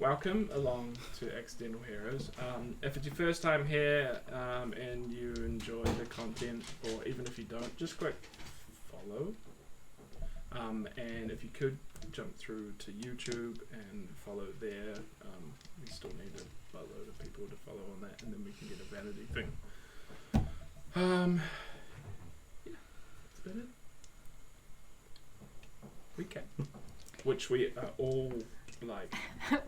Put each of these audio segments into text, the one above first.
welcome along to Accidental Heroes. If it's your first time here and you enjoy the content, or even if you don't, just click follow. And if you could jump through to YouTube and follow there, we still need a boatload of people to follow on that, and then we can get a vanity thing. Yeah, that's about it. Recap, which we are all like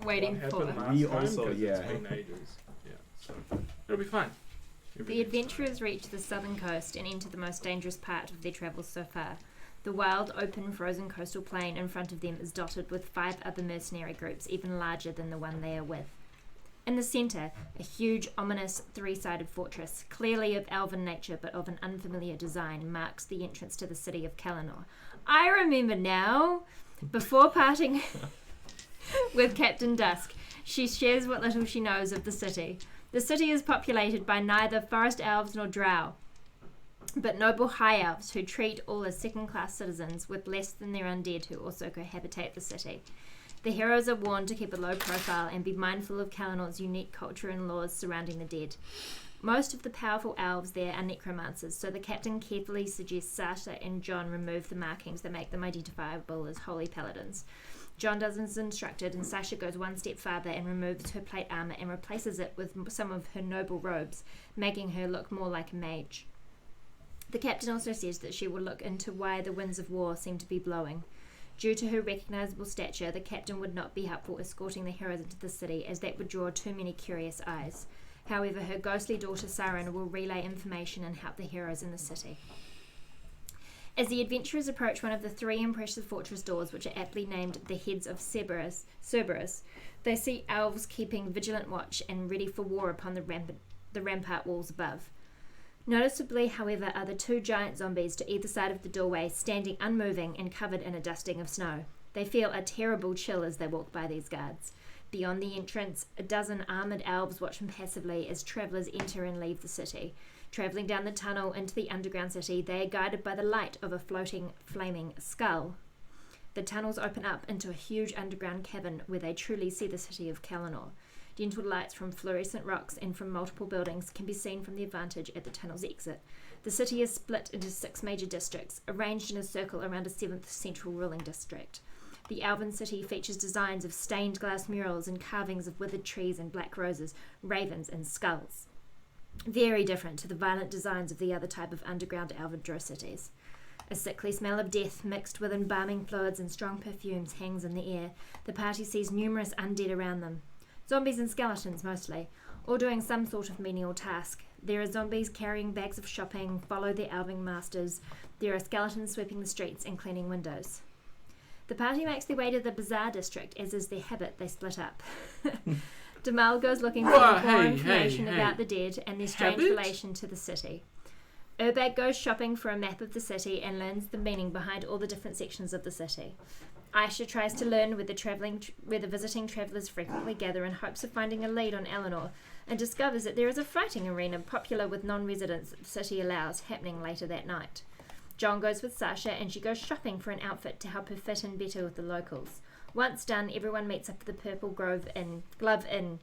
waiting for. We also, yeah. It's been ages. Yeah, so it'll be fine. The adventurers reach the southern coast and enter the most dangerous part of their travels so far. The wild, open, frozen coastal plain in front of them is dotted with 5 other mercenary groups, even larger than the one they are with. In the centre, a huge, ominous, 3-sided fortress, clearly of elven nature but of an unfamiliar design, marks the entrance to the city of Kalanor. I remember now! Before parting with Captain Dusk, she shares what little she knows of the city. The city is populated by neither forest elves nor drow, but noble high elves who treat all as second-class citizens, with less than their undead who also cohabitate the city. The heroes are warned to keep a low profile and be mindful of Kalanor's unique culture and laws surrounding the dead. Most of the powerful elves there are necromancers, so the captain carefully suggests Sasha and John remove the markings that make them identifiable as holy paladins. John does as instructed, and Sasha goes one step farther and removes her plate armor and replaces it with some of her noble robes, making her look more like a mage. The captain also says that she will look into why the winds of war seem to be blowing. Due to her recognizable stature, the captain would not be helpful escorting the heroes into the city, as that would draw too many curious eyes. However, her ghostly daughter Saren will relay information and help the heroes in the city. As the adventurers approach one of the 3 impressive fortress doors, which are aptly named the Heads of Cerberus, they see elves keeping vigilant watch and ready for war upon the rampart walls above. Noticeably, however, are the 2 giant zombies to either side of the doorway, standing unmoving and covered in a dusting of snow. They feel a terrible chill as they walk by these guards. Beyond the entrance, a dozen armoured elves watch passively as travellers enter and leave the city. Travelling down the tunnel into the underground city, they are guided by the light of a floating, flaming skull. The tunnels open up into a huge underground cavern where they truly see the city of Kalanor. Gentle lights from fluorescent rocks and from multiple buildings can be seen from the advantage at the tunnel's exit. The city is split into 6 major districts, arranged in a circle around a 7th central ruling district. The elven city features designs of stained glass murals and carvings of withered trees and black roses, ravens and skulls. Very different to the violent designs of the other type of underground elven drow cities. A sickly smell of death mixed with embalming fluids and strong perfumes hangs in the air. The party sees numerous undead around them. Zombies and skeletons mostly, all doing some sort of menial task. There are zombies carrying bags of shopping, follow their elving masters. There are skeletons sweeping the streets and cleaning windows. The party makes their way to the bazaar district, as is their habit. They split up. Damal goes looking for more information about the dead and their strange relation to the city. Urbag goes shopping for a map of the city and learns the meaning behind all the different sections of the city. Aisha tries to learn where the visiting travellers frequently gather in hopes of finding a lead on Eleanor, and discovers that there is a fighting arena popular with non-residents that the city allows happening later that night. John goes with Sasha and she goes shopping for an outfit to help her fit in better with the locals. Once done, everyone meets up at the Purple Glove Inn,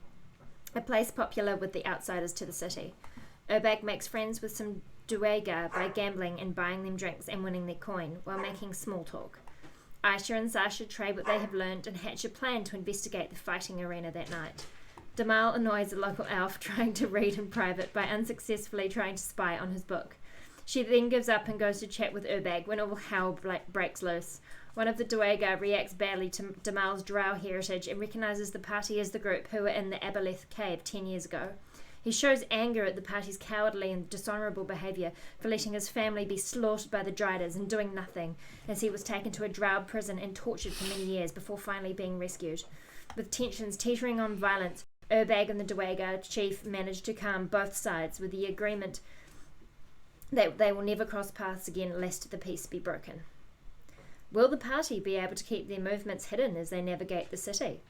a place popular with the outsiders to the city. Urbag makes friends with some Duergar by gambling and buying them drinks and winning their coin, while making small talk. Aisha and Sasha trade what they have learned and hatch a plan to investigate the fighting arena that night. Damal annoys a local elf trying to read in private by unsuccessfully trying to spy on his book. She then gives up and goes to chat with Urbag when all hell breaks loose. One of the Duergar reacts badly to Damal's drow heritage and recognises the party as the group who were in the Aboleth cave 10 years ago. He shows anger at the party's cowardly and dishonourable behaviour for letting his family be slaughtered by the Driders and doing nothing, as he was taken to a drow prison and tortured for many years before finally being rescued. With tensions teetering on violence, Urbag and the Duergar chief manage to calm both sides with the agreement that they will never cross paths again lest the peace be broken. Will the party be able to keep their movements hidden as they navigate the city?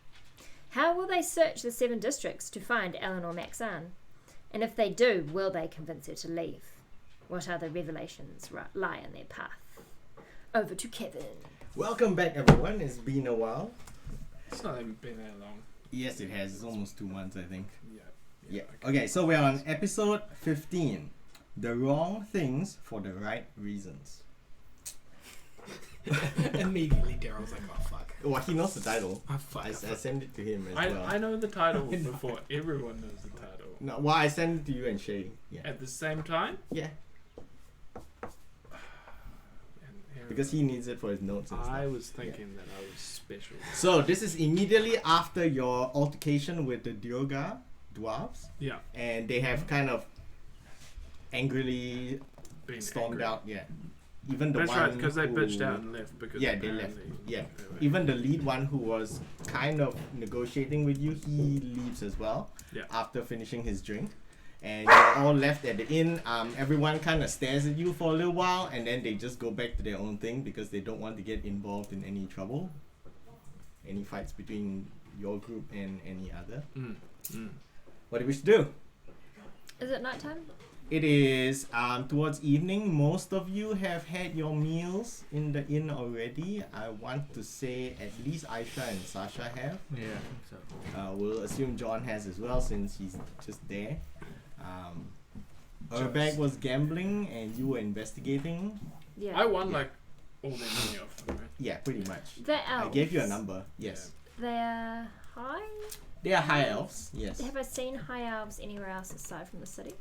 How will they search the 7 districts to find Eleanor Maxan? And if they do, will they convince her to leave? What other revelations lie in their path? Over to Kevin. Welcome back, everyone. It's been a while. It's not even been that long. Yes, it has. It's almost 2 months, I think. Yeah. Yeah. Okay, so we're on episode 15. The wrong things for the right reasons. Immediately, Daryl's like, "Oh fuck." Well, he knows the title. Oh fuck. I sent it to him as well. I know the title before everyone knows the title. No, well, I sent it to you and Shay. Yeah. At the same time? Yeah. And here Because he needs it for his notes and stuff. I was thinking that I was special. So this is immediately after your altercation with the Dioga dwarves, Yeah. and they have kind of angrily Being stormed angry. out. Yeah. Even the That's one right, because they who- bitched out and left. Because Yeah, they left. apparently Yeah. they were- Even the lead one who was kind of negotiating with you, he leaves as well. Yeah. After finishing his drink. And you're all left at the inn. Everyone kind of stares at you for a little while, and then they just go back to their own thing because they don't want to get involved in any trouble, any fights between your group and any other. What do you wish to do? Is it nighttime? It is towards evening. Most of you have had your meals in the inn already. I want to say at least Aisha and Sasha have. Yeah, I think so. We'll assume John has as well since he's just there. Urbag was gambling and you were investigating. Yeah. I won like all their money off them, right? Yeah, pretty much. The I elves. gave you a number. Yes. They're high? They are high elves. Yes. Have I seen high elves anywhere else aside from the city?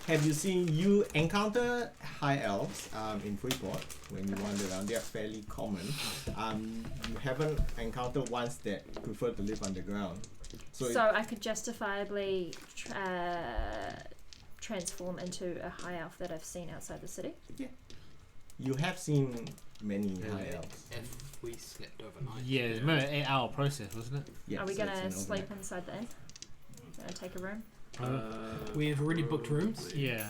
Have you encounter high elves in Freeport when you wander around? They are fairly common. You haven't encountered ones that prefer to live underground. So I could justifiably transform into a high elf that I've seen outside the city? you have seen many high elves. If we slept overnight. Yeah, it's about an 8-hour process, wasn't it? Yeah, Are we so going it's to an sleep overnight. inside the inn? Gonna take a room? We have already booked rooms. Yeah.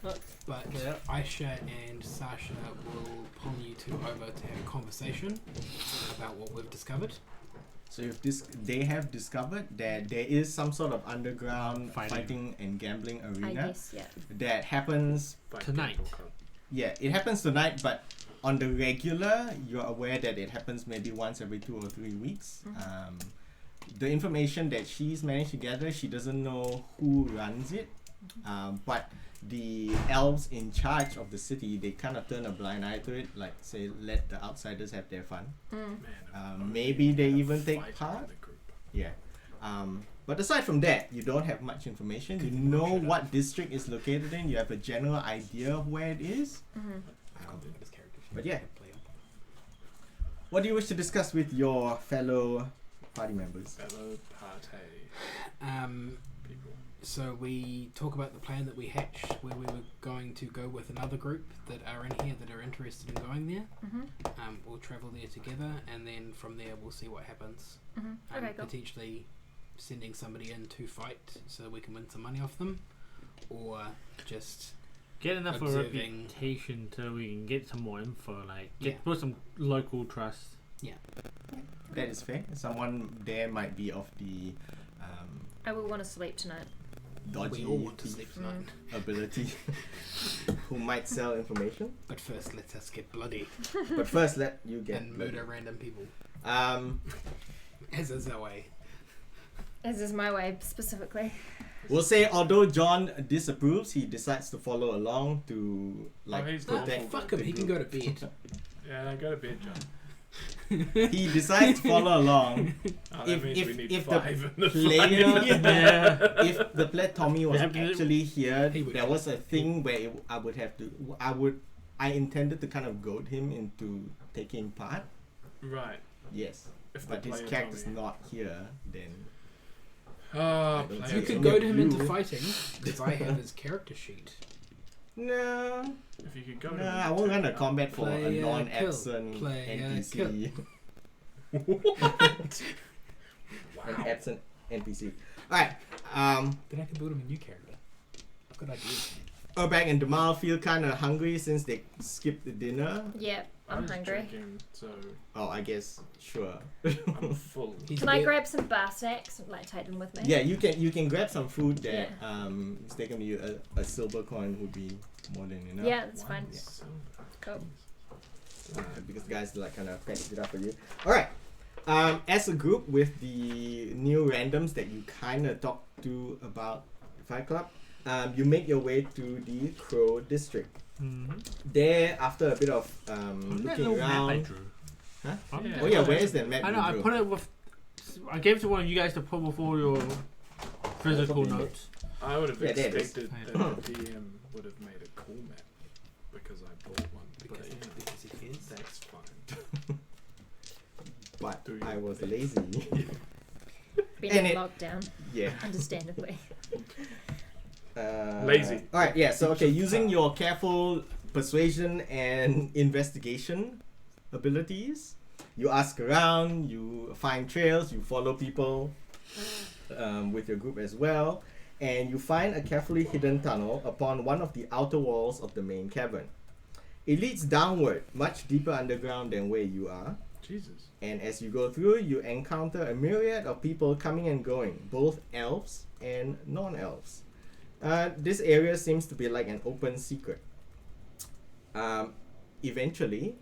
But Yeah. Aisha and Sasha will pull you two over to have a conversation about what we've discovered. So if they have discovered that there is some sort of underground fighting and gambling I arena guess, yeah. that happens. Tonight. Yeah, it happens tonight, but on the regular, you're aware that it happens maybe once every 2 or 3 weeks. The information that she's managed to gather, she doesn't know who runs it, but the elves in charge of the city, they kind of turn a blind eye to it, like say, let the outsiders have their fun. Maybe they even take part. Yeah. But aside from that, you don't have much information. You know what district is located in. You have a general idea of where it is. But yeah. What do you wish to discuss with your fellow party members? Fellow party people. So we talk about the plan that we hatched, where we were going to go with another group that are in here that are interested in going there. We'll travel there together, and then from there we'll see what happens. Okay, cool. Potentially sending somebody in to fight so we can win some money off them, or just Get enough of a observing. reputation so we can get some more info, like put some local trust. That is fair. Someone there might be of the I will want to sleep tonight. dodgy We all want to thief sleep tonight. ability who might sell information. But first, let us get bloody But first, let you get and murder random people, Um, as is our way. As is my way, specifically. we'll say although John disapproves, he decides to follow along to like he's protect. Fuck him, the he can group. go to bed. Yeah, go to bed, John. He decides to follow along. Oh, If- that means if- we need if the 5 in the player- fight. Yeah. If the player Tommy was actually here, He would- there was a thing where I intended to kind of goad him into taking part. Right. Yes, If but the his player character's Tommy. not here. Then Oh, I don't player see You it. could Only goad him into you. fighting, because I have his character sheet. no, If you could go no, to I won't run a combat for a Player non-absent kill. Player NPC. An absent NPC. Alright. Then I can build him a new character. Good idea. Urbag and Demal feel kind of hungry since they skipped the dinner. Yeah, I I'm was hungry. drinking, so Oh, I guess sure. I'm full. He's Can I there- grab some bar snacks and like take them with me? Yeah, you can grab some food that Yeah. is taken to you. A silver coin would be more than enough. Yeah, that's One fine. silver. Cool. Because the guys like kind of patched it up for you. All right. As a group with the new randoms that you kind of talked to about Fight Club, you make your way to the Crow District. There, after a bit of looking around. Huh? Yeah. Oh yeah, where is that map? I know. you I drew? put it with. I gave it to one of you guys to put before your physical something notes. I would have Yeah, there it is. expected that the DM would have made a cool map because I bought one. Because he cares. That's fine. But Do you- I was lazy. Been And in it- lockdown, Yeah. understandably. Lazy. Alright, yeah, so okay, using your careful persuasion and investigation abilities, you ask around, you find trails, you follow people with your group as well, and you find a carefully hidden tunnel upon one of the outer walls of the main cavern. It leads downward, much deeper underground than where you are. Jesus. And as you go through, you encounter a myriad of people coming and going, both elves and non-elves. This area seems to be like an open secret. Eventually,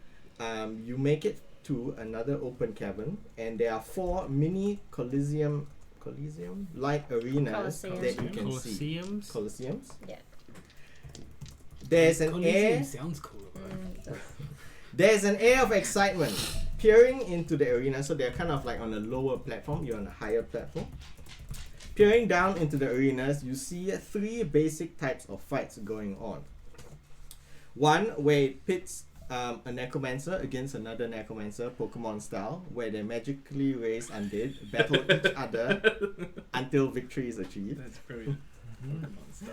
you make it to another open cavern, and there are 4 mini Coliseum-like arenas Colosseum. that you can see. Colosseums. Colosseums. Yeah. There's an Coliseum air. sounds cool. There's an air of excitement peering into the arena, so they're kind of like on a lower platform, you're on a higher platform. Peering down into the arenas, you see 3 basic types of fights going on. One where it pits a necromancer against another necromancer, Pokemon style, where they magically raise undead, battle each other until victory is achieved. That's brilliant. Pokemon style.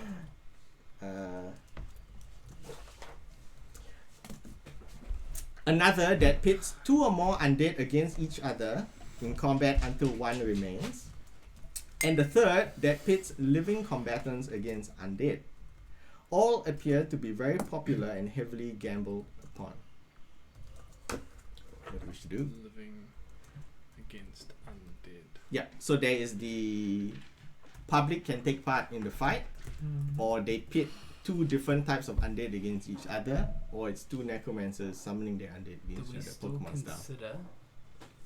Another that pits 2 or more undead against each other in combat until one remains. And the third that pits living combatants against undead. All appear to be very popular and heavily gambled upon. What do we should do? Living against undead. Yeah, so there is the public can take part in the fight, or they pit 2 different types of undead against each other, or it's 2 necromancers summoning their undead Do against we each other, still Pokemon style. consider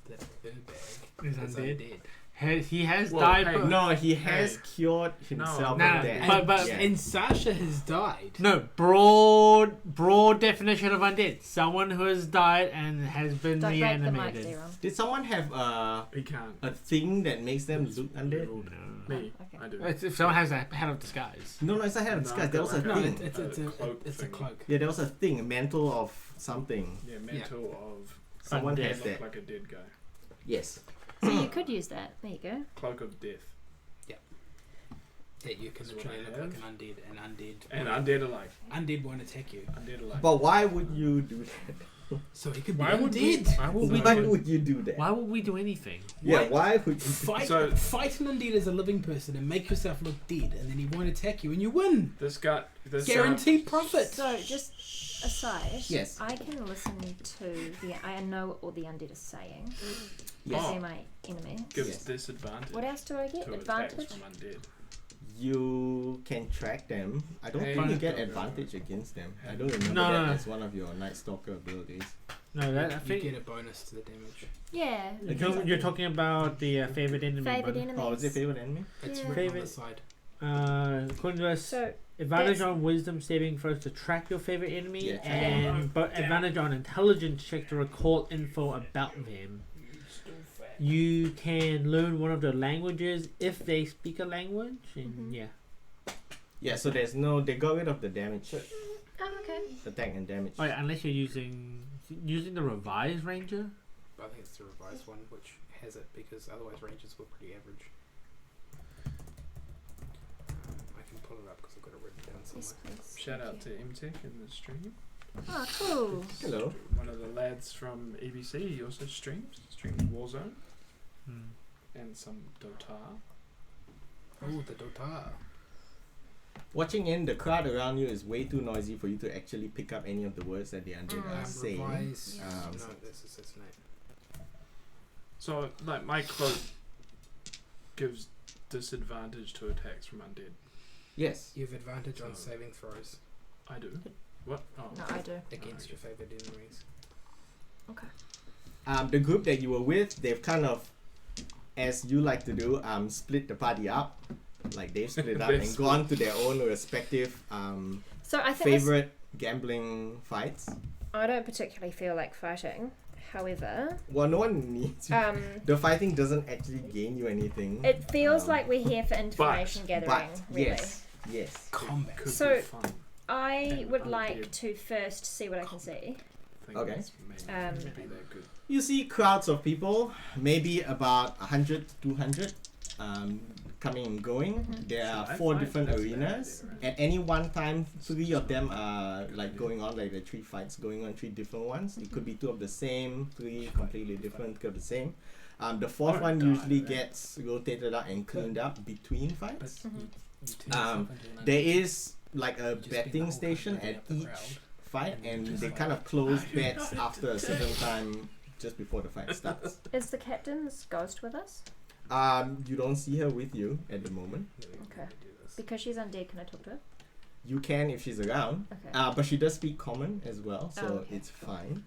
that Urbag Is is undead. undead? He has Well, died. hey, but No, he has Hey. cured himself No, of no, death. but- Yeah. And Sasha has died. No, broad definition of undead. Someone who has died and has been Don't break the mic reanimated. there, Ron. Did someone have He can't. a thing that makes them look undead? No. Me. Okay. I do. It's if someone has a head of disguise. No, it's a head of No, disguise. There was a no, No, thing. it's a Cloak cloak. Yeah, there was a thing. Mantle of something. Yeah, mental of. Someone Undead. has Look that. like a dead guy. Yes. So you could use that. There you go. Cloak of death. That you can That's what literally I look like have. an undead, And won't- undead alike. undead won't attack you. Undead alike. But why would you do that? So he could be Why would we? undead. Why would we? Why do, would you do that? why would we do anything? Yeah, Why- why would you? Fight So- an undead as a living person and make yourself look dead, and then he won't attack you, and you win. This guy. This Guaranteed profit. So just aside, Yes. I can listen to I know what all the undead are saying. Yes. They're my enemy. gives Yes. disadvantage What else do I get? to attacks Advantage? from undead. You can track them. I don't Hey, think you don't get know. advantage against them. I don't remember No, that no. as one of your Night Stalker abilities. No, that I You think get a bonus to the damage. Yeah. you're talking about the favorite enemy. Favorite button. enemies. Oh, is it favorite enemy? It's Yeah. written on Favorite- the side. According to us, So advantage that's- on wisdom saving throws to track your favorite enemy, Yeah. and but advantage on intelligence check to recall info about them. You can learn one of their languages if they speak a language, and Mhm. yeah. Yeah, so there's no. They got rid of the damage, Oh, okay. attack and damage. Oh yeah, unless you're using the revised ranger. But I think it's the revised one which has it, because otherwise rangers were pretty average. I can pull it up because I've got it written down Yes, somewhere. please. Shout Thank out to you. MTech in the stream. Oh, cool. Hello. One of the lads from EBC. He also streams Warzone and some Dota. Oh, the Dota. Watching in, the crowd around you is way too noisy for you to actually pick up any of the words that the undead are saying. Revise. Yeah. Um, No, that's assassinate. So, like, my cloak gives disadvantage to attacks from undead. Yes. You have advantage on So- saving throws I do. What? Oh. No, I do. against your favourite enemies. The group that you were with, they've kind of, as you like to do, split the party up. Like they've split up and gone to their own respective So I think favorite gambling fights. I don't particularly feel like fighting. However, Well, no one needs. The fighting doesn't actually gain you anything. it feels like we're here for information but gathering. Really. yes. Combat. Could So- be fun. I would Undead. like to first see what I can see. Okay. Maybe be that good. You see crowds of people, maybe about 100 to 200, coming and going. There are So I 4 find different that's a bad arenas. idea, right? At any one time, 3 of them are like going on, like the 3 fights going on, 3 different ones. It could be 2 of the same, 3 completely different, could be the same. The 4th Oh, one God, usually right. gets rotated out and cleaned up between fights. You turn Um, yourself into an There undead. is like a Just spend the betting whole station country at up the each crowd. fight, And then and just they like- kind of close bets after a certain time just before the fight starts. Is the captain's ghost with us? You don't see her with you at the moment. Okay. Because she's undead, can I talk to her? You can if she's around, Okay. but she does speak common as well, so okay. it's fine.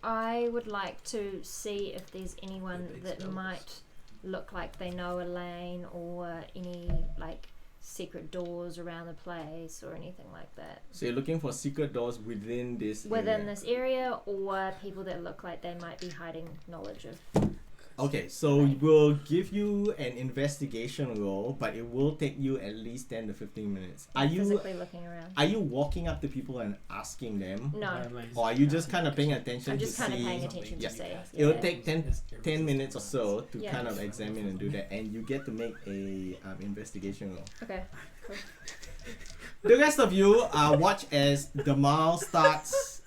I would like to see if there's anyone that might look like they know a lane or any like secret doors around the place or anything like that. So you're looking for secret doors within this Within area. this area, or people that look like they might be hiding knowledge of. Okay, so we'll give you an investigation roll, but it will take you at least 10 to 15 minutes. Are you physically looking around? are you walking up to people and asking them? No, Or are you just kind of paying attention I'm to just kind of see? paying attention Yeah. to see. It'll Yeah. take 10 minutes or so to Yeah. kind of examine and do that, and you get to make a investigation roll. Okay. Cool. The rest of you watch as the Mal starts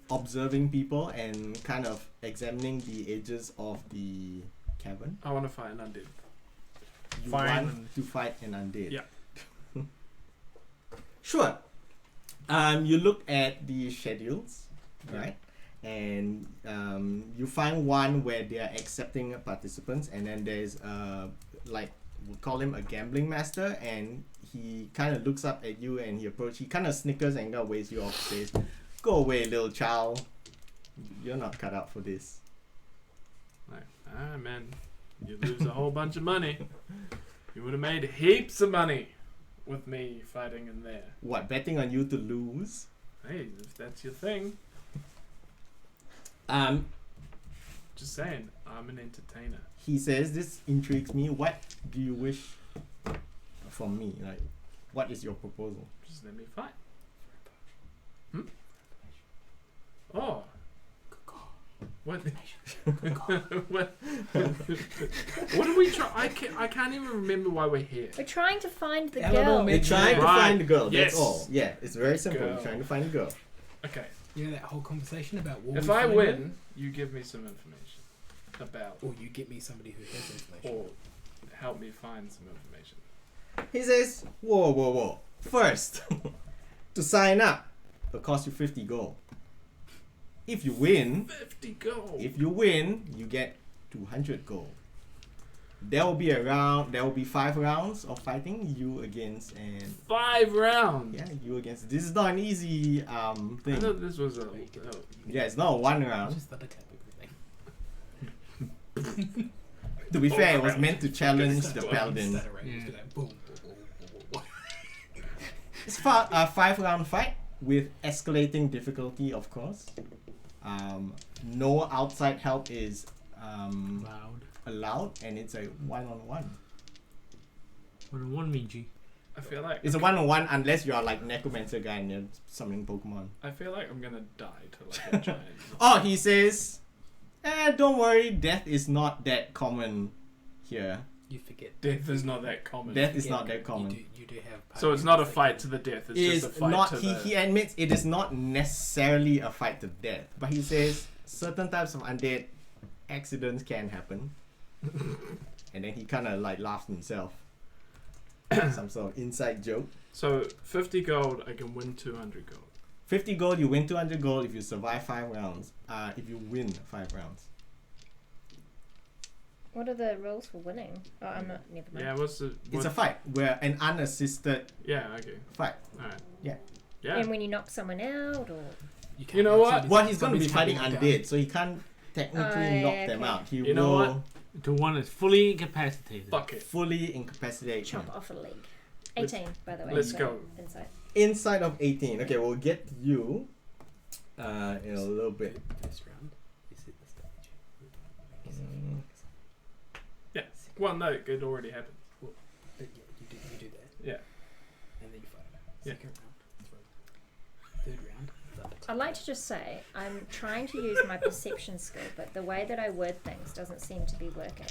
observing people and kind of examining the edges of the cavern. I want to fight an undead. You Fine. want to fight an undead. Yeah. Sure. You look at the schedules, right? And you find one where they are accepting participants, and then there's like we'll call him a gambling master, and he kind of looks up at you and he kind of snickers and kind of waves you off, says, "Go away, little child. You're not cut out for this." Like, man, you lose a whole bunch of money. You would have made heaps of money with me fighting in there. What, betting on you to lose? Hey, if that's your thing, Um, just saying, I'm an entertainer. he says, "This intrigues me. What do you wish from me? Like, what is your proposal?" Just let me fight. Oh. What? what? What do we try? I can't even remember why we're here. We're trying to find the Eleanor girl. You're made- trying to Right. find the girl. Yes. That's all. Yeah, it's very simple. Girl. You're trying to find the girl. Okay. You know that whole conversation about war. If I win, you give me some information about, or you get me somebody who has information. or help me find some information. He says, whoa. First, to sign up, it'll cost you 50 gold. If you win, 50 gold. you get 200 gold. There will be 5 rounds of fighting, you against, and 5 rounds. yeah, you against. This is not an easy I thing. thought this was a. Yeah, it's not a 1 It's round. just the everything. To be fair, it was meant to challenge the Stutter, paladin. stutter, right? Just be like, boom, boom, boom, boom, boom. It's a 5-round fight with escalating difficulty, of course. No outside help is Loud. allowed, and it's a 1-on-1. 1-on-1 Miji. I feel like It's a 1-on-1 unless you are like necromancer guy and you're summoning Pokemon. I feel like I'm gonna die to like a giant. Oh, he says, don't worry, death is not that common here. You forget. Death is not that common. Death is not that You common. do have. So it's not a fight to the death. It's Is just a fight not to he, the. he admits it is not necessarily a fight to death, but he says certain types of undead accidents can happen. And then he kind of like laughs himself. Some sort of inside joke. So 50 gold, I can win 200 gold. 50 gold, you win 200 gold if you survive 5 rounds. If you win 5 rounds. What are the rules for winning? Oh, I'm not. Never mind. Yeah, what's the? It's a fight where an unassisted Yeah, okay. fight. Alright. Yeah. Yeah. And when you knock someone out, or You, can't You know what? zombies- Well, he's going to be zombies fighting can't be knocked undead, so he can't technically Oh, knock yeah, them okay. out. He You know will what? The one is fully incapacitated. Fuck it. fully incapacitate him. Chop off a leg. 18, by the way. let's so go. Inside. Inside of 18. Okay, we'll get you in a little bit. First round, you set the stage. Mm. Yeah. Well, no, it already happened. Yeah, you do that. Yeah. And then you fight him. Yeah. Second round, throw. Third round, I'd like to just say I'm trying to use my perception skill, but the way that I word things doesn't seem to be working.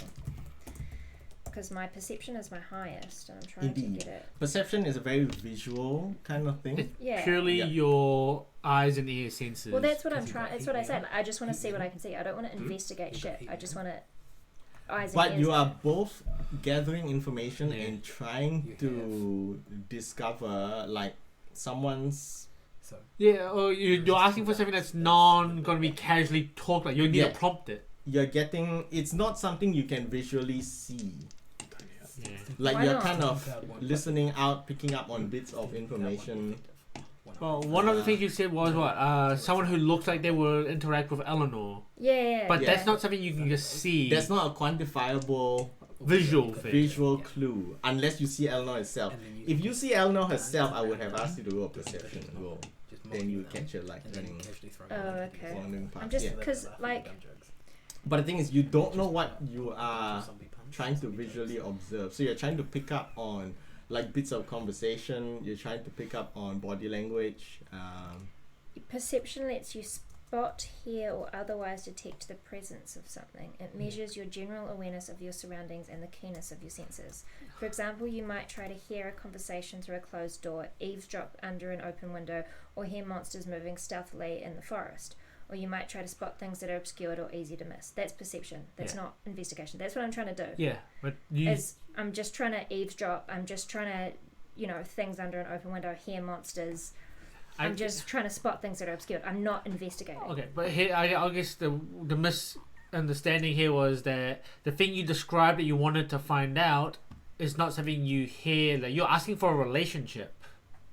Because my perception is my highest, and I'm trying Indeed. to get it. Perception is a very visual kind of thing. It's Yeah. purely Yeah. your eyes and ear senses. Well, that's what I'm Because you trying. got That's what I heat said. now. I just want to Heat see what now. I can see. I don't want to investigate You got shit. heat I just now. want to eyes and But ears. you are both gathering information Yeah. and trying You to discover like someone's. So Yeah, or you're asking for something that's non going to be casually talked about. You need Yeah. to prompt it. You're getting. It's not something you can visually see. Yeah. Like Why you're not? kind of listening out, picking up on bits of information. Well, one of the things you said was what? Someone who looks like they will interact with Eleanor. Yeah. But Yeah. that's not something you can just see. That's not a quantifiable Visual thing. visual clue unless you see Eleanor herself. If you see Eleanor herself, I would have asked you to roll a perception roll. Then you would catch her like running, Oh, okay. wandering past. I'm just Yeah. because like But the thing is, you don't know what you are trying to visually observe. So you're trying to pick up on like bits of conversation. You're trying to pick up on body language. perception lets you spot, hear, or otherwise detect the presence of something. It measures your general awareness of your surroundings and the keenness of your senses. For example, you might try to hear a conversation through a closed door, eavesdrop under an open window, or hear monsters moving stealthily in the forest. Or you might try to spot things that are obscured or easy to miss. That's perception. That's Yeah. not investigation. That's what I'm trying to do. Yeah, but you. Is I'm just trying to eavesdrop. I'm just trying to, things under an open window, hear monsters. I'm just trying to spot things that are obscured. I'm not investigating. Okay, but here I guess the misunderstanding here was that the thing you described that you wanted to find out is not something you hear. Like you're asking for a relationship.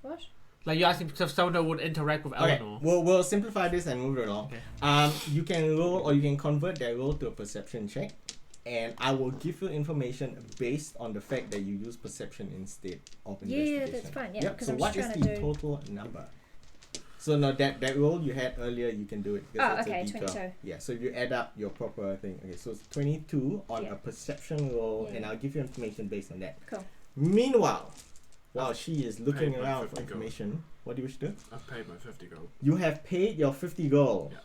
What? Like you're asking for someone that would interact with Okay, Eleanor. we'll simplify this and move it along. Okay. You can roll or you can convert that roll to a perception check, and I will give you information based on the fact that you use perception instead of investigation. Yeah, that's fine. Yeah, Yep. because So I'm what just is trying the to do. total number? So no, that roll you had earlier, you can do it. Oh, It's okay, a D12. 22. Yeah. So you add up your proper thing. Okay. So it's 22 on Yeah. a perception roll, Yeah. and I'll give you information based on that. Cool. Meanwhile, while she is looking Paid my around for 50 gold. information, what do you wish to do? I've paid my 50 gold. You have paid your 50 gold.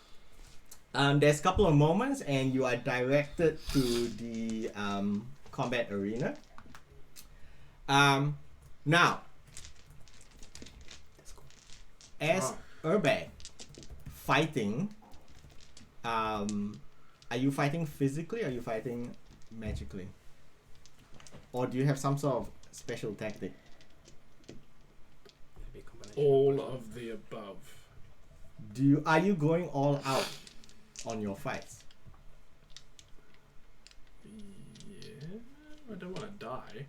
There's a couple of moments, and you are directed to the combat arena. Now, as Wow. Urbag fighting, are you fighting physically or are you fighting magically? Or do you have some sort of special tactic? All of the above. Are you going all out on your fights? Yeah, I don't want to die.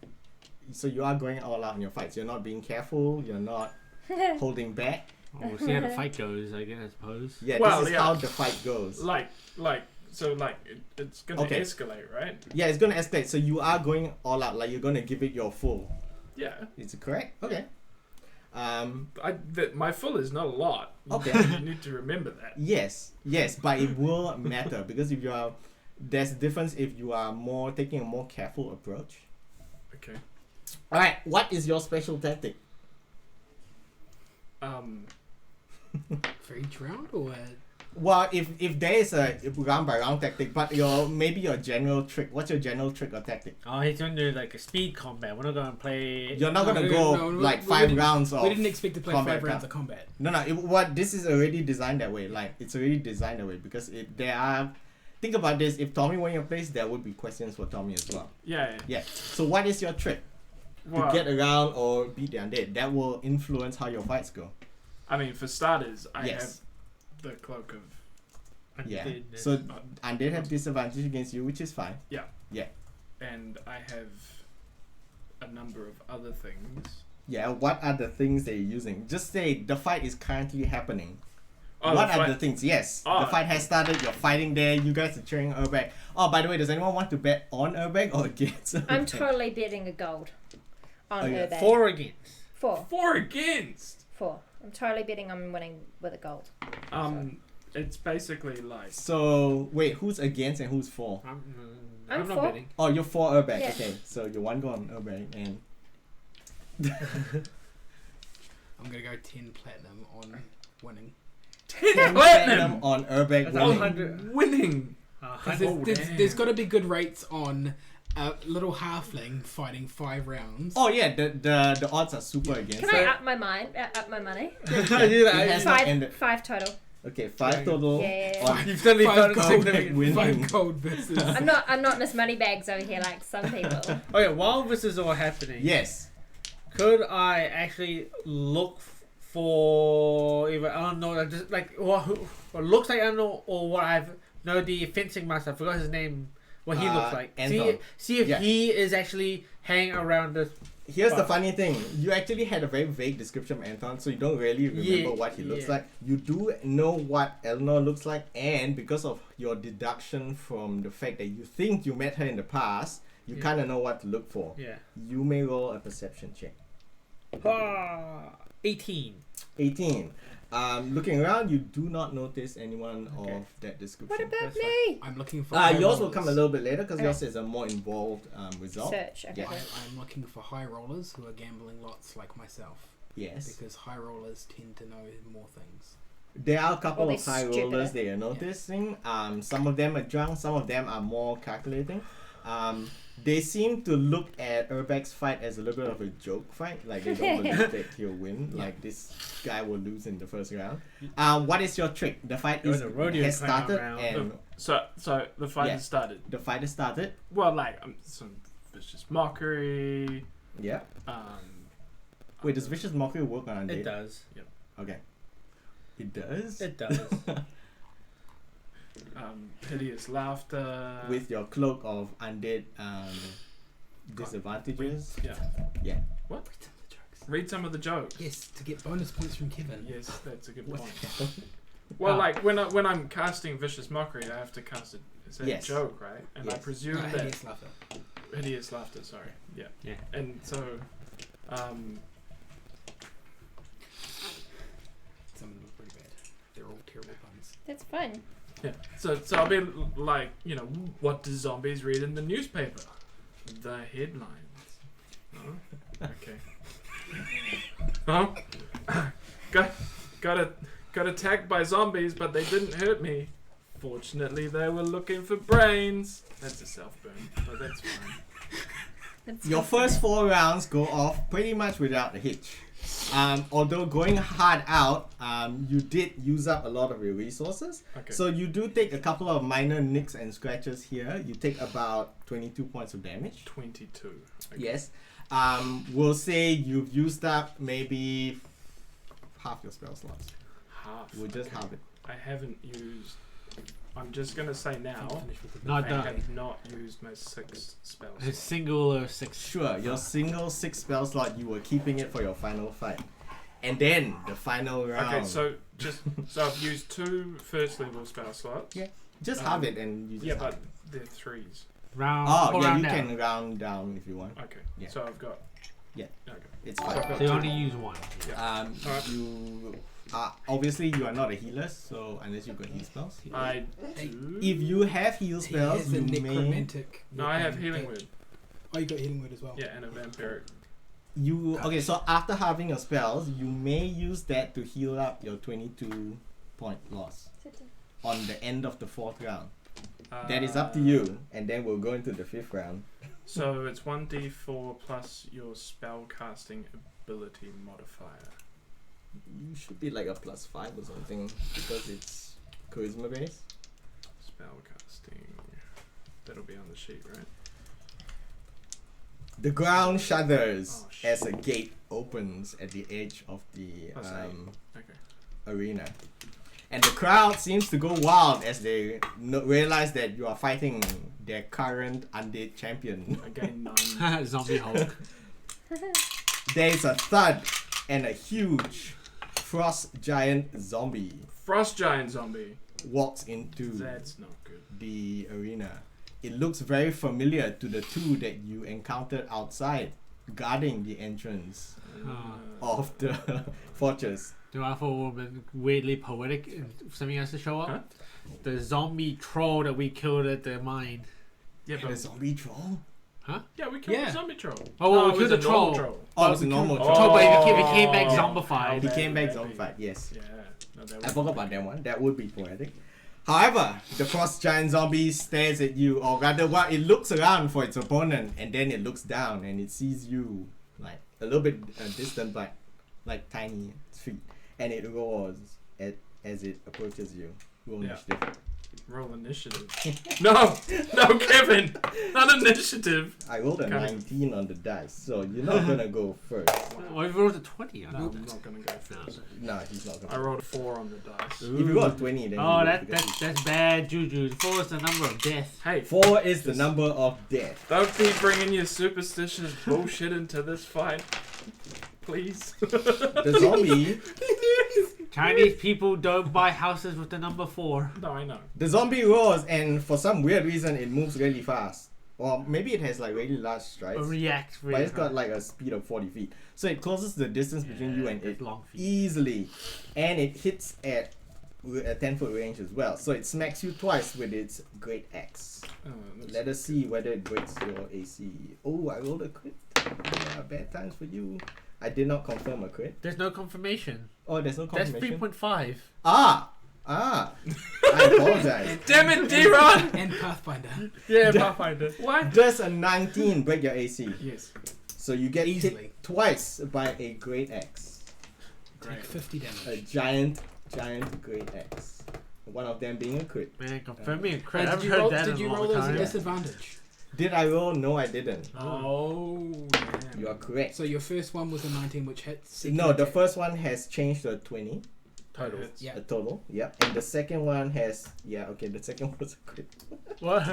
So you are going all out on your fights. You're not being careful. You're not holding back. We'll see how the fight goes, I guess, I suppose. Yeah, Well, this is yeah. how the fight goes. It's gonna Okay. escalate, right? Yeah, it's gonna escalate. So you are going all out. Like you're gonna give it your full. Yeah. Is it correct? Okay. My full is not a lot. Okay. You need to remember that. Yes, but it will matter because if you are, there's a difference if you are more taking a more careful approach. Okay. All right. What is your special tactic? For each round, or Well, if there is a round by round tactic, but maybe your general trick. What's your general trick or tactic? Oh, he's going to do like a speed combat. We're not going to play. You're not No, gonna no, go no, like we 5 didn't- rounds of. we didn't expect to play combat 5 rounds count. of combat. No. This is already designed that way. Like it's already designed that way because there are. Think about this. If Tommy were in your place, there would be questions for Tommy as well. Yeah. Yeah. So what is your trick Well, to get around or beat the undead? That will influence how your fights go. I mean, for starters, I Yes. have the cloak of. Yeah. Undeadness. So undead have disadvantage against you, which is fine. And I have a number of other things. Yeah. What are the things that you're using? Just say the fight is currently happening. Oh, what the are fight- the things? Yes, Oh. the fight has started. You're fighting there. You guys are cheering Urbag. Oh, by the way, does anyone want to bet on Urbag or against Urbag? I'm totally betting a gold on Oh, yeah. Urbag. 4 against. Four. 4 against. I'm totally betting I'm winning with a gold. It's basically like So wait, who's against and who's for? I'm I'm not for. betting. Oh, you're for Urbag. Yeah. Okay, so you're one go on Urbag and I'm gonna go 10 platinum on winning. 10 Platinum! platinum on Urbag That's winning. 100. winning. 'Cause Oh, there's damn. got to be good rates on a little halfling fighting 5 rounds. Oh yeah, the odds are super against. Can I up my money? It has not Five, ended. 5 total. Okay, 5 Yeah. total. Yeah. On You've suddenly Five found gold. significant. winning. 5 gold versus. I'm not Miss Moneybags over here like some people. Okay, while this is all happening, Yes. could I actually look for either I don't know, like, just like what looks like I don't know, or what I've know the fencing master. I forgot his name. What he looks like. Anton. See if Yeah. he is actually hanging around this. Here's the But- funny thing. You actually had a very vague description of Anton, so you don't really remember Yeah, what he looks yeah. like. You do know what Eleanor looks like, and because of your deduction from the fact that you think you met her in the past, you Yeah. kind of know what to look for. Yeah. You may roll a perception check. 18. 18. Looking around, you do not notice anyone Okay. of that description. What about That's me? I'm looking for. Yours high will rollers. come a little bit later because Okay. yours is a more involved result. Search. Okay. Yeah. I'm looking for high rollers who are gambling lots like myself. Yes. Because high rollers tend to know more things. There are a couple Or of they're high stupider. rollers that you're noticing. Some of them are drunk, some of them are more calculating. They seem to look at Urbag's fight as a little bit of a joke fight. Like they don't believe that he'll win. Like this guy will lose in the first round. What is your trick? The fight You're is in a rodeo has kind of started round. and So the fight Yeah. has started. the fight has started. Well, like some vicious mockery. Yeah. Um, Wait, does vicious mockery work on undead? It does. Okay. It does. It does. hideous laughter. With your cloak of undead disadvantages. Yeah. Yeah. What? Read some of the jokes. Read some of the jokes. Yes, to get bonus points from Kevin. Yes, that's a good What? point. Well, Ah. like when I'm casting vicious mockery, I have to cast a Yes. joke, right? And I Yes. presume that Hideous laughter. hideous laughter. Sorry. Yeah. Yeah. And so, Some of them are pretty bad. They're all terrible puns. That's fun. yeah. So I'll be like, what do zombies read in the newspaper? The headlines. Oh, okay. Oh, got attacked by zombies, but they didn't hurt me. Fortunately, they were looking for brains. That's a self-burn, but that's fine. That's Your first 4 rounds go off pretty much without a hitch. Although going hard out, you did use up a lot of your resources. Okay. So you do take a couple of minor nicks and scratches here. You take about 22 points of damage. 22. Okay. Yes. We'll say you've used up maybe half your spell slots. Half. We'll just okay. halve it. I haven't used. I'm just gonna say now. Finish with the Not I done. have not used my 6 spells. A single or 6. Sure, your single 6 spell slot, you were keeping it for your final fight. And then the final round. Okay, so I've used 2 first level spell slots. Yeah. Just halve it and you just Yeah, halve but it. they're 3s. Round. Oh, full yeah, round you down. can round down if you want. Okay. Yeah. So I've got. Yeah. Okay. It's So I've fine. got So you 2. only use 1. Alright. You obviously you are not a healer, so unless you've got heal spells. I do. If you have heal He spells, has a you may. necromantic. No, I have weapon healing that- word. Oh, you got healing word as well. Yeah, and a vampiric. You okay? So after having your spells, you may use that to heal up your 22 point loss on the end of the 4th round. That is up to you, and then we'll go into the 5th round. So it's 1d4 plus your spell casting ability modifier. You should be like a +5 or something because it's charisma based. Spell casting. That'll be on the sheet, right? The ground shudders Oh, shit. as a gate opens at the edge of the Plus 8. Okay. arena. And the crowd seems to go wild as they realize that you are fighting their current undead champion. I gain 9. Zombie Hulk. There is a thud and a huge Frost Giant Zombie Frost giant zombie. walks into That's not good. the arena. It looks very familiar to the two that you encountered outside, guarding the entrance of the fortress. Do I feel a bit weirdly poetic and something else to show up? Huh? The zombie troll that we killed at the mine. Yeah, The zombie troll? yeah, we killed Yeah. the zombie troll. Oh, it we killed was the a normal troll. Oh, it was a normal Oh. troll. Troll, but he became back Oh. zombified. He How came back bad would that zombified, yes. Yeah. No, that I would forgot about that one. That would be poetic. However, the Frost Giant Zombie stares at you, or rather, well, it looks around for its opponent, and then it looks down and it sees you, like a little bit distant, but like tiny feet, and it roars as it approaches you. Roll Yeah. initiative. roll initiative. No, Kevin, not initiative. I rolled a Kinda- 19 on the dice, so you're not gonna go first. Well, we rolled a 20 on No, that. I'm not gonna go first. No, he's not I gonna. rolled a 4 on the dice. If you roll a 20, then Oh, you that's bad juju. 4 is the number of death. Hey, 4 is the number of death. don't be bringing your superstitious bullshit into this fight, please. The zombie, Chinese people don't buy houses with the number 4. No, I know. the zombie roars, and for some weird reason, it moves really fast. Or maybe it has like really large strides. React But really it's got like a speed of 40 feet. So it closes the distance between you and it long feet. easily. And it hits at a 10-foot range as well. So it smacks you twice with its great axe. Let us see whether it breaks your AC. Oh, I rolled a crit. Yeah, bad times for you. I did not confirm a crit. There's no confirmation. Oh, there's no That's confirmation. 3.5. I apologize. Damn it, D-Ron! And Pathfinder. Yeah, Pathfinder. What? Does a 19 break your AC? Yes. So you get Easily. hit twice by a great axe. Great. Take 50 A damage. giant great axe. One of them being a crit. Man, confirming a crit. Did I've you heard roll, that did in you a long roll as a time. disadvantage? Did I roll? No, I didn't. Oh, damn. You are correct. So your first one was a 19, which hits. second No, the attack. first one has changed to a 20. Total. Yeah. A total. Yep. And the second one has. Yeah, okay, the second one was a crit. What?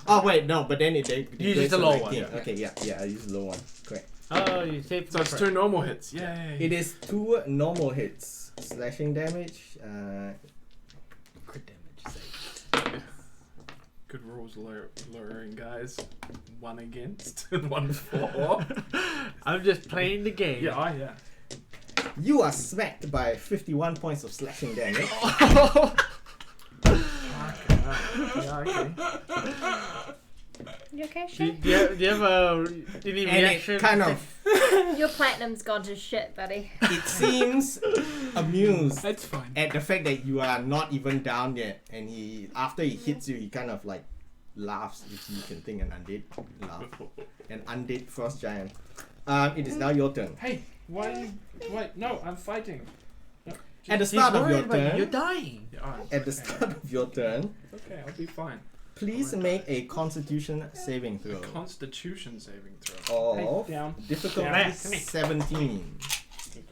Oh, wait, no, but then it. You used the the low one, yeah. Okay, yeah, I used the low one. Correct. Oh, you saved So it's 2 normal hits. Yay. It is 2 normal hits. Slashing damage. Crit damage. Save. Good rules luring, guys. 1 against and 1 for. I'm just playing the game. Yeah. You are smacked by 51 points of slashing damage. Yeah, okay. You okay, Do Shay? you have any And reaction? it kind of. Your platinum's gone to shit, buddy. It seems amused That's fine. at the fact that you are not even down yet, and after he hits you, he kind of like laughs, if you can think an undead laugh, an undead frost giant. It is now your turn. Hey, why? Wait, no, I'm fighting. No, At the He's start of your worried about you. You're turn, dying. yeah, alright, at the okay. start of your turn, Okay, I'll be fine. please make a Constitution saving throw. Constitution saving throw. Of Hey, down. difficulty Down. 17.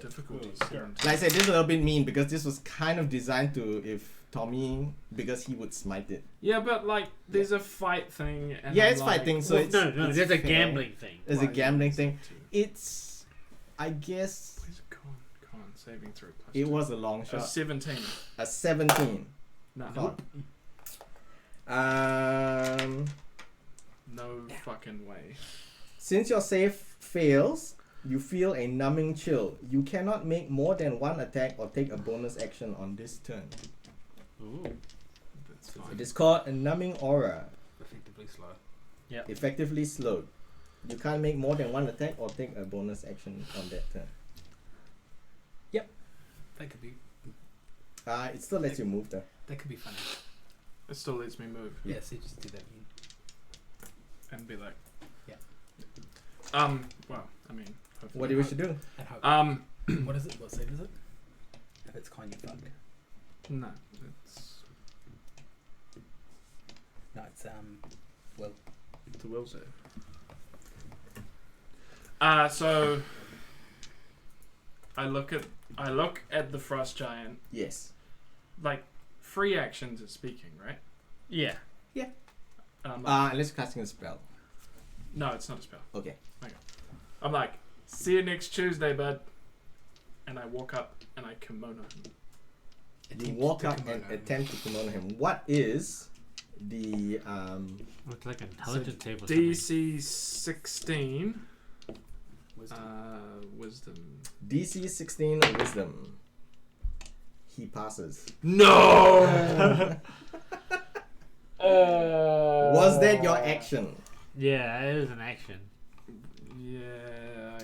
Difficulty. Like I said, this is a little bit mean because this was kind of designed to if Tommy, because he would smite it. Yeah, but like, there's a fight thing. And Yeah, I'm it's like, fighting, so Well, it's no, it's there's a fair. gambling thing. There's a Why gambling is it thing. 2? It's, I guess, Where's a con saving throw plus it 2? was a long A shot. 17. A 17. No, Con. no fucking way. Since your save fails, you feel a numbing chill. You cannot make more than 1 attack or take a bonus action on this turn. Ooh, that's fine. It is called a numbing aura. Effectively slow. Effectively slowed. You can't make more than 1 attack or take a bonus action on that turn. That could be. It still lets you move though. That could be funny. It still lets me move Yeah. So just do that. and be like. Yeah. Well, I mean. Hopefully What do you wish to do? And hope. not. What is it? What save is it? If it's con, you fuck. No, it's No, it's well. a will save. So I look at the frost giant. Yes. Like, free actions is speaking, right? Yeah. Unless you're casting a spell. No, it's not a spell. Okay. I'm like, see you next Tuesday, bud. and I walk up and I kimono him. You walk up and attempt to kimono him. What is the Looks like intelligence table. DC 16. Wisdom. Wisdom. DC 16 wisdom? He passes. No. Oh. Was that your action? Yeah, it is an action. Yeah.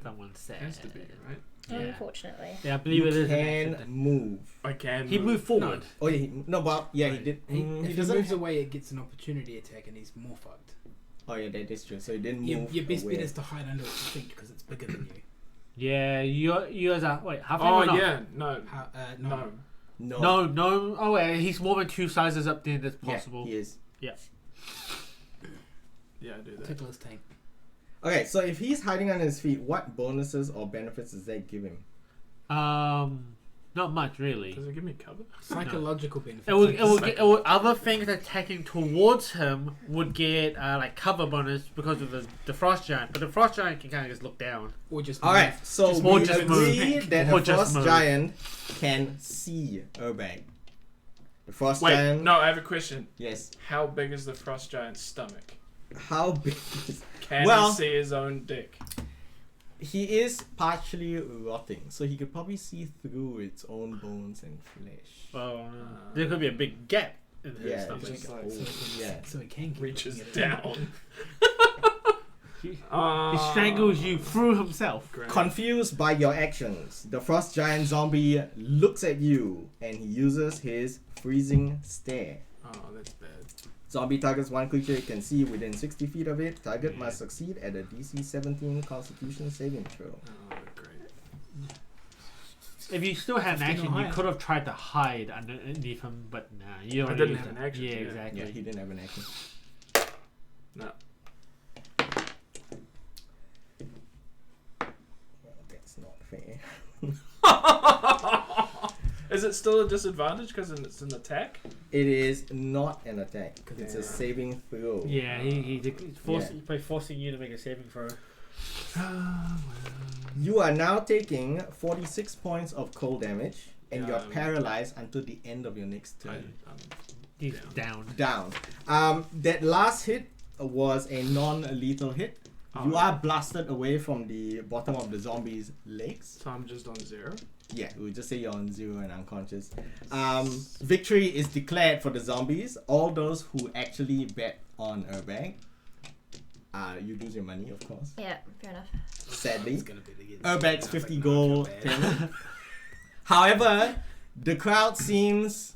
Someone said. Has to be right. Yeah. Unfortunately. Yeah, I believe it is an Can action. move. I can. He moved forward. Oh yeah, no, but yeah, he did. If he doesn't. moves away, it gets an opportunity attack, and he's more fucked. Oh yeah, that is true. So he didn't move. Your best away. bet is to hide under its feet because it's bigger than you. Yeah, you guys are half. Oh yeah, no. No. No. Oh wait, he's more than 2 sizes up there. That's possible. Yeah, he is. Yeah, I do that. Tickle his tank. Okay, so if he's hiding under his feet, what bonuses or benefits does that give him? Not much really. Does it give me cover? Psychological benefits. It would other things attacking towards him would get like cover bonus because of the frost giant, but the frost giant can kind of just look down. Or just All right, so Or we just agree move. that Or the just frost move. giant can see Urbag. The frost Wait, giant. no, I have a question. Yes. How big is the frost giant's stomach? How big is? Can Well- he see his own dick? He is partially rotting, so he could probably see through its own bones and flesh. Oh, there could be a big gap in his Yeah, stomach. just like- yeah. So he can keep Reaches looking at it. down. He strangles you through himself. Great. Confused by your actions, the frost giant zombie looks at you and he uses his freezing stare. Oh, that's bad. Zombie targets one creature it can see within 60 feet of it. Target must succeed at a DC 17 Constitution saving throw. Oh, great. If you still had an 15 or action, you higher. could have tried to hide underneath him, but nah, you I don't. didn't have an action, Yeah, yeah. exactly. Yeah, he didn't have an action. No. Well, that's not fair. Is it still a disadvantage because it's an attack? It is not an attack. It's a saving throw. Yeah, he's Yeah. by forcing you to make a saving throw. You are now taking 46 points of cold damage, and Yeah, you're I'm- paralyzed until the end of your next turn. He's down. Down. That last hit was a non-lethal hit. Oh, You are blasted away from the bottom of the zombie's legs. So I'm just on 0. Yeah, we'll just say you're on 0 and unconscious. Victory is declared for the zombies. All those who actually bet on Urbag. You lose your money, of course. Yeah, fair enough. Sadly. It's gonna be the Urbag's I 50 was like, no, I gold feel bad. payment. However, the crowd seems...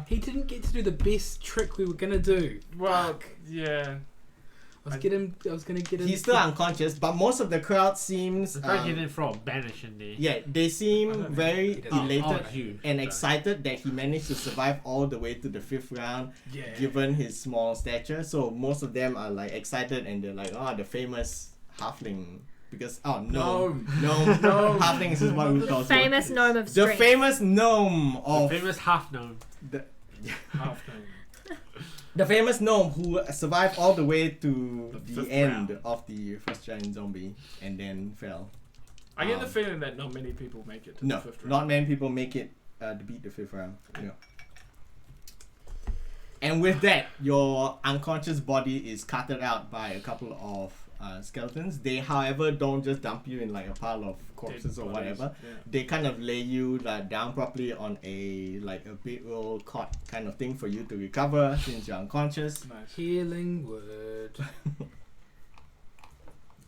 He didn't get to do the best trick we were gonna do. Well, yeah. I was gonna get him. he's still unconscious, but most of the crowd seems... In fact, you didn't throw a banish in there. yeah, they I seem don't very He doesn't- elated it's you. and Sorry. excited that he managed to survive all the way to the 5th round, Yeah. given his small stature. So most of them are like excited and they're like, oh, the famous halfling. Because, oh, no. No. Halfling is what we call it. Famous gnome of The strength. famous gnome The of... famous half gnome. Half gnome. The famous gnome who survived all the way to The the 5th end round. of the first giant zombie and then fell. I get the Um, feeling that not many people make it to No, the 5th round. not many people make it to beat the 5th round. No. And with that, your unconscious body is carted out by a couple of skeletons. They, however, don't just dump you in like a pile of corpses Dead or bodies, whatever. Yeah. They kind of lay you down properly on a bedroll cot kind of thing for you to recover since you're unconscious. Nice. Healing word.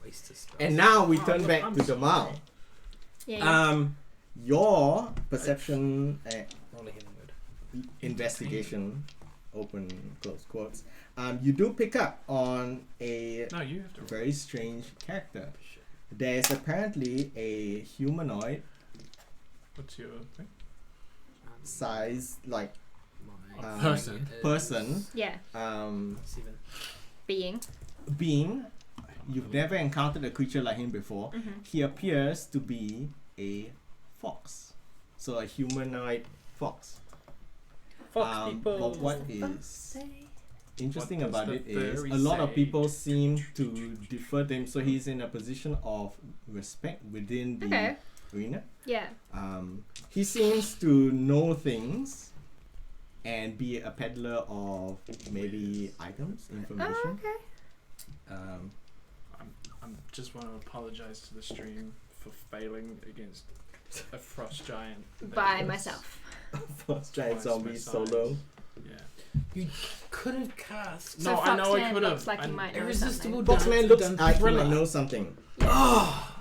Waste of spells. And now we Oh, turn look, back I'm to the sorry. Mao. Yeah, Your perception Roll a healing word. investigation, open close quotes. You do pick up on a No, you have to roll. very strange character. There is apparently a humanoid What's your thing? size like My Person. person yeah. 7. Being. being. You've never encountered a creature like him before. Mm-hmm. He appears to be a fox, so a humanoid fox. Fox people. But what is interesting does about the it is furry a lot of say? people seem to defer to him, so he's in a position of respect within the Okay. arena. Yeah. He seems to know things and be a peddler of maybe items, information. Oh, okay. I'm just want to apologize to the stream for failing against a frost giant that By was myself. First giant twice zombie my size. solo. Yeah. You could have cast So No, I know I Foxman could have. looks like he might know Irresistible something. Foxman Dance looks done like he thriller. might know something. Oh,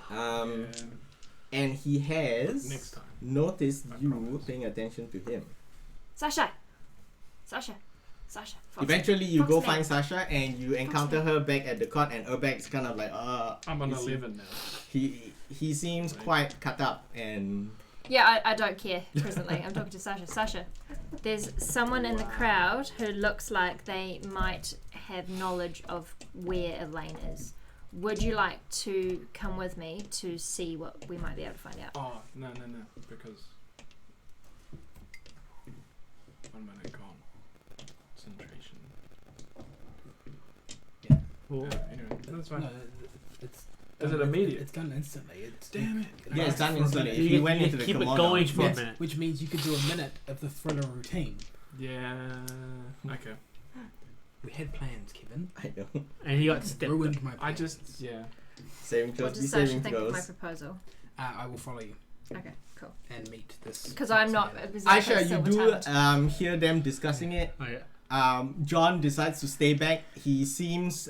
And he has Next time. noticed I you promise. paying attention to him. Sasha. Sasha. Foxman. Eventually, you go Foxman. find Sasha and you encounter her back at the court, and Urbag's kind of like, I'm on you see- 11 now. He seems Right. quite cut up and Yeah, I don't care presently. I'm talking to Sasha. Sasha, there's someone in the crowd who looks like they might have knowledge of where Elaine is. Would you like to come with me to see what we might be able to find out? Oh, no, because one minute gone. Concentration. Well, Anyway, that's fine. no, it's. Is it immediate? It's done instantly. It's Damn it. yeah, it's done for a instantly. minute. If you went into the keep it kimono, going for Yes, a minute. which means you could do a minute of the thriller routine. Yeah. Okay. We had plans, Kevin. I know. And he got stepped. Ruined my I plans. just, yeah. Saving What throws, be does Sasha saving think of my throws. proposal? I will follow you Okay, cool. and meet this. Because I'm not. Aisha, you do hear them discussing it. Oh, yeah. John decides to stay back. He seems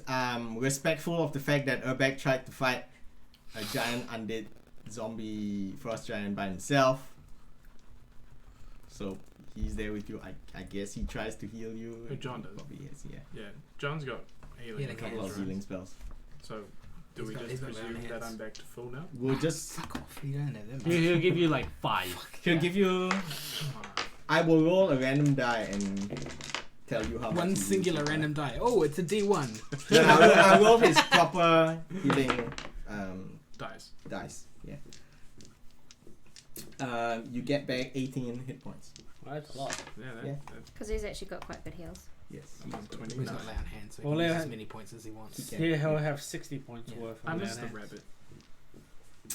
respectful of the fact that Urbag tried to fight a giant undead zombie frost giant by himself. So he's there with you. I guess he tries to heal you. Who John does? Probably is, yeah. Yeah. John's got healing. Healing A couple of hands. healing spells. So, do He's we got- just he's got presume round that hands. I'm back to full now? We'll just. Fuck off. You don't have them. He'll give you like 5. He'll give you. I will roll a random die and tell you how much. One he singular uses. random die. Oh, it's a D1. No, I'll roll his proper healing Dice. dice. Yeah. You get back 18 hit points. Well, that's a lot. Yeah, Yeah. that's Because he's actually got quite good heals. Yes. I'm on 20 He's now. got round hands, so he Well, can use yeah. as many points as he wants. He can. Here he'll have 60 points Yeah. worth. I of missed the down rabbit.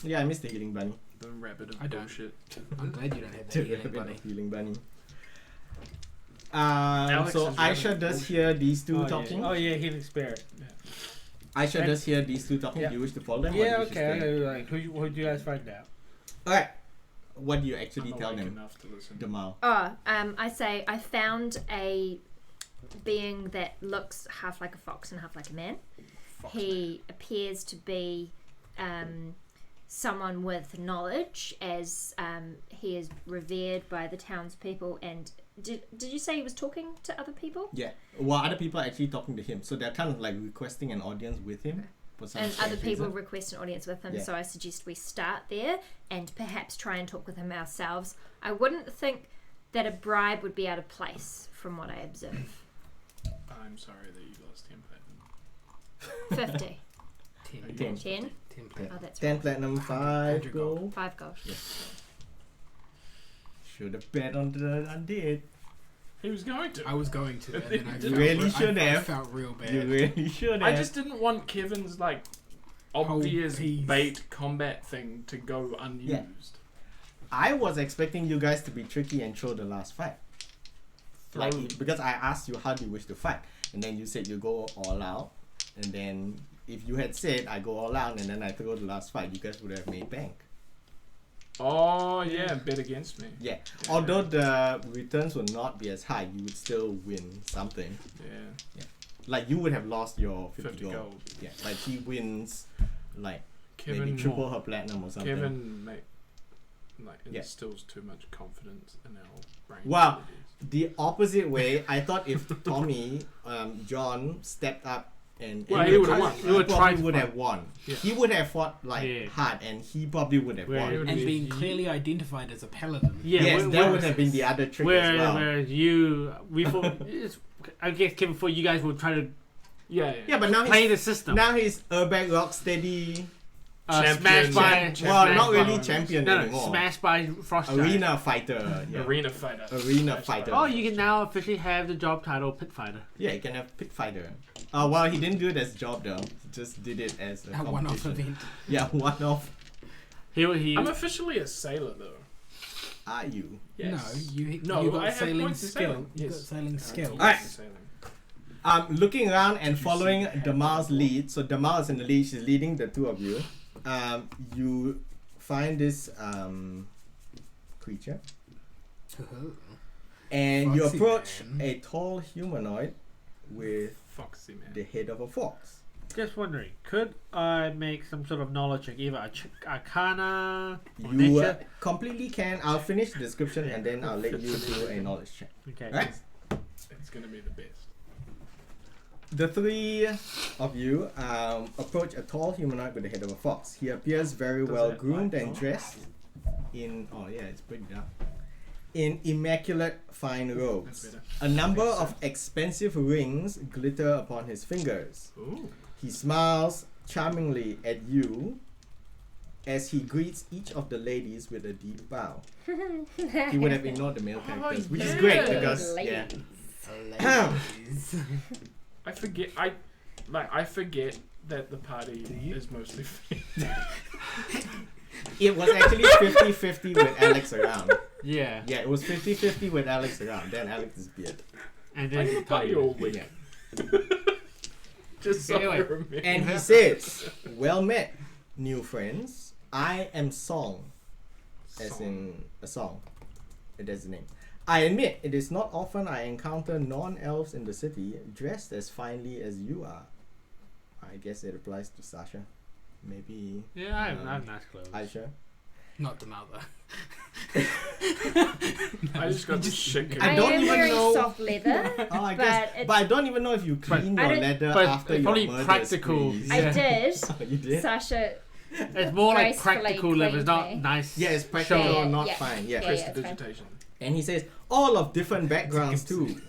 Yeah, I missed the healing bunny. The rabbit of I don't. bullshit. I'm glad you don't have The that healing, rabbit buddy. of healing bunny. Alex So is Aisha rabbit does bullshit. hear these two Oh, talking. yeah. Oh yeah, healing spirit. Aisha And- does hear these two talking. Yeah. Do you wish to follow them? or Yeah, do you wish to okay. stay? Like, who do you guys find out? Alright. What do you actually I'm tell awake them, enough to listen. Damal? I say I found a being that looks half like a fox and half like a man. He appears to be someone with knowledge, as he is revered by the townspeople. And did you say he was talking to other people? Yeah. Well, other people are actually talking to him, so they're kind of like requesting an audience with him. For some And strange other people reason. request an audience with him, Yeah. so I suggest we start there and perhaps try and talk with him ourselves. I wouldn't think that a bribe would be out of place from what I observe. I'm sorry that you lost 10 platinum. 50. 10. 10. 10? 10 Yeah. Oh, that's 10 right. platinum, 5 100 gold. gold. 5 gold. Should have bet on the undead. He was going to. I was going to, and then I You felt really I should have. felt real bad. You really should have. I just didn't want Kevin's like obvious piece. bait combat thing to go unused. I was expecting you guys to be tricky and throw the last fight. Like, because I asked you how do you wish to fight, and then you said you go all out, and then if you had said I go all out and then I throw the last fight, you guys would have made bank. Oh yeah, bet against me. Yeah. Although the returns will not be as high, you would still win something. Yeah, Like you would have lost your 50, 50 gold. gold. Yeah. Like he wins, like Kevin, maybe triple her platinum or something. Kevin Yeah. instills too much confidence in our brain. Wow. The opposite way, I thought if Tommy, John stepped up and Well, he would've won. he He would've probably tried to would fight. have won. Yeah. He would have fought like Yeah. hard, and he probably would have Where won. it would And be- being clearly identified as a paladin. Yeah, yes, where- that where- would have been the other trick Where, as well. where we thought, I guess Kevin, before you guys would try to Yeah. Yeah, but now play he's the system. now he's Urbag Rocksteady smashed by. Well, not really by- champion No, anymore. smashed by frost giant. Arena fighter. Yeah. Arena fighter. Arena fighter. Oh, you can now officially have the job title pit fighter. Yeah, you can have pit fighter. Well, he didn't do it as a job though. He just did it as a A one-off competition. event. Yeah, one-off. He I'm officially a sailor though. Are you? Yes. No, you got I have sailing points in skill. sailing. You got Yes. sailing skill. Alright. Sailing. Looking around and you following see Damal's lead. So Damal is in the lead. She's leading the two of you. You find this creature, and you Foxy approach man. a tall humanoid with Foxy man. the head of a fox. just wondering, could I make some sort of knowledge check, either Arcana or You Nature? completely can. I'll finish the description and then I'll let you do a knowledge check. Okay. Right? It's gonna be the best. The three of you approach a tall humanoid with the head of a fox. He appears very Does well it groomed light and on? dressed in it's pretty dark. In immaculate fine That's robes. better. A number Makes of sense. expensive rings glitter upon his fingers. Ooh. He smiles charmingly at you as he greets each of the ladies with a deep bow. He would have ignored the male characters, which is yeah. great because Ladies. I forget that the party is mostly it was actually 50-50 with Alex around. Yeah. Yeah, it was 50-50 with Alex around. Then Alex is beard. And I then can you buy you all week. Yeah. Just so I Anyway, remember. And he says, "Well met, new friends. I am Song, as in a song. That's the name. I admit it is not often I encounter non-elves in the city dressed as finely as you are." I guess it applies to Sasha. Maybe Yeah, I have nice clothes. Aisha. Not the mother. I just got this shit. I I don't am even wearing know- soft leather. Oh, I But guess. it's- But I don't even know if you clean I your don't- leather but after it's your probably murder practical. sprees. I did. Oh, you did? Sasha. It's more like gracefully practical level, it's not cleaned me. nice. Yeah, it's practical, show. Yeah, not yeah. fine. Yeah. Yeah, it's fine. Prestidigitation. And he says, all of different backgrounds too.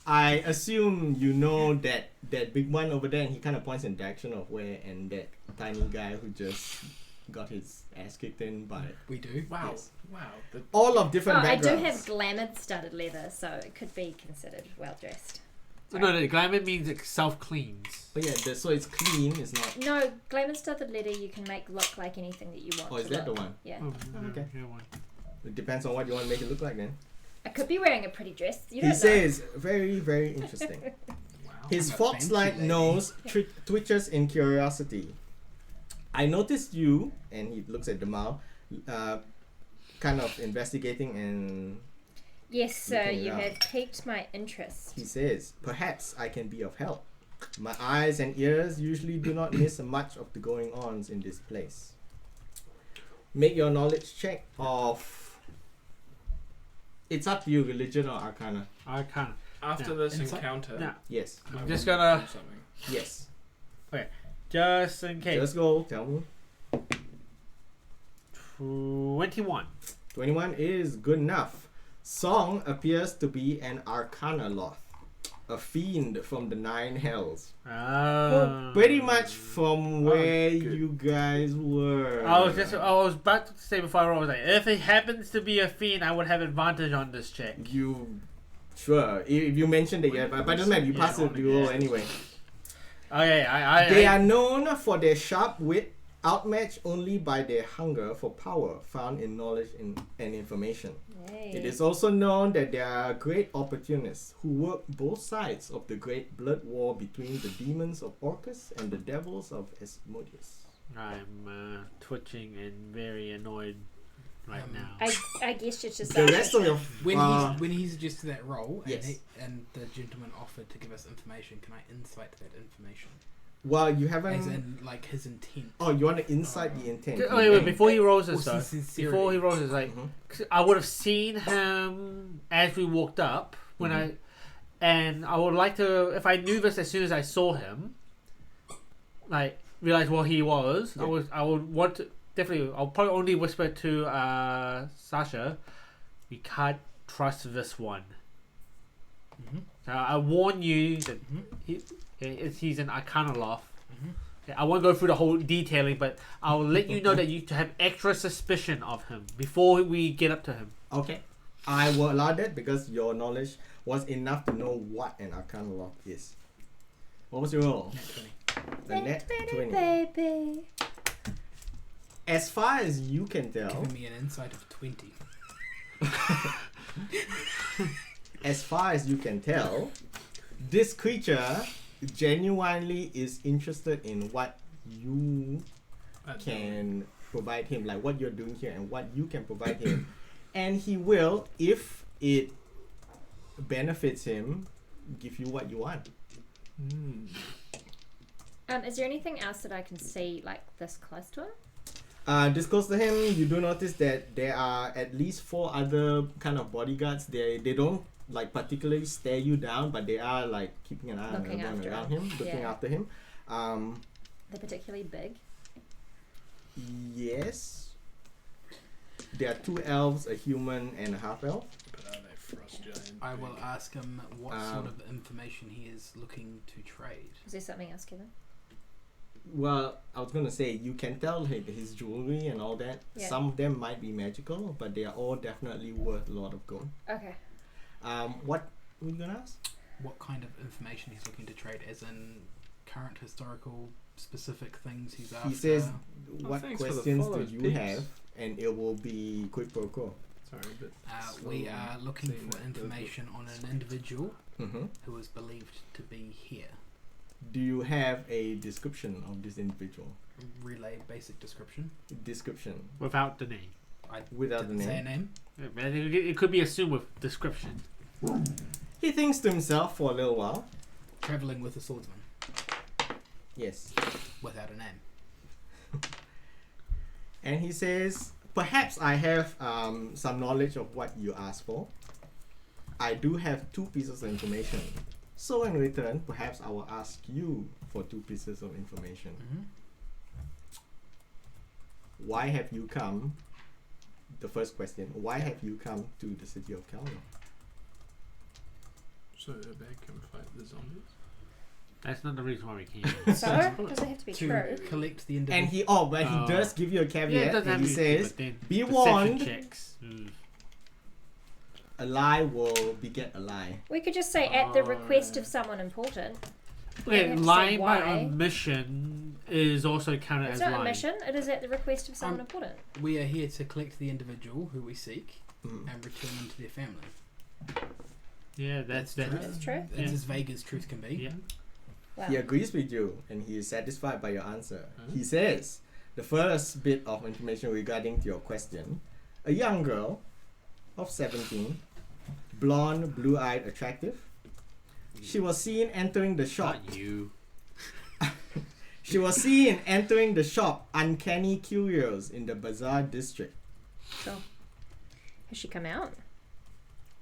I assume you know that big one over there, and he kind of points in the direction of where, and that tiny guy who just got his ass kicked in by We do. Wow. Yes. Wow. The, all of different Oh, I do backgrounds. have glamored studded leather, so it could be considered well dressed. No, the glamour means it self-cleans. But yeah, so it's clean. It's not. No, glamour studded leather you can make look like anything that you want. Oh, is to that the look. one? Yeah. Okay. Yeah, one. It depends on what you want to make it look like. Then I could be wearing a pretty dress. You he don't says, very, very interesting. wow. His I'm a fox-like fancy lady. nose twitches in curiosity. I noticed you, and he looks at Damal, kind of investigating, and Yes, sir. Looking You around. have piqued my interest. he says, "Perhaps I can be of help. My eyes and ears usually do not miss much of the going-ons in this place." Make your knowledge check of. It's up to you, religion or arcana. I can't. After Yeah. this Inside- encounter, Yeah. Yes, I I'm just want gonna- do something. yes. Just in case. Just go. Tell me. 21. 21 is good enough. Song appears to be an arcana loth, a fiend from the nine hells. Pretty much from where good. you guys were. I was about to say before I roll, I was like, if it happens to be a fiend, I would have advantage on this check. You sure? If you mentioned that, yeah, but it doesn't matter. You pass it, you roll anyway. Okay, They are known for their sharp wit, outmatched only by their hunger for power, found in knowledge and information. Yay. It is also known that they are great opportunists who work both sides of the great blood war between the demons of Orcus and the devils of Asmodeus. I'm twitching and very annoyed right now. I guess it's just The rest of your When he suggested that role, yes. and the gentleman offered to give us information, can I insight that information? well, you As haven't. in, like, his intent. Oh, you want to insight the intent? Wait, before he rolls this, Or though, sincerity. before he rolls this, like, Mhm. 'cause I would have seen him as we walked up when and I would like to, if I knew this as soon as I saw him, like realize what he was. Yeah. I would want to definitely. I'll probably only whisper to Sasha, "We can't trust this one." Mhm. I warn you that Mhm. he's an Arcana loft, Mhm. I won't go through the whole detailing, but I'll let you know that you have extra suspicion of him before we get up to him. Okay. I will allow that because your knowledge was enough to know what an arcana lock is. What was your roll? The net 20. Baby. As far as you can tell, Giving me an insight of 20. as far as you can tell, this creature genuinely is interested in what you can provide him, like what you're doing here and what you can provide him. And he will, if it benefits him, give you what you want. Is there anything else that I can see like this close to him? This close to him, you do notice that there are at least 4 other kind of bodyguards. They don't like particularly stare you down, but they are like keeping an eye on Looking everyone after around him. him, looking Yeah. after him. They're particularly big. Yes. There are 2 elves, a human, and a half elf. But are they frost giant? I will ask him what Um, sort of information he is looking to trade. Is there something else, Kevin? Well, I was gonna say you can tell his jewelry and all that. Yeah. Some of them might be magical, but they are all definitely worth a lot of gold. Okay. What were you gonna ask? What kind of information he's looking to trade, as in current historical specific things he's after? He says, "What thanks for the questions do follows, you peeps." have?" And it will be quid pro quo. Sorry, but We slow are looking seeing for that information on an individual Mm-hmm. who is believed to be here. Do you have a description of this individual? Relay basic description. Description Without the name. I without the didn't say a name. name. It could be assumed with description. He thinks to himself for a little while. Traveling with a swordsman Yes. without a name. And he says, "Perhaps I have some knowledge of what you asked for. I do have 2 pieces of information. So in return, perhaps I will ask you for 2 pieces of information. Mm-hmm. Why have you come?" The first question: why have you come to the city of Kalno? so that they can fight the zombies. That's not the reason why we came. So, does it have to be To true? collect the And individual. he does give you a Yeah, it caveat, doesn't and have he to be, says, but then "Be perception warned, checks. a lie will beget a lie." We could just say at the Oh, request yeah. of someone important. Okay, have to say lying by why. omission is also counted It's as not lying. a mission. It is at the request of someone important. We are here to collect the individual who we seek Mm. and return them to their family. Yeah, that's true. That's true. That's Yeah. as vague as truth can be. Yeah. Wow. He agrees with you, and he is satisfied by your answer. Huh? He says, the first bit of information regarding to your question: a young girl of 17, blonde, blue-eyed, attractive. She was seen entering the shop. Not you. She was seen entering the shop Uncanny Curios in the Bazaar district. Sure. Has she come out?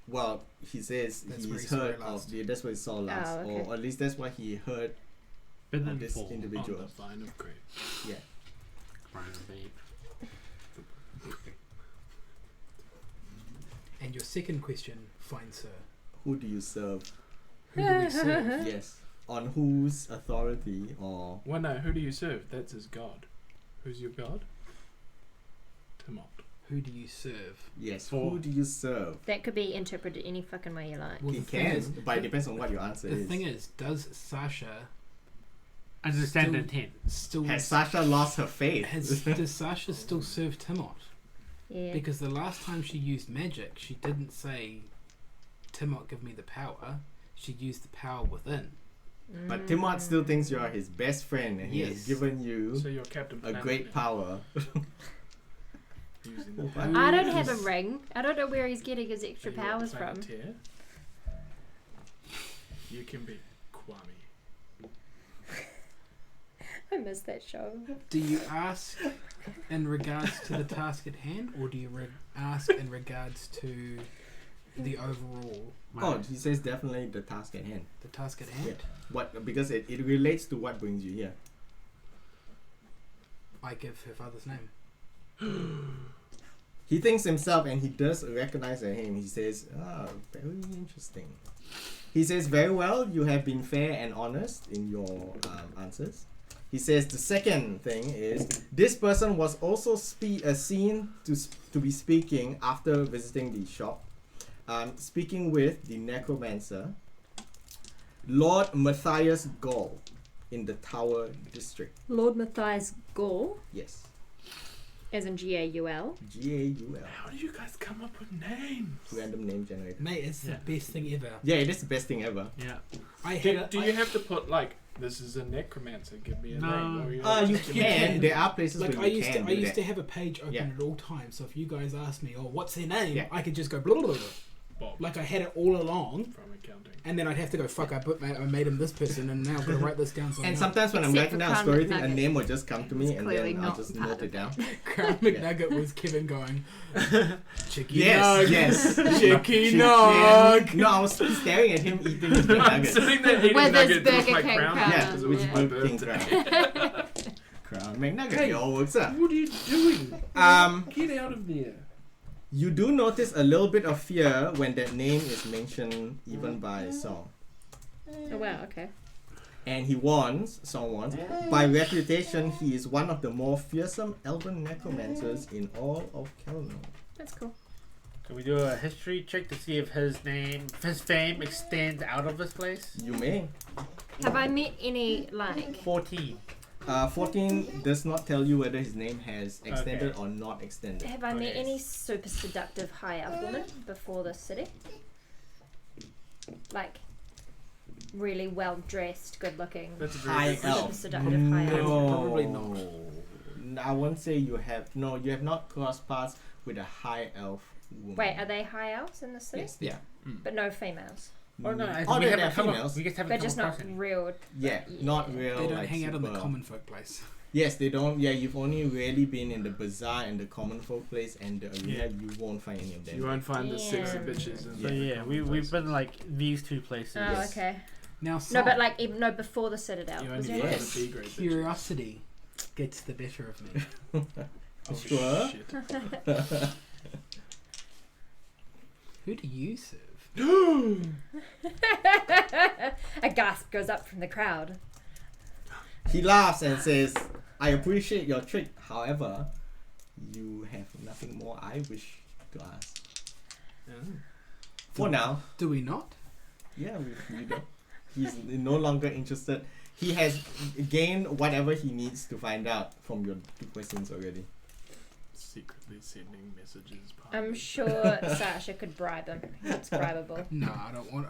Well, he says That's where he he's saw heard her last. that's what he saw last, Oh, okay. or at least that's what he heard Been of this informed. individual. On the vine of grape. Yeah. Crime, babe. And your second question, fine sir. Who do you serve? Who do we serve? Yes. On whose authority or Well, no, who do you serve? That's his god. Who's your god? Timot. Who do you serve? yes, For- who do you serve? That could be interpreted any fucking way you like. Well, He the thing can, is- but it depends on what your answer The is. thing is, does Sasha Understand the Still- intent. still Has Sasha lost her faith? does Sasha still serve Timot? Yeah. Because the last time she used magic, she didn't say, Timot, give me the power. She used the power within. But Timot still thinks you are his best friend, and he has Yes. given you So you're Captain a Planet great now, power. using the What? power. I don't have a ring. I don't know where he's getting his extra Are you a powers from. Planeteer? You can be Kwame. I missed that show. Do you ask in regards to the task at hand, or do you ask in regards to the overall, Oh, he says definitely the task at hand. the task at hand? What? Because it relates to what brings you here. I give her father's name. He thinks himself, and he does recognize him. He says, "Ah, very interesting." He says, "Very well. You have been fair and honest in your answers. He says the second thing is this person was also seen to be speaking after visiting the shop, speaking with the necromancer, Lord Matthias Gall, in the Tower District. Lord Matthias Gall, Yes. as in G-A-U-L. G-A-U-L. How do you guys come up with names? Random name generator. Mate, it's the best thing ever. Yeah, it is the best thing ever. Yeah. Do you have to put like, this is a necromancer, give me a No. name? Or You just can. There are places Like where I you used can to, do I used that. to have a page open Yeah. at all times. So if you guys asked me, "Oh, what's their name?" Yeah. I could just go blah blah blah. Bob Like I had it all along, from accounting. and then I'd have to go, "Fuck! I made him this person, and now I've got to write this down." So I And know. sometimes when I'm Except writing for down a Crown story thing, a McNugget. name will just come to me, It's and clearly then I'll not just part note of it down. Crown McNugget was Kevin going, "Chicky Yes, nug, yes. chicky Chicken. nug." No, I was staring at him eating his I'm nuggets. sitting there eating With his nuggets with Burger my King crown. crown. Yeah, because it which was my Burger King birthday. Crown McNugget. Hey. It all works out. What are you doing? Get out of there. You do notice a little bit of fear when that name is mentioned, even by Song. Oh wow, okay. And he warns, Song warns, by reputation, he is one of the more fearsome elven necromancers in all of Kelno. That's cool. Can we do a history check to see if his fame extends out of this place? You may. Have I met any, like... 14. 14 does not tell you whether his name has extended Okay. or not extended. Have I met Okay. any super seductive high elf women before this city? Like, really well dressed, good looking, That's a very High good elf. super seductive high elf. No. Probably not. I won't say you have. No, you have not crossed paths with a high elf woman. Wait, are they high elves in the city? Yes, yeah. But no females. Oh no, I think Oh, we there haven't are come females. We just haven't They're come just across not any. real. Yeah, not real. They don't like hang out in the super- common folk place. Yes, they don't. Yeah, you've only really been in the bazaar and the common folk place and the arena. Yeah. You won't find any of them. You won't find the sexy Damn. bitches. In So the yeah, common we've place. been like these two places. Oh, Yes. okay. Now, No, Song, but like even no before the Citadel. You Was only there Yes. Find the B-grade bitches. curiosity gets the better of me. Oh, Sure. shit. Who do you serve? A gasp goes up from the crowd. He laughs and says, "I appreciate your trick. However, you have nothing more I wish to ask. For now." Do we not? Yeah, we don't. He's no longer interested. He has gained whatever he needs to find out from your 2 questions already. Secretly sending messages. I'm sure Sasha could bribe him. It's bribable. No, I don't want.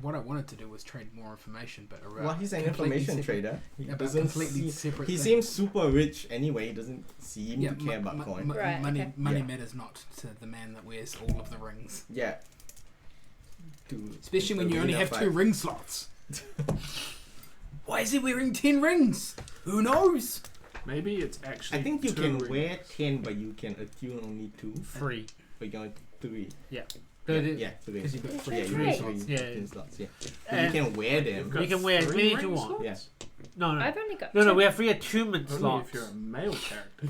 What I wanted to do was trade more information, but Well, he's an completely information separate- trader. He Yeah, but doesn't completely see- separate. He thing. seems super rich anyway. He doesn't seem to care about coin. Right, money okay. money Yeah. matters not to the man that wears all of the rings. Yeah. Especially when you only arena have fight. 2 ring slots. Why is he wearing 10 rings? Who knows? Maybe it's actually. I think you 2 can rings. wear 10, but you can attune only 2. 3. But you can only 3. Yeah. Yeah, 3. Because you've got That's 3 Yeah, you right. have slots. 3 Yeah. attune slots. Yeah. But And you can wear You've them. got You can wear as 3 many as you ring want. slots? Yeah. No, no. I've only got No, 2. we have 3 attunement Only slots. if you're a male character.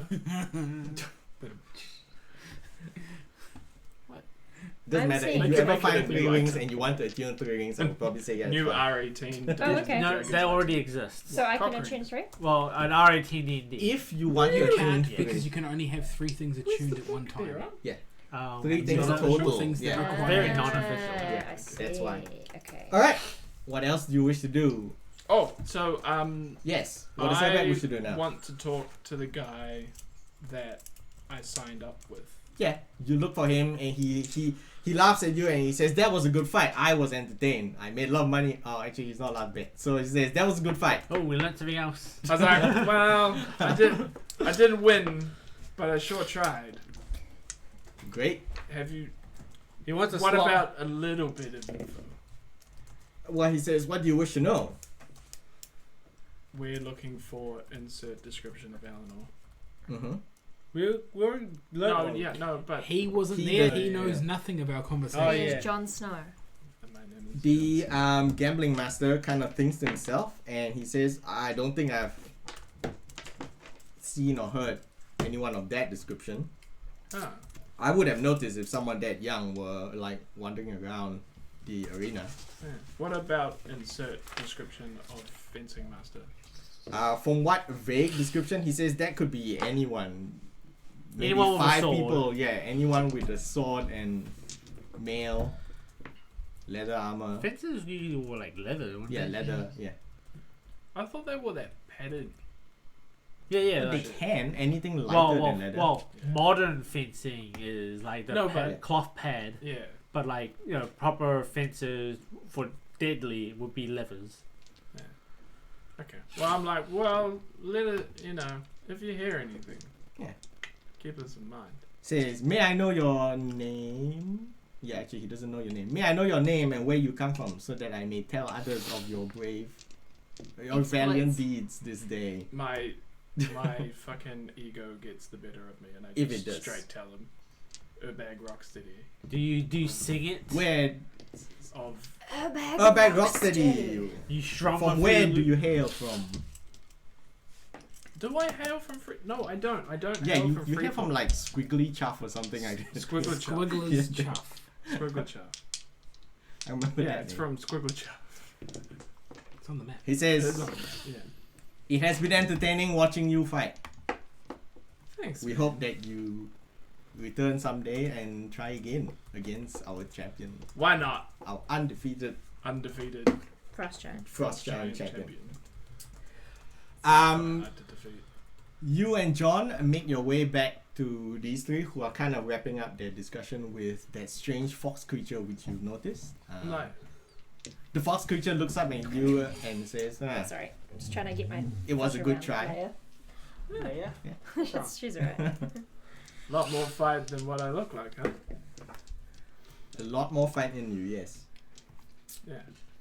Doesn't I'm matter. If seeing- you Make it- ever make it find a 3 new rings item. and you want to attune 3 rings, I would probably say yeah. New it's fine. R18. Oh, okay. No, they already exist. So I can Cock attune 3? Well, an R18 D&D. If you want to You attune can't 3, because you can only have 3 things attuned at one time. 3 things So total. things that Yeah. require Very action. non-official. Yeah, I see. that's why. Okay. Alright. What else do you wish to do? Oh, so Yes. What is that we should do I now? want to talk to the guy that I signed up with. Yeah. You look for him and he laughs at you and he says, "That was a good fight. I was entertained. I made a lot of money." Oh, actually, he's not allowed to bet. So he says, "That was a good fight." Oh, we learned something else. I was like, well, I didn't win, but I sure tried. Great. Have you? He wants a What slot. about a little bit of info? Well, he says, "What do you wish to know?" We're looking for insert description of Eleanor. Mm-hmm. We're No, yeah, no, but He wasn't He there. does- He knows yeah. nothing of our conversation. Oh, He yeah. is Jon Snow. my name is The gambling master kind of thinks to himself and he says, "I don't think I've seen or heard anyone of that description. Ah, I would have noticed if someone that young were like wandering around the arena." yeah. What about insert description of fencing master? From what vague description, he says that could be anyone. Maybe Anyone with a 5 sword. people. Yeah, anyone with a sword and male, leather armor. Fences usually were like leather, weren't Yeah, they? leather. Yeah. I thought they were that padded. Yeah. They Like, can anything lighter than leather. modern fencing is like the No, pad, but- cloth pad, Yeah. but like proper fences for deadly would be leathers. Okay. Well, I'm like, let it, if you hear anything, Yeah. keep us in mind. Says, may I know your name? Yeah, actually, he doesn't know your name. May I know your name and where you come from, so that I may tell others of your valiant Exploits. deeds this day. My fucking ego gets the better of me, and I If just it does. straight tell him, Urbag Rocksteady Do you sing it? Where? of Urbag Rocksteady. You strum From on where the- do you hail from? Do I hail from Free? No, I don't. I don't Yeah, hail you from hail Freeport. from like Squiggly Chuff or something like that. Squiggle Chuff. Squiggler's Yeah. chuff. Squiggle Chuff. I remember Yeah, that. it's name. from Squiggle Chuff. It's on the map. He It's says, on that, yeah. it has been entertaining watching you fight. Thanks. We hope that you return someday and try again against our champion, Why not? our undefeated Undefeated Frost Giant. Frost Giant champion. Hard to defeat. You and John make your way back to these three, who are kind of wrapping up their discussion with that strange fox creature which you've noticed. Like, The fox creature looks up at you and says, Sorry, I'm just trying to get my. it was a brush good around try. Leia. Sure. She's alright. lot more fight than what I look like, huh? A lot more fight in you, yes. Yeah.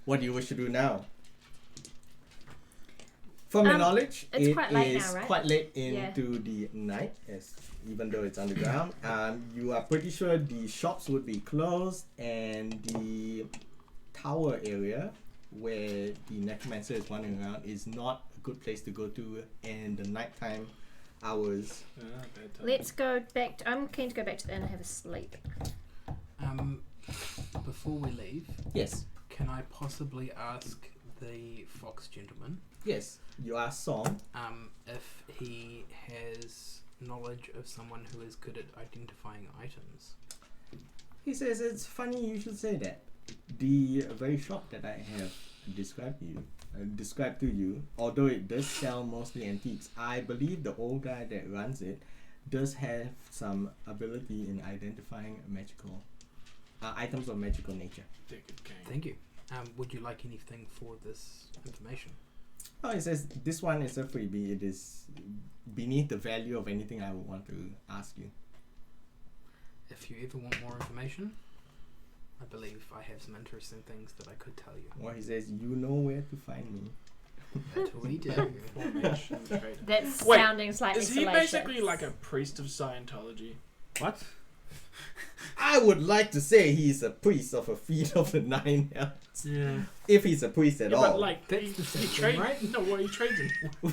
What do you wish to do now? From your knowledge, it's it quite late is now, right? quite late Yeah. into the night, even though it's underground. You are pretty sure the shops would be closed, and the tower area where the necromancer is wandering around is not a good place to go to in the nighttime hours. Bad time. Let's go back. I'm keen to go back to the inn and have a sleep. Before we leave, Yes, can I possibly ask the fox gentleman yes. You are Song. if he has knowledge of someone who is good at identifying items? He says it's funny you should say that. The very shop that I have described to you, although it does sell mostly antiques, I believe the old guy that runs it does have some ability in identifying magical items of magical nature. Decade King. Thank you. Would you like anything for this information? Oh, it says this one is a freebie. It is beneath the value of anything I would want to ask you. If you ever want more information, I believe I have some interesting things that I could tell you. Well, he says you know where to find me. That we do. Formation trader. That's Wait, sounding slightly Is he salacious. basically like a priest of Scientology? What? I would like to say he's a priest of a feat of the 9 hells. Yeah. If he's a priest at Yeah, all. but like That's he the same trades, thing, right? No, well, he trades in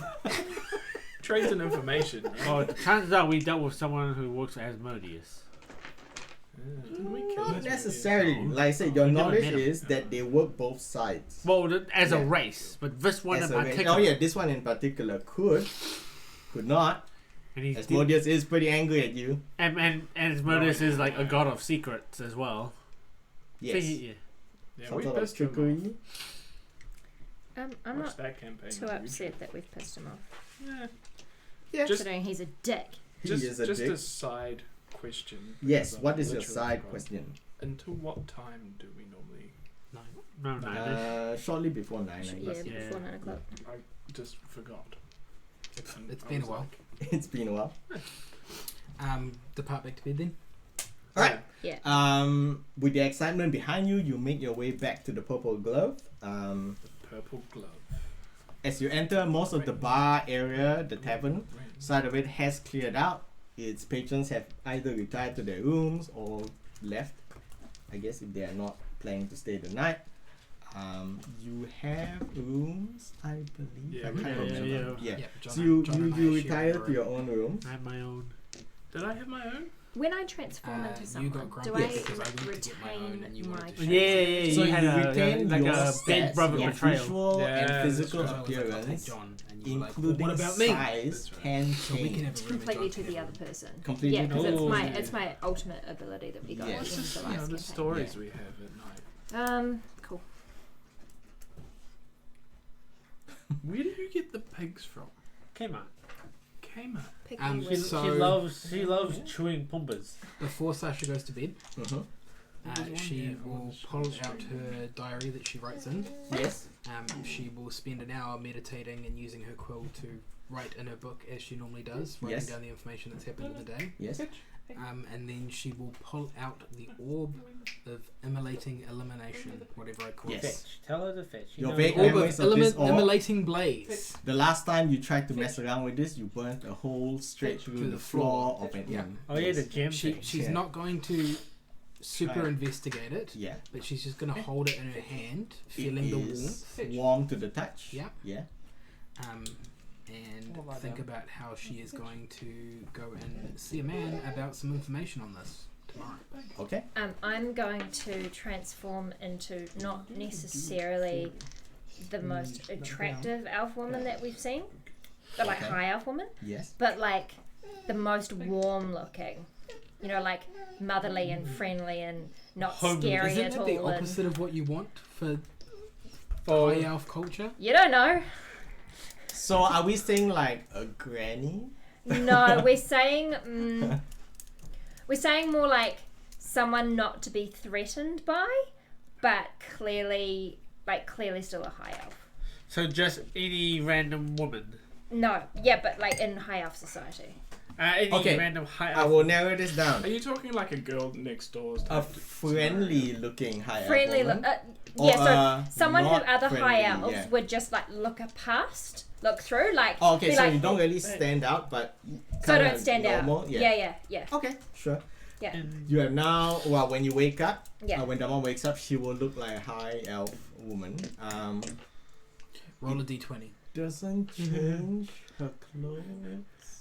trades in information. Right? Oh, the chances are we dealt with someone who works as Asmodeus. Didn't we kill Not his necessarily. No. Like I said, your We never knowledge met him. is that they work both sides. Well, as Yeah. a race, but this one As in a race. particular. Oh yeah, this one in particular could not. And he's Asmodeus is pretty angry at you. and Asmodeus is like a god of secrets as well. So Yes. yeah. Yeah, Some we sort of pissed him trickery. I'm off. not Watch that campaign. too on YouTube. upset that we've pissed him off. Yeah. Yeah. Just- Considering he's a dick. He Just, is a just dick. a side question. Yes, because what I've is your literally side forgotten. question? Until what time do we normally? No. Shortly before 9, I Yeah, guess. Yeah. before 9 o'clock. I just forgot. And It's I been a was while. like, It's been a while. Depart back to bed then. Alright. Yeah. With the excitement behind you, you make your way back to the Purple Glove. Purple glove. As you enter, most of the bar area, the tavern Right. side of it has cleared out. Its patrons have either retired to their rooms or left, I guess, if they are not planning to stay the night. You have rooms, I believe. Yeah, I we can't do. remember. Yeah. Yeah. John So and- you John and I you share retire a to your own room. I have my own. Did I have my own? When I transform into You someone, got do grumpy I because I went to get my own and you retain my wanted to traits? Yeah, So you had you a, retain like your a big stats, brother your betrayal. visual Yeah, and that's physical So I was like, I'll take appearance, John, and you were like, including well, what about me? size, That's right. can So we can change. have It's a room and completely John to can the have other person. Completely Yeah, because to the it's other my person. it's my ultimate ability that we got Yes. in What's the this, last the campaign. stories we have at night? Cool. Where do you get the pigs from? Came on. Kmart. Pick Um, me She, with- So- she loves chewing pumbas. Before Sasha goes to bed, Mhm. she will pull out her diary that she writes in. Yes. She will spend an hour meditating and using her quill to write in her book as she normally does, writing Yes. down the information that's happened in the day. Yes. And then she will pull out the orb of immolating elimination, whatever I call Yes. it. Fetch. Tell her to fetch. Your know vague you- Orb memories of of this orb. immolating blaze. The last time you tried to mess around with this, you burnt a hole straight through the floor of an Yeah. inn. Oh yeah, the gem She, thing. she's Yeah. not going to super Try. investigate it, Yeah. but she's just going to hold it in her hand, It feeling the is warmth. warm to the touch. Yeah. Yeah. And Oh, right think now. about how she is going to go and see a man about some information on this tomorrow. Okay. I'm going to transform into not necessarily the most attractive elf woman that we've seen, but like Okay. high elf woman, Yes. but like the most warm looking. You know, like motherly and friendly and not Homely. scary Isn't at that all. the and- opposite of what you want for For high elf culture? You don't know. So are we saying like a granny? No, we're saying more like someone not to be threatened by, but clearly still a high elf. so just any random woman. No, yeah, but like in high elf society. Any Okay, random high I will narrow this down. Are you talking like a girl next door's A type friendly looking high elf Friendly, woman? yeah. Or, So someone who not other high friendly, elves yeah. would just like look through, like. Oh, okay, be so like, you don't really stand out, but So I kinda don't stand normal? out. Yeah. Yeah. Okay, sure. Yeah. And You have now, well, when you wake up, Yeah. when the mom wakes up, she will look like a high elf woman. Roll a d20. Doesn't change her clothes.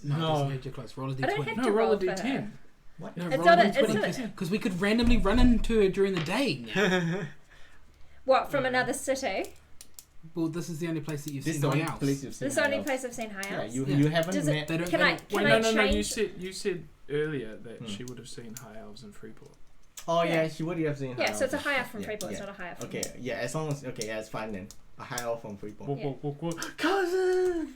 No, it No. doesn't get you close. Roll a I don't d20. have No, to roll a for her. d10. What? No, It's roll not a a- it's d20 not- because we could randomly run into her during the day. Now. What, from another city? Well, this is the only place that you've This is seen the high only elves. place you've seen This is the only high elves. place I've seen high Yeah, elves. you, Yeah. you haven't Does met. it, They don't- can they I don't- can Wait, I no, change? you said earlier that Hmm. she would have seen high elves in Freeport. Oh yeah, Yeah. she would have seen. Yeah, high so it's a elves. high elf from Yeah, Freeport. yeah. It's not a high elf from. Okay, yeah, as long as yeah, it's fine then. A high elf from Freeport. cousin.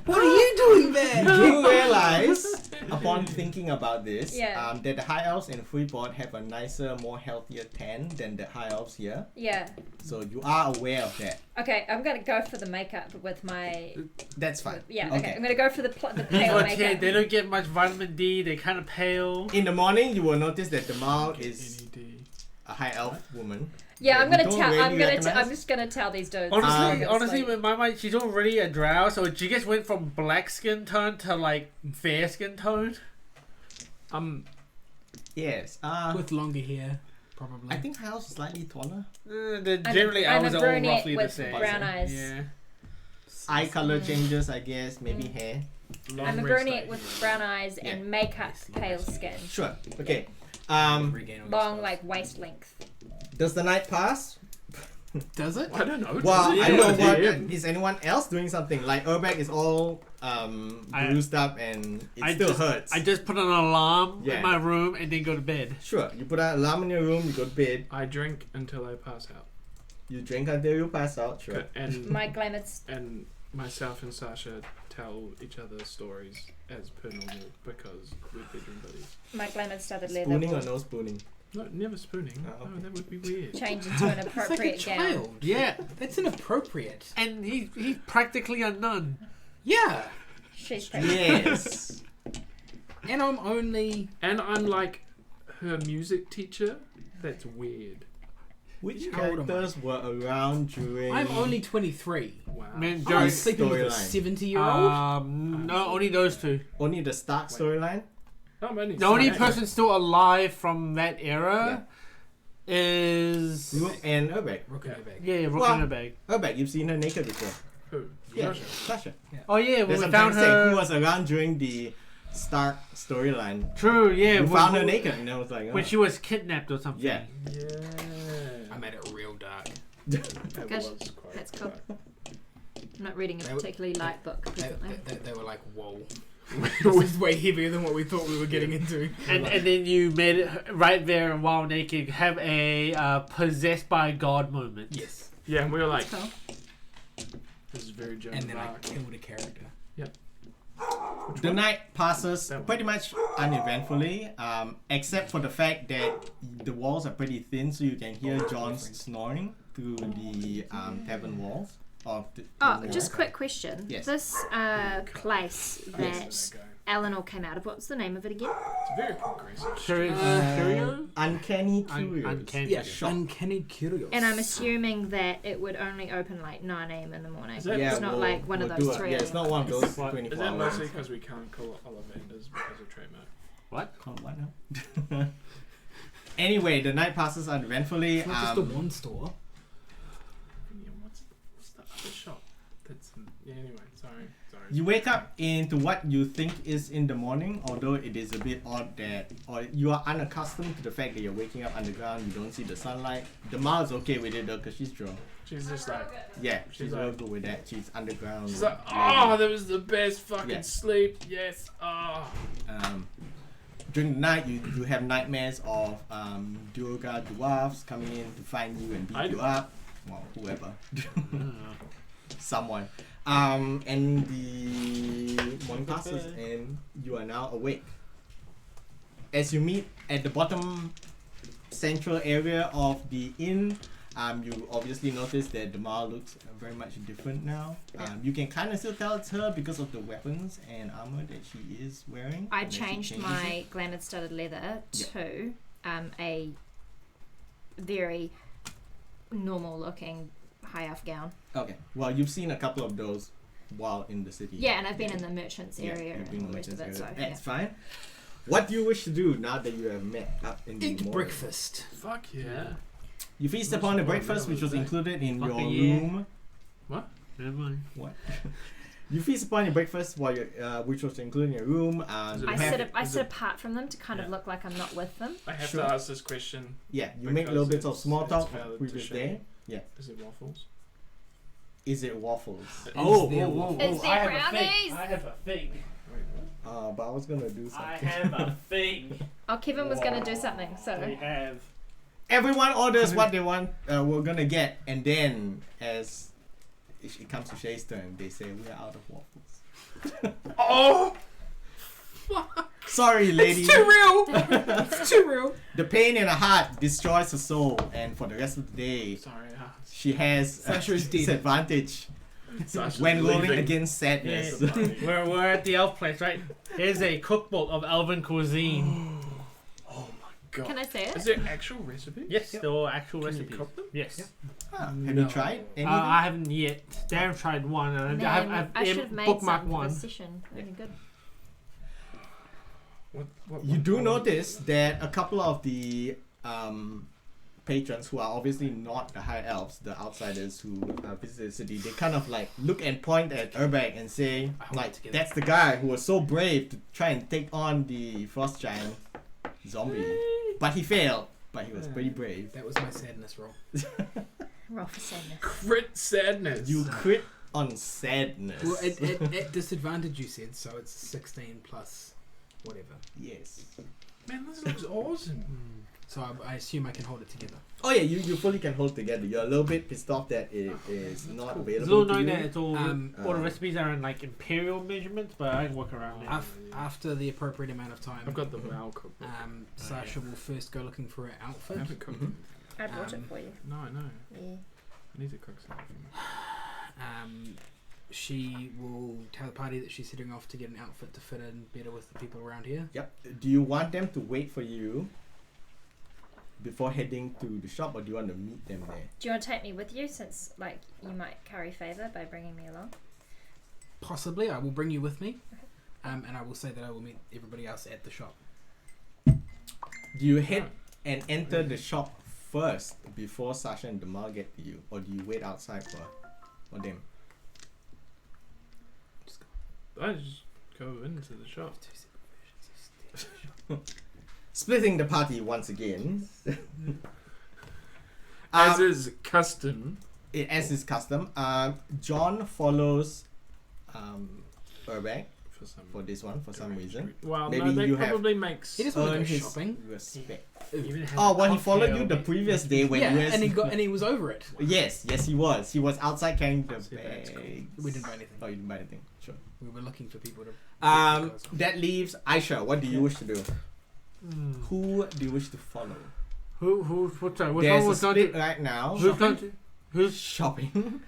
What are you doing there? You realize, upon thinking about this, Yeah. that the high elves in Freeport have a nicer, more healthier tan than the high elves here. Yeah. So you are aware of that. Okay, I'm gonna go for the makeup with my. That's fine. Yeah. Okay, I'm gonna go for the pale But makeup. they don't get much vitamin D. They're kind of pale. In the morning, you will notice that the Mal Get is NED. a high elf woman. Yeah, I'm You gonna don't tell. I'm really gonna. recognize? I'm just gonna tell these dudes. Honestly, in my mind, she's already a drow, so she just went from black skin tone to like fair skin tone. Yes. With longer hair, probably. I think high elves is slightly taller. Generally, I'm a ours are all brunette roughly the with same. brown eyes. Yeah. Eye color changes, I guess. Maybe hair. I'm a brunette with brown eyes Yeah. and makeup, Yes, pale yes. skin, Sure. Okay. Regain all your long spells. like waist length. Does the night pass? Does it? I don't know. Well, does it? I know Yeah. what. Is anyone else doing something? Like Urbek is all bruised up and it still hurts. I just put an alarm Yeah. in my room and then go to bed. Sure. You put an alarm in your room. You go to bed. I drink until I pass out. You drink until you pass out. Sure. And My glamour's. and myself and Sasha tell each other stories as per normal because we're bedroom buddies. My glamour studded leather Spooning or will no spooning? No, never spooning. Oh, okay. No, that would be weird. change into an It's like a appropriate gown. child. Yeah. That's inappropriate. And he's practically a nun. Yeah. She's pregnant. Yes. And I'm only. And I'm like her music teacher. That's weird. Which How old am I? characters were around during? I'm only 23. Wow. Man, I was Joe's, sleeping with a storyline. 70-year-old. no, only those two. Only the start storyline. I'm only The only saying. person still alive from that era is Rook and Urbek. Rook and Obeg. yeah, Rook Well- in a bag. Urbek, you've seen her naked before. Who? Yeah, Sasha. Sasha. Oh yeah, when There's we some found saying who her. was around during the Stark storyline. True, yeah. You found her when- naked, and I was like, When oh. she was kidnapped or something. Yeah. Yeah. I made it real dark. That Good. was quite That's cool. dark. I'm not reading a They were- particularly light book presently. They were like, whoa. This is way heavier than what we thought we were getting into. And then you made it right there in Wild Naked have a possessed by God moment. Yes. Yeah, and we were like, That's cool. this is very Joan And of then I Arc. killed a character. The night passes That one. pretty much uneventfully, except for the fact that the walls are pretty thin, so you can hear John's snoring through the tavern walls. Oh, just quick question. Yes. This place that That guy. Eleanor came out of, what's the name of it again? It's very progressive. Curio? Uncanny Curious. Uncanny. Yeah, Shop. Uncanny Curious. And I'm assuming that it would only open like 9 a.m. in the morning. Is that- It's not like one of those 3 Yeah, it's not one of those 24 Is that hours. mostly because we can't call Ollivanders because of trademark? What? Called what now? Anyway, the night passes uneventfully. It's not just a one store. Yeah, what's the other shop? That's yeah. Anyway, sorry. You wake up into what you think is in the morning, although it is a bit odd that, or you are unaccustomed to the fact that you're waking up underground, you don't see the sunlight. The is okay with it though, because she's drunk. She's just like, Yeah, she's She's real like- good with that. She's underground. she's like, lady. oh, that was the best fucking Yeah. sleep. Yes. Oh. During the night, you have nightmares of Durga dwarves coming in to find you and beat I you do. up. Well, whoever. Someone. And the morning passes and you are now awake. As you meet at the bottom central area of the inn, you obviously notice that the Mal looks very much different now. You can kind of still tell it's her because of the weapons and armor that she is wearing. I and that she changed changes my it. glamour studded leather Yeah. to a very normal looking high elf gown. Okay. Well, you've seen a couple of those while in the city. Yeah, and I've been in the merchants area you've been and all the in rest of it, so merchants yeah. That's fine. What do you wish to do now that you have met up in the Eat morning? breakfast. Fuck yeah. You feast Most upon the important breakfast, which was day. included in Fuck your yeah. room. Never mind. What? You feast upon your breakfast while which was included in your room. Is You it- I have- sit, I is sit it- apart from them to kind of Yeah. look like I'm not with them. I have Sure. to ask this question. yeah, you make little because bits of it's- small it's talk valid from to previous share. day. Is it waffles? Is it waffles? Oh, there whoa, whoa, waffles? whoa. Is there I have a brownies? thing. I have a thing. Wait, what? But I was gonna do I something. have a thing. Oh, Kevin was going to do something, We so. have. Everyone orders what they want. We're gonna get, and then as it comes to Shay's turn, they say we're out of waffles. Oh! Sorry, lady. It's too real. It's too real. The pain in her heart destroys her soul, and for the rest of the day, Sorry. she has Sasha is dead. disadvantage Sasha's when rolling leaving. against sadness. We're at the elf place, right? Here's a cookbook of elven cuisine. Oh my god. Can I say it? Is there actual recipe? Yes, there are actual Can you recipes. cook them? Yes. Have No. you tried anything? I haven't yet. Darren tried one, and Man, I should have made bookmarked something for one. this session. Really good. You do notice that a couple of the patrons who are obviously not the high elves, the outsiders who visit the city, they kind of like look and point at Urbag and say, I hold it like, together. that's the guy who was so brave to try and take on the frost giant zombie. But he failed, but he was pretty brave. That was my sadness roll. Roll for sadness. Crit sadness. You crit on sadness. Well, at disadvantage, you said, so it's 16 plus whatever. Yes. Man, this looks awesome. So I assume I can hold it together. Oh yeah, you fully can hold together. You're a little bit pissed off that it is not cool. It's available all to knowing you. that it's all all the Uh, recipes are in like imperial measurements, but I can work around it. After the appropriate amount of time, I've got the WoW cookbook. Sasha will first go looking for her I outfit. haven't cooked Mhm. I brought it Um, for you. No, I know. Yeah. I need to cook something. She will tell the party that she's heading off to get an outfit to fit in better with the people around here. Yep. Do you want them to wait for you before heading to the shop, or do you want to meet them there? Do you want to take me with you, since like you might curry favour by bringing me along? Possibly, I will bring you with me, and I will say that I will meet everybody else at the shop. Do you head and enter the shop first before Sasha and Damal get to you, or do you wait outside for them? I just go into the shop. Splitting the party once again. As is custom. As is custom, John follows Urbag for this one for some reason. Well, Maybe no, they you have probably makes. He doesn't want to Earn go his shopping. respect. Even have Oh, well, he a followed you cocktail. the previous day when Yeah, you guys... and he was over it. Yes, he was. He was outside carrying the See, that's cool. bags. We didn't buy anything. Oh, you didn't buy anything. Sure. We were looking for people to. That leaves Aisha. What do you wish to do? Who do you wish to follow? What's that? Which There's one a was not split right now. Who's going to? Who's? Shopping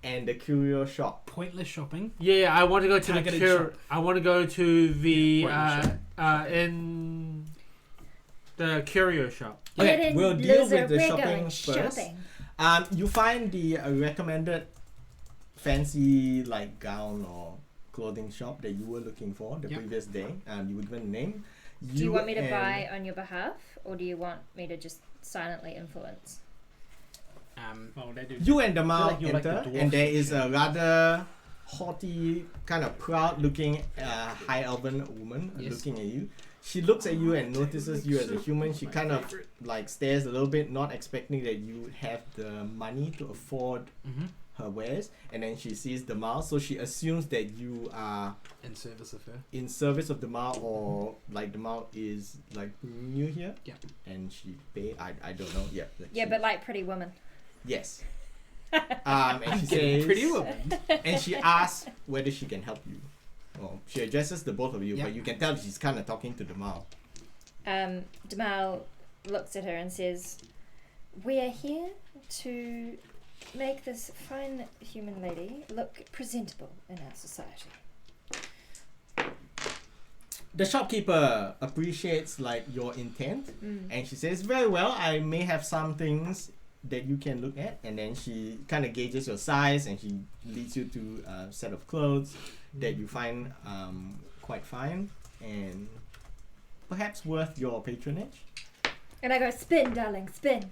and the curio shop. Pointless shopping. Yeah, I want to go to the Targeted cure. shop. I want to go to the Yeah, in the curio shop. Okay, Get in, we'll deal loser, with the we're shopping going first. shopping. You find the recommended fancy like gown or clothing shop that you were looking for the Yep. previous day. You were given a name. Do you want me to and- buy on your behalf, or do you want me to just silently influence? Oh, they do. You and Damal like you're like the enter, dwarf and there and is shit. a rather haughty, kind of proud-looking high elven woman Yes. looking at you. She looks at you and notices you as a human. She kind of like stares a little bit, not expecting that you have the money to afford Mm-hmm. her wares. And then she sees Damal, so she assumes that you are In service of her. in service of Damal, or like Damal is like new here. Yeah. And she pay. I don't know. Yeah. like Yeah, she- but like Pretty Woman. yes. And she says, Pretty woman. and she asks whether she can help you. Well, she addresses the both of you, Yeah. but you can tell she's kind of talking to Damal. Damal looks at her and says, "We are here to make this fine human lady look presentable in our society." The shopkeeper appreciates like your intent, and she says, "Very well, I may have some things that you can look at." And then she kind of gauges your size, and she leads you to a set of clothes that you find quite fine and perhaps worth your patronage. And I go, "Spin, darling, spin."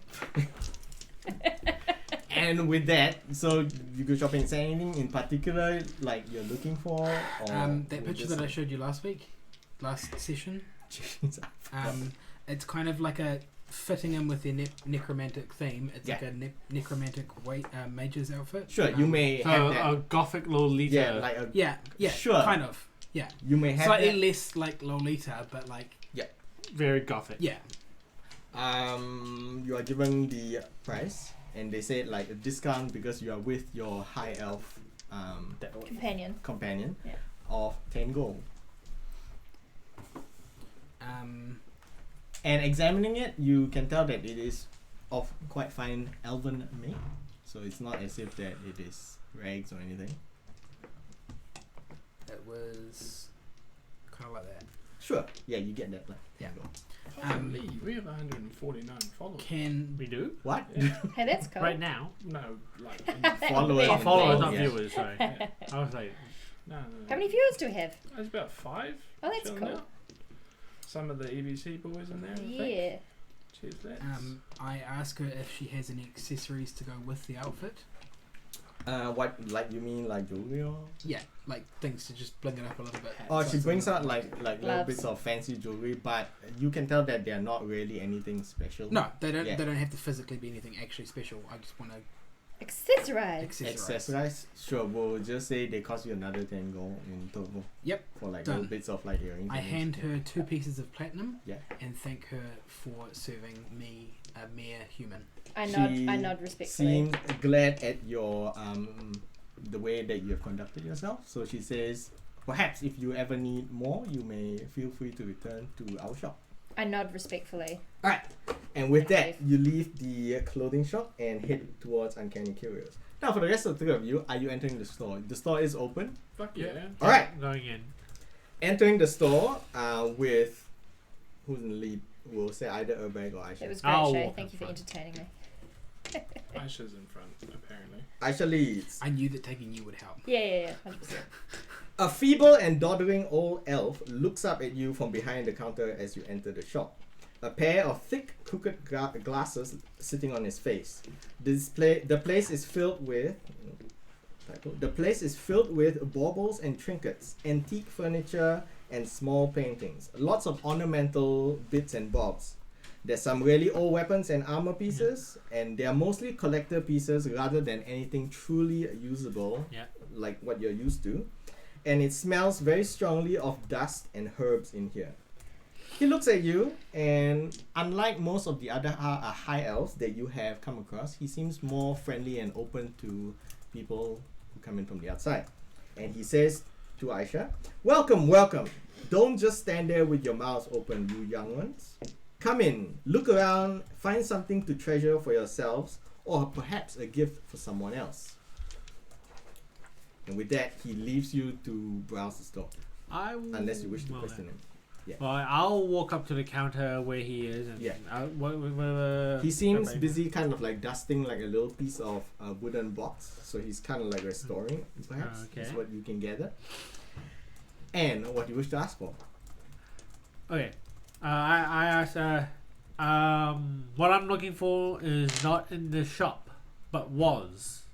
And with that, so you go shopping. Is there anything in particular like you're looking for? Or That picture that I showed you last session. It's kind of like a fitting in with their necromantic theme. It's like a necromantic mage's outfit. Sure, you may So have that. a gothic Lolita. Yeah, like a, Yeah, Sure. kind of. Yeah, you may have slightly that. less like Lolita, but like very gothic. yeah. You are given the price, and they say like a discount because you are with your high elf Companion. companion Yeah. of 10 gold. And examining it, you can tell that it is of quite fine elven make, so it's not as if that it is rags or anything. It was kind of like that. Sure, yeah, you get that. Like, Yeah. Holy, we have 149 followers. Can We do what? Yeah. Hey, that's cool. right now. No, like Followers. Oh, and followers, not yeah. viewers. Sorry. yeah. I was like, No. How many viewers do we have? There's about 5. Oh, that's chilling cool. out. Some of the EBC boys in there. I think. Yeah. Cheers, lads. I ask her if she has any accessories to go with the outfit. What, like you mean like jewelry or? Yeah, like things to just bling it up a little bit. Oh, So she it's brings a out little- like little Gloves. bits of fancy jewelry, but you can tell that they're not really anything special. No, they don't. Yeah. They don't have to physically be anything actually special. I just want to Accessorize. accessorize. Accessorize? Sure, we'll just say they cost you another 10 gold in total. Yep, For like done. little bits of like earrings. I and hand stuff. her 2 pieces of platinum. Yeah. And thank her for serving me, a mere human. I She nod respectfully. Seems glad at your the way that you have conducted yourself. So she says, perhaps if you ever need more, you may feel free to return to our shop. I nod respectfully. Alright, and with Okay. that, you leave the clothing shop and head towards Uncanny Curios. Now, for the rest of the 3 of you, are you entering the store? The store is open. Fuck yeah. Alright, Going in. entering the store with who's in the lead? We'll say either Urbag or It Aisha. was great, I'll Shay. walk Thank in you for front. entertaining me. Aisha's in front, apparently. Aisha leads. I knew that taking you would help. Yeah, 100%. A feeble and doddering old elf looks up at you from behind the counter as you enter the shop. A pair of thick, crooked glasses sitting on his face. The place is filled with baubles and trinkets, antique furniture, and small paintings. Lots of ornamental bits and bobs. There's some really old weapons and armor pieces, and they are mostly collector pieces rather than anything truly usable, like what you're used to. And it smells very strongly of dust and herbs in here. He looks at you, and unlike most of the other high elves that you have come across, he seems more friendly and open to people who come in from the outside. And he says to Aisha, "Welcome, welcome. Don't just stand there with your mouths open, you young ones. Come in, look around, find something to treasure for yourselves, or perhaps a gift for someone else." And with that, he leaves you to browse the store, unless you wish to question him. Well, I'll walk up to the counter where he is. And he seems busy kind of like dusting like a little piece of a wooden box. So he's kind of like restoring, perhaps. Is what you can gather. And what you wish to ask for. Okay. I asked, what I'm looking for is not in the shop, but was.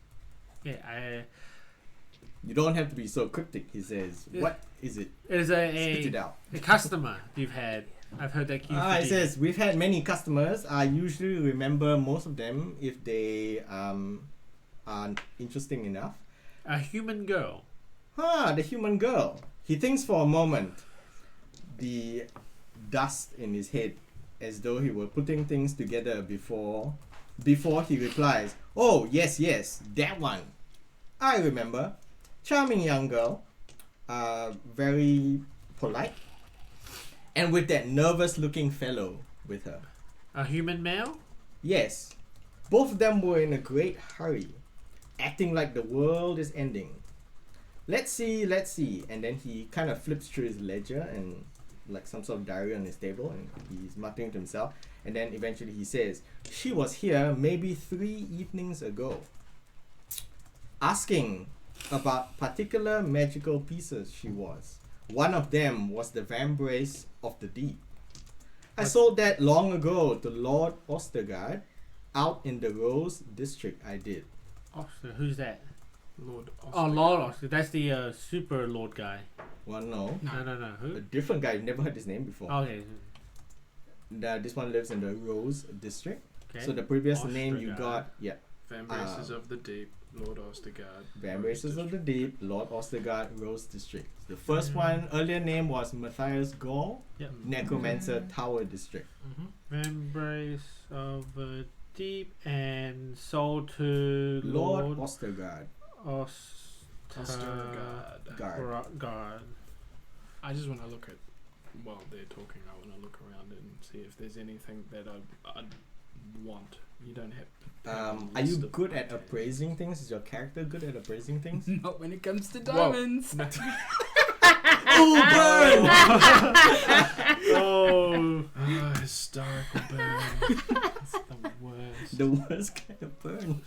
You don't have to be so cryptic, he says. What is it? It is Spit it out. a customer you've had. I've heard that it says, we've had many customers. I usually remember most of them if they are interesting enough. A human girl. The human girl. He thinks for a moment. The dust in his head, as though he were putting things together before he replies, "Oh, yes, that one. I remember. Charming young girl. Very polite. And with that nervous looking fellow with her." A human male? Yes. Both of them were in a great hurry, acting like the world is ending. Let's see. And then he kind of flips through his ledger and like some sort of diary on his table, and he's muttering to himself. And then eventually he says, "She was here maybe 3 evenings ago, asking about particular magical pieces she was. One of them was the Vambrace of the Deep. I sold that long ago to Lord Ostergard out in the Rose District. I did." Oster, who's that? Lord Ostergard. Oh, Lord Oster. That's the super lord guy. Well, no. No. Who? A different guy. You've never heard his name before. Okay. This one lives in the Rose District. Okay. So the previous name you Ostergard. got, Vambraces of the Deep, Lord Ostergard. Vambraces of the Deep, Lord Ostergard, Rose District. The first one, earlier name was Matthias Gall, Necromancer, Tower District. Vambrace of the Deep, and sold to Lord Ostergard. Ostergard. I just want to look at, while they're talking, I want to look around and see if there's anything that I'd want. You don't have to. Are you good at appraising things? Is your character good at appraising things? Not when it comes to diamonds. Oh, burn! Historical burn. It's the worst. The worst kind of burn.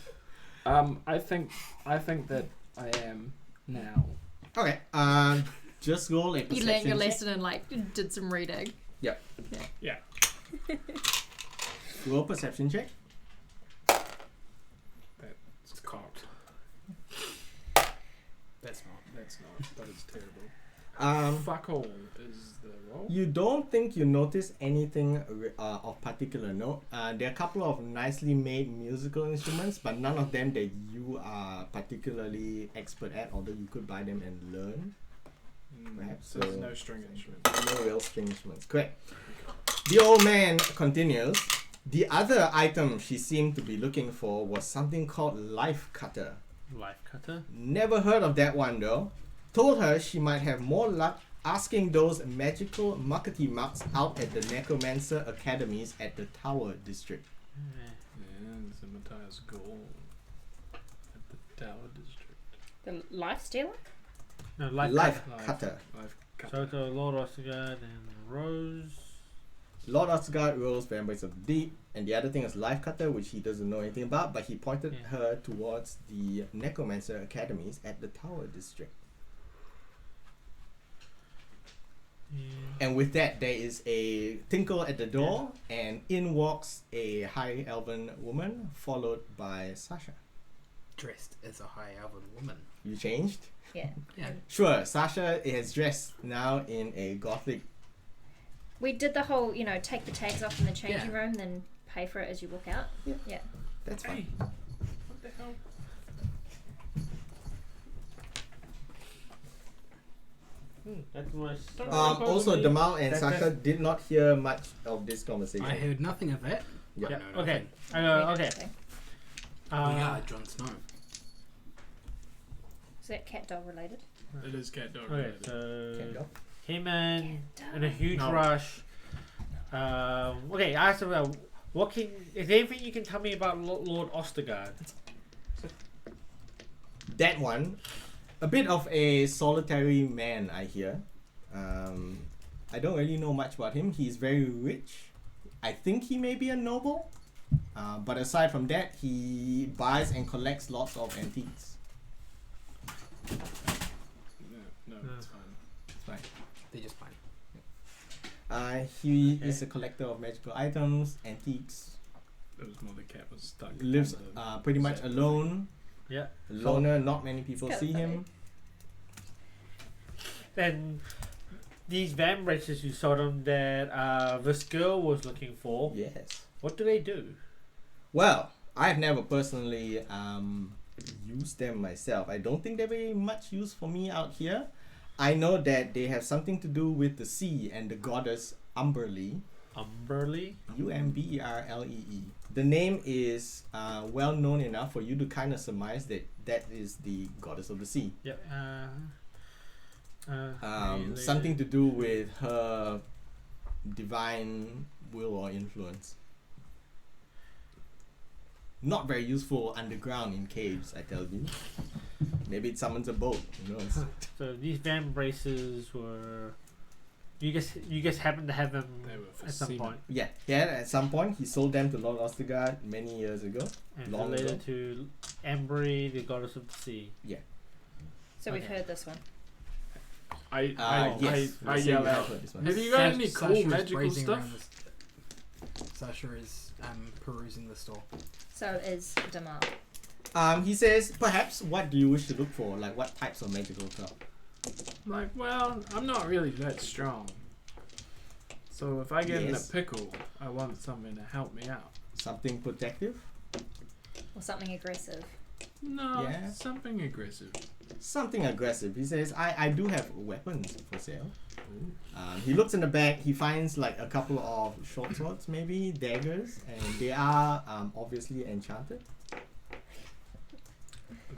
I think that I am now. Okay. Just roll a You perception learned your check. lesson and like did some reading. Yep. Yeah. Roll a perception check. It's cocked. That's not. But it's terrible. Fuck all is the roll. You don't think you notice anything of particular note. There are a couple of nicely made musical instruments, but none of them that you are particularly expert at, although you could buy them and learn. Perhaps. So there's no string instruments. No real string instruments. Correct. The old man continues. The other item she seemed to be looking for was something called Life Cutter. Life cutter? Never heard of that one though. Told her she might have more luck asking those magical muckety mucks out at the Necromancer Academies at the Tower District. Yeah, it's a Matthias Gall at the Tower District. The life stealer? No, Life Cutter. Life So to Lord Ostergard and Rose. Lord Ostergard, Rose, Vambrace of the Deep, and the other thing is Life Cutter, which he doesn't know anything about, but he pointed her towards the Necromancer Academies at the Tower District. Yeah. And with that, there is a tinkle at the door, and in walks a high elven woman, followed by Sasha. dressed as a high elven woman. You changed? Yeah. Yeah. Sure, Sasha is dressed now in a gothic. We did the whole, take the tags off in the changing Yeah. room, then pay for it as you walk out. Yeah. That's fine. Hey, what the hell? That's my. Also, Damal and That- Sasha did not hear much of this conversation. I heard nothing of that. Yeah. Yeah. No, Okay. nothing. Okay. We are Jon Snow. Is that cat dog related? It is cat dog. Okay. related. Can So go. him in a huge No. rush. Okay. I asked him, is there anything you can tell me about Lord Ostergard? That one, a bit of a solitary man, I hear. I don't really know much about him. He's very rich. I think he may be a noble. But aside from that, he buys and collects lots of antiques. No, it's fine. It's fine. They're just fine. He is a collector of magical items, antiques. It was more the cat was stuck. Lives on the pretty much set. alone. Yeah. A loner. Not many people It's see kinda him. Then these van races you saw them that this girl was looking for. Yes. What do they do? Well, I've never personally used them myself. I don't think they're very much use for me out here. I know that they have something to do with the sea and the goddess Umberlee. Umberlee. Umberlee. The name is well known enough for you to kind of surmise that that is the goddess of the sea. Yep. Something to do with her divine will or influence. Not very useful underground in caves, I tell you. Maybe it summons a boat. Who knows? So these van races were. You guys happen to have them They were for at some semen. point, Yeah, at some point he sold them to Lord Ostergard many years ago. and Long related ago. to Ambry, the goddess of the sea. So we've Okay. heard this one. I Yes. I Let's say yell you have out. heard this one. Have you got any Sasha cool is magical grazing stuff? around Sasha is perusing the store. So is Damal. He says, perhaps, what do you wish to look for? Like, what types of magical stuff? Like, well, I'm not really that strong. So if I get in a Yes. pickle, I want something to help me out. Something protective? Or something aggressive. No, Yeah. something aggressive. Something aggressive. He says, I do have weapons for sale. He looks in the bag. He finds like a couple of short swords, maybe daggers, and they are obviously enchanted. Are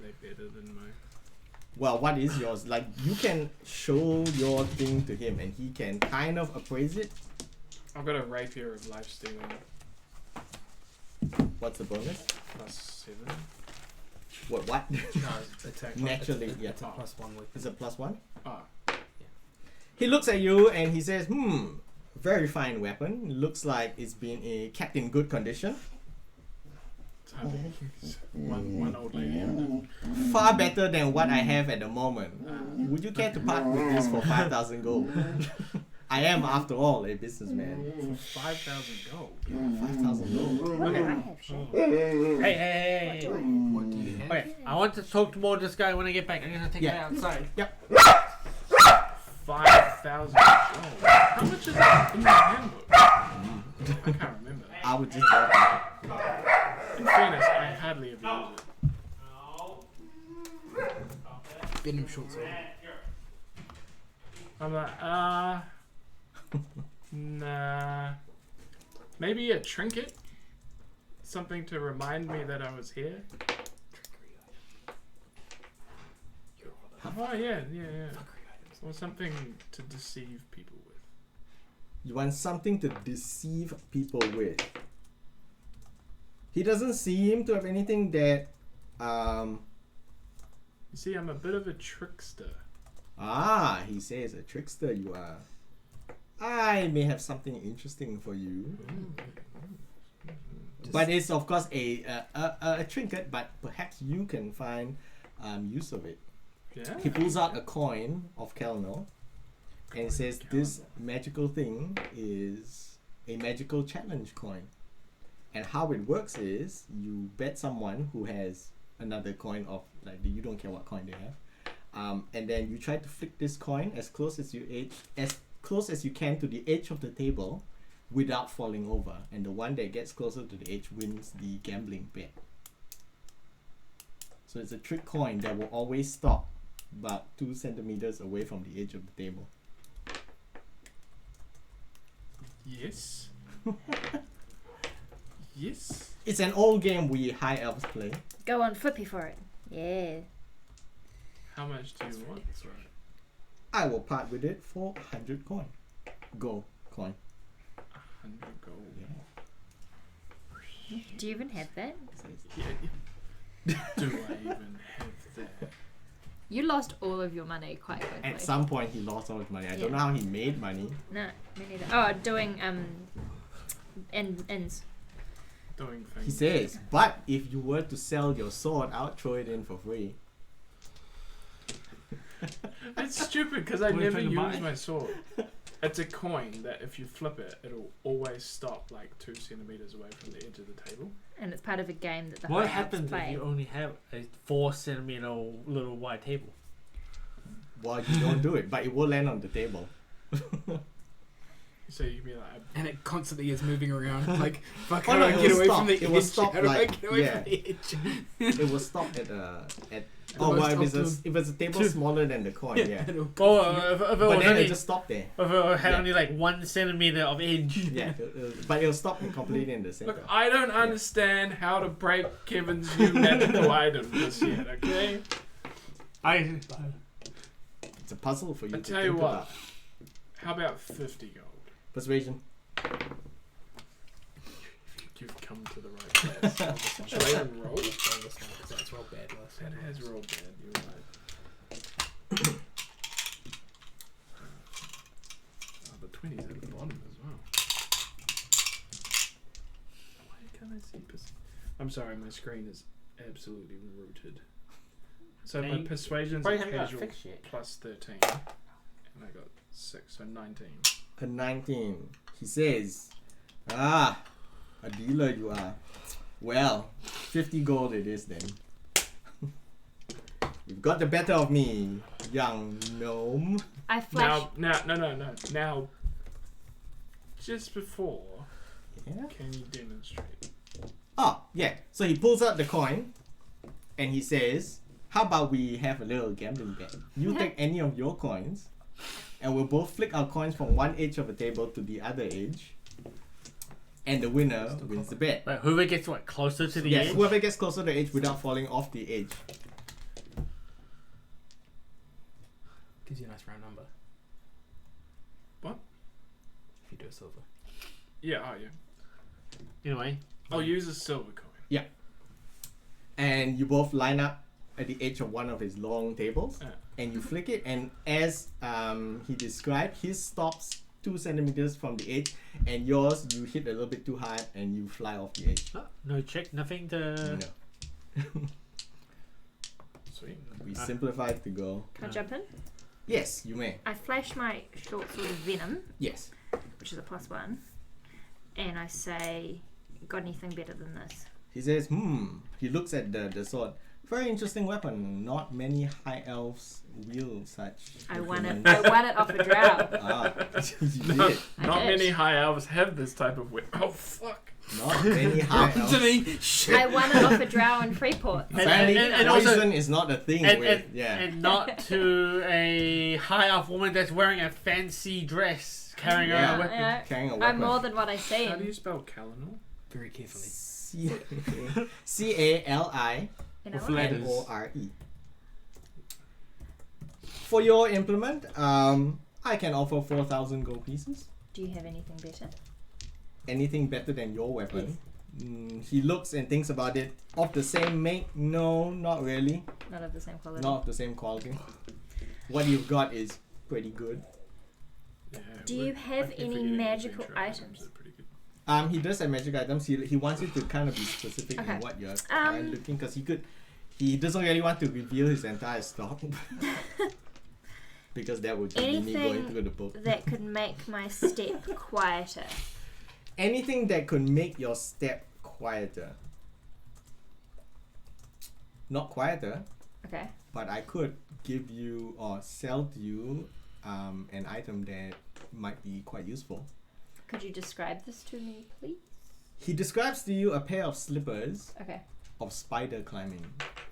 they better than my? Well, what is yours? Like, you can show your thing to him, and he can kind of appraise it. I've got a rapier of life stealing What's the bonus? +7. What? No, it's a Naturally, it's, yeah. It's a +1 weapon. Is it +1? Ah, He looks at you and he says, very fine weapon. Looks like it's been kept in good condition. one old lady. Far better than what I have at the moment. Would you care to part with this for 5,000 gold? I am, after all, a businessman. For 5,000 gold. 5,000 gold. What do I have, Shay? Hey. What do you have? Okay, I want to talk to more of this guy when I get back. I'm gonna take Yeah. it outside. 5,000 gold. How much is that in the handbook? I can't remember. I would just go back. In fairness, I hardly ever use it. Venom short sword. I'm like, nah. Maybe a trinket? Something to remind me that I was here? Oh, yeah. Or something to deceive people with. You want something to deceive people with. He doesn't seem to have anything that, You see, I'm a bit of a trickster. he says, a trickster you are. I may have something interesting for you. But it's of course a trinket, but perhaps you can find use of it. Yeah. He pulls out a coin of Kelno and says this magical thing is a magical challenge coin. And how it works is you bet someone who has another coin of like you don't care what coin they have. And then you try to flick this coin as close as you can to the edge of the table without falling over. And the one that gets closer to the edge wins the gambling bet. So it's a trick coin that will always stop about 2 centimeters away from the edge of the table. Yes. Yes. It's an old game we high elves play. Go on, flippy for it. Yeah. How much do you want for it? I will part with it for 100 coin. Gold coin. 100 gold. Yeah. Do you even have that? Yeah. Do I even have that? You lost all of your money quite quickly. At some point he lost all his money. I don't know how he made money. No, me neither. Oh, doing ends. Doing things. He says, but if you were to sell your sword, I'll throw it in for free. It's stupid because I What are you never trying to use buy? my sword. It's a coin that if you flip it, it'll always stop like 2 centimeters away from the edge of the table. And it's part of a game that the What high elves happens play. if you only have a 4 centimeter little wide table? Well, you don't do it, but it will land on the table. So you can be like, And it constantly is moving around. Like, fuck, Oh, how no, do I it get will away stop. from the It edge? will stop, How do I like, get away yeah. from the edge? It will stop at most well, if optimum. it's a table smaller than the coin, yeah. It'll Oh, if it But was then only, it just stop there. if it had Yeah. only like 1 centimeter of edge. Yeah, but it'll stop completely in the center. look, I don't understand how to break Kevin's new magical item just yet, okay? It's a puzzle for you I to tell you think what. about. How about 50 gold? Persuasion. You've come to the right place. Should I even roll? That's roll bad. That has rolled bad, you're right. Oh, the 20's at the bottom as well. Why can't I see I'm sorry, my screen is absolutely rooted. So my Hey, persuasion's why a haven't you got casual fixed yet? plus 13. And I got 6, so 19. A 19. He says, a dealer you are. Well, 50 gold it is then. You've got the better of me, young gnome. I flash. Now, just before, Yeah. can you demonstrate? Oh, yeah. So he pulls out the coin and he says, how about we have a little gambling bet? You take any of your coins and we'll both flick our coins from one edge of the table to the other edge. And the winner wins the bet. Like whoever gets what closer to the Yes, edge. whoever gets closer to the edge without falling off the edge. Gives you a nice round number. What? If you do a silver. Yeah, oh yeah. Anyway, I'll use a silver coin. And you both line up at the edge of one of his long tables. Yeah. And you flick it. And as he described, his stops 2 centimeters from the edge. And yours, you hit a little bit too hard and you fly off the edge. no check, nothing to. No. Sweet. We simplified to go. Can I jump in? Yes, you may. I flash my short sword of venom, Yes. which is a +1, and I say, got anything better than this? He says, He looks at the sword. Very interesting weapon. Not many high elves wield such. I won it. implements." I won it off a drow. Ah, you No, did. I not did. many high elves have this type of weapon. Oh fuck! Not many high elves. To me, I won it off a drow in Freeport. Apparently, and poison also- is not a thing And, with. and, Yeah. and not to a high elf woman that's wearing a fancy dress carrying Yeah. around a weapon. Yeah. Carrying a weapon. I'm more than what I How do you seem. spell Calinor? very carefully. C-A-L-I You know With what? letters. N-O-R-E. For your implement, I can offer 4,000 gold pieces. Do you have anything better? Anything better than your weapon? He looks and thinks about it. Of the same make? No, not really. Not of the same quality. Not of the same quality. What you've got is pretty good. Yeah, Do you have I keep any forgetting the magical Ventura items? They're pretty good. He does have magic items. He wants you to kind of be specific Okay. in what you're Um, looking, because he doesn't really want to reveal his entire stock. Because that would be me going Anything through the book. that could make my step quieter. Anything that could make your step quieter. not quieter, Okay. but I could give you or sell to you an item that might be quite useful. Could you describe this to me, please? He describes to you a pair of slippers Okay. of spider climbing.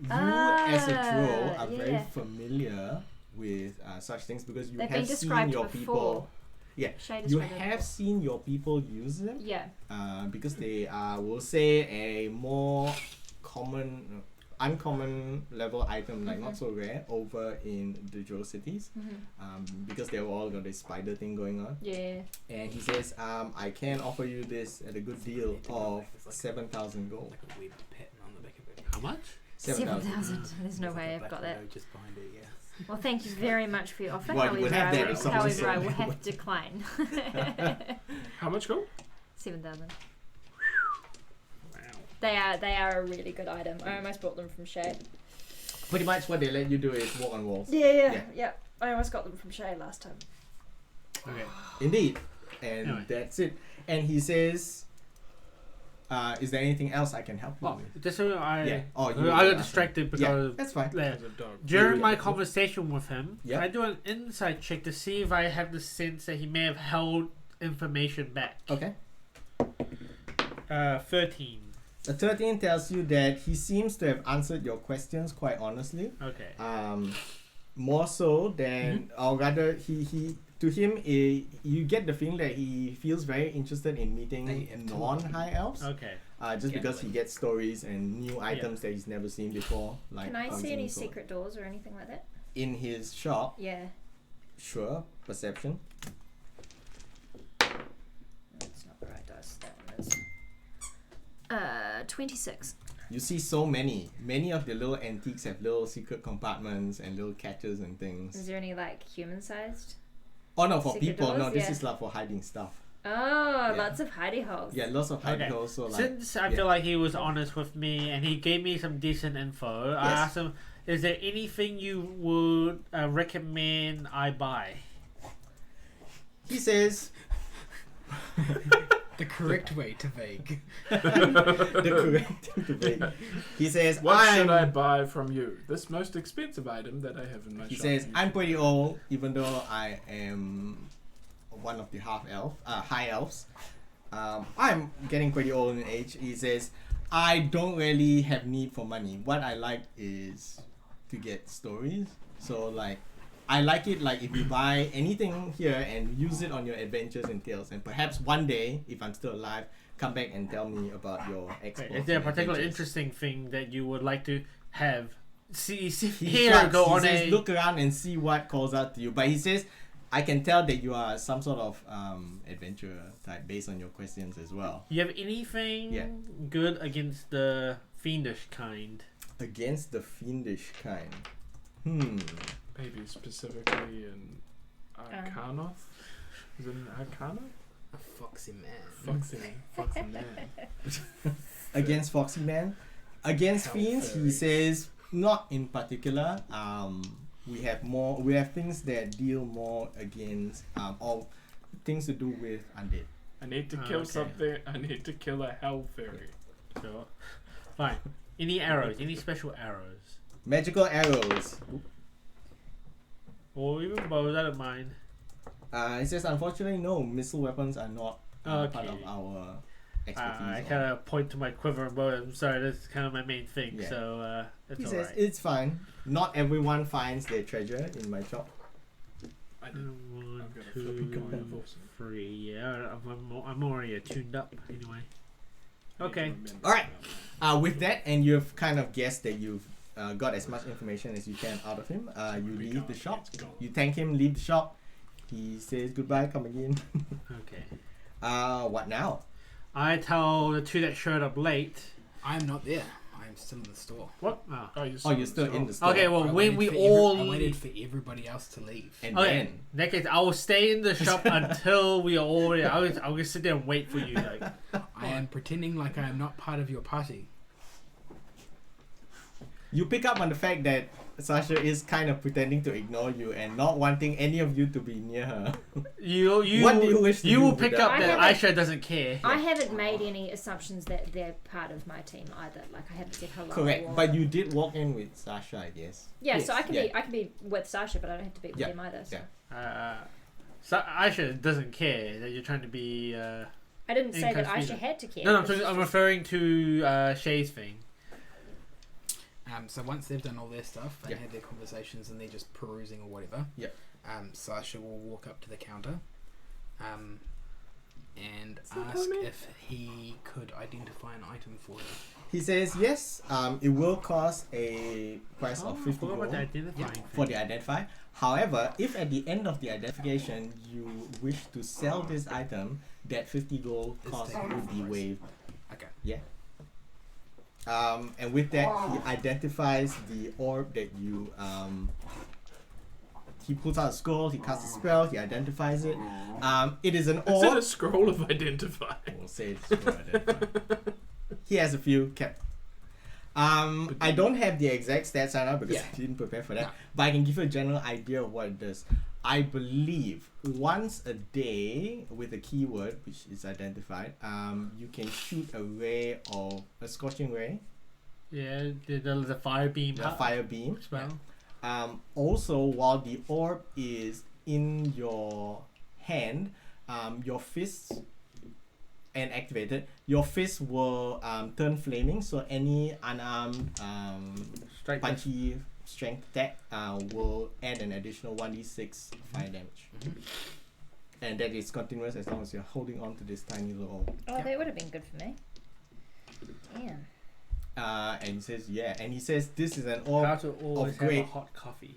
You as a troll are very yeah. familiar with such things because you They've have been seen described your before. people. Yeah, Shade you described it have before. seen your people use them. Yeah. Because they are, we'll say, a more common, uncommon level item, like not so rare, over in the Joe cities. Because they've all got this spider thing going on. Yeah. And he says, I can offer you this at a good deal of 7,000 gold. Like a web pattern on the back of it. How much? 7,000. There's no way I've got that. Just behind it, yeah. Well, thank you very much for your offer. Well, you would have that if someone however, I said will they have would. to decline. How much gold? 7,000. Wow. They are a really good item. I almost bought them from Shay. Pretty much what they let you do is walk on walls. Yeah. I almost got them from Shay last time. Okay. Indeed. And Anyway. that's it. And he says, is there anything else I can help you Oh, with? just so Yeah. Oh, you I were got distracted Yeah, because that's fine. yeah. As a dog. During Yeah. my conversation with him, Yep. I do an insight check to see if I have the sense that he may have held information back. Okay. 13. The 13 tells you that he seems to have answered your questions quite honestly. Okay. More so than, or rather, he to him, you get the feeling that he feels very interested in meeting non-high elves. Okay. Just because he gets stories and new items that he's never seen before. Like Can I see any and so on. secret doors or anything like that? In his shop? Yeah. Sure. Perception. That's not the right dice. That one is. 26. You see so many. Many of the little antiques have little secret compartments and little catches and things. Is there any like human-sized? Oh no, for Secret people. No, doors? this Yeah. is like for hiding stuff. Oh, Yeah. lots of hidey holes. Yeah, lots of hiding Okay. holes. So like, Since I yeah. feel like he was honest with me and he gave me some decent info, I Yes. asked him, is there anything you would recommend I buy? he says The correct way to vague. the correct thing to make. He says, What should I buy from you? This most expensive item that I have in my He shop. says, I'm pretty old, even though I am one of the high elves. I'm getting pretty old in age. He says, I don't really have need for money. What I like is to get stories. So like, I like it like if you buy anything here and use it on your adventures and tales, and perhaps one day, if I'm still alive, come back and tell me about your exploits. Is there a and particular adventures. interesting thing that you would like to have? See He here, shrugs. go He on says, a... look around and see what calls out to you. But he says, I can tell that you are some sort of adventurer type based on your questions as well. You have anything Yeah. good against the fiendish kind? Against the fiendish kind. Maybe specifically in Arcanoth? Is it an Arcanoth? A foxy man. Foxy man. Against Foxy Man. Against Hell fiends, he fairy. says not in particular. We have things that deal more against or things to do with undead. I need to kill okay. something. I need to kill a hell fairy. Sure. Fine. Any arrows? Any special arrows? Magical arrows. Or even bows, I don't mind. It says unfortunately no, missile weapons are not part Okay. of our expertise. I or- kind of point to my quiver and bow. I'm sorry, that's kind of my main thing. Yeah. So that's He all says right. it's fine. Not everyone finds their treasure in my shop. I did. One, I've got a flipping coin for some. 3. Yeah, I'm already tuned up anyway. Okay. All right. With that, and you've kind of guessed that you've got as much information as you can out of him. You leave the shop. You thank him, leave the shop. He says goodbye, come again. Okay. What now? I tell the two that showed up late. I'm not there. I'm still in the store. What? Oh. Oh, Oh, you're still in the store. Okay, well, I when waited we for all I waited leave. for everybody else to leave. And Okay, then in that case, I will stay in the shop until we are all there. I'll just sit there and wait for you. Like, I am pretending like I am not part of your party. you pick up on the fact that Sasha is kind of pretending to ignore you and not wanting any of you to be near her. You What do you wish to you do will with pick that? up I that haven't- Aisha doesn't care. I haven't made any assumptions that they're part of my team either. Like I haven't said hello. Correct, or- but you did walk in with Sasha, I guess. Yeah, Yes, so I can yeah. be with Sasha, but I don't have to be with Yeah, them either. So. yeah. So Aisha doesn't care that you're trying to be. I didn't say that Inconspicuous. Aisha had to care. No, It's I'm just- referring to Shay's thing. So once they've done all their stuff and Yeah. had their conversations and they're just perusing or whatever, Yeah. Sasha will walk up to the counter and not ask me. if he could identify an item for her. He says yes. It will cost a price of 50 what about the gold identifying for the identify. However, if at the end of the identification you wish to sell this item, that 50 gold Is cost taken will off be price. waived. Okay. Yeah. And with that, he identifies the orb that you he pulls out a scroll, he casts a spell, he identifies it. It is an Is it orb. a scroll of identify? We'll say it's scroll identify. He has a few kept. I don't have the exact stats right now because Yeah. I didn't prepare for that. No. But I can give you a general idea of what it does. I believe once a day with a keyword which is identified, you can shoot a ray of a scorching ray, Yeah, the fire beam. a fire beam. spell. Also, while the orb is in your hand, your fists and activated, your fists will turn flaming. So any unarmed Strike. punchy strength attack will add an additional 1d6 fire damage. Mhm. And that is continuous as long as you're holding on to this tiny little orb. Oh, that would have been good for me. Yeah. And he says, yeah, and he says this is an How orb to always have a great- hot coffee.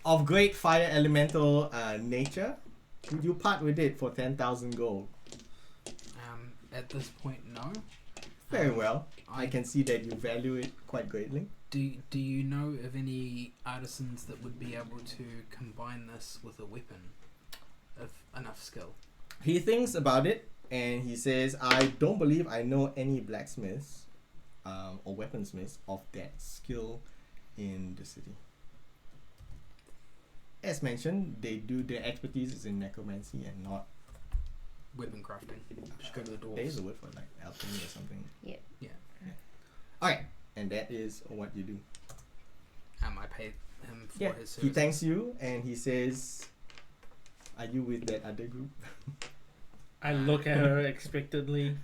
of great fire elemental nature. Would you part with it for 10,000 gold? At this point, no. Very well. I I can see that you value it quite greatly. Do you know of any artisans that would be able to combine this with a weapon of enough skill? He thinks about it and he says, I don't believe I know any blacksmiths or weaponsmiths of that skill in the city. As mentioned, their expertise is in necromancy and not. Weapon crafting. Just go to the There is dwarves. a word for like alchemy or something. Yeah. Yeah. Okay, and that is what you do. I pay him for his He service. thanks you and he says, are you with that other group? I look at her expectantly.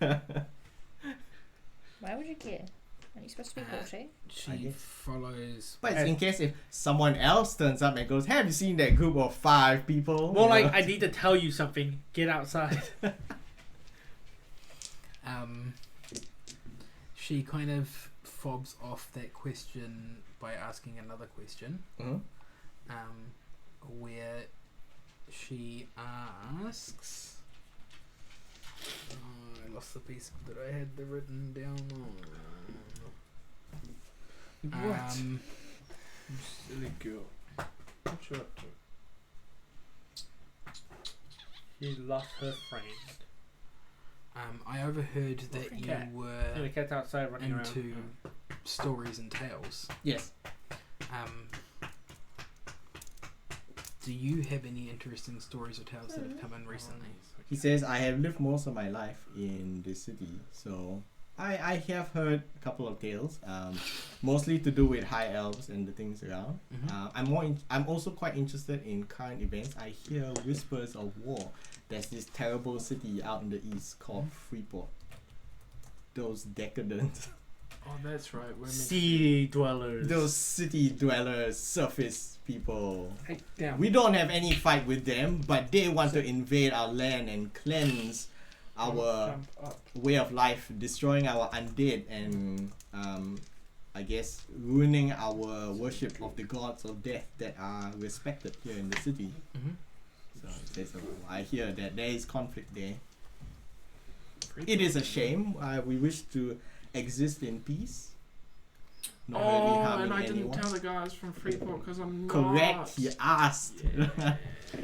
Why would you care? Aren't you supposed to be haughty? I She guess. follows. But it's in case if someone else turns up and goes, have you seen that group of 5 people? More You like know? I need to tell you something. Get outside. She kind of fobs off that question by asking another question. Mhm. Where she asks. Oh, I lost the piece that I had written down on. What? Silly girl. What you up to? She lost her friend. I overheard that Fucking you cat. Yeah, the were cat's outside running into around. stories and tales. Yes. Do you have any interesting stories or tales that have come in recently? He says, I have lived most of my life in this city, so I have heard a couple of tales, mostly to do with high elves and the things around. Mhm. I'm also quite interested in current events. I hear whispers of war. There's this terrible city out in the east called Freeport. Those decadent, Oh, that's right. We're meant Sea dwellers. those city dwellers, surface people. Hey, down. We don't have any fight with them, but they want to invade our land and cleanse our Jump up. way of life, destroying our undead and I guess ruining our worship of the gods of death that are respected here in the city. Mhm. So it says, I hear that there is conflict there. It is a shame. We wish to exist in peace. Not really Oh, harming and I anyone. didn't tell the guys from Freeport because I'm not. Correct. He asked. Yeah,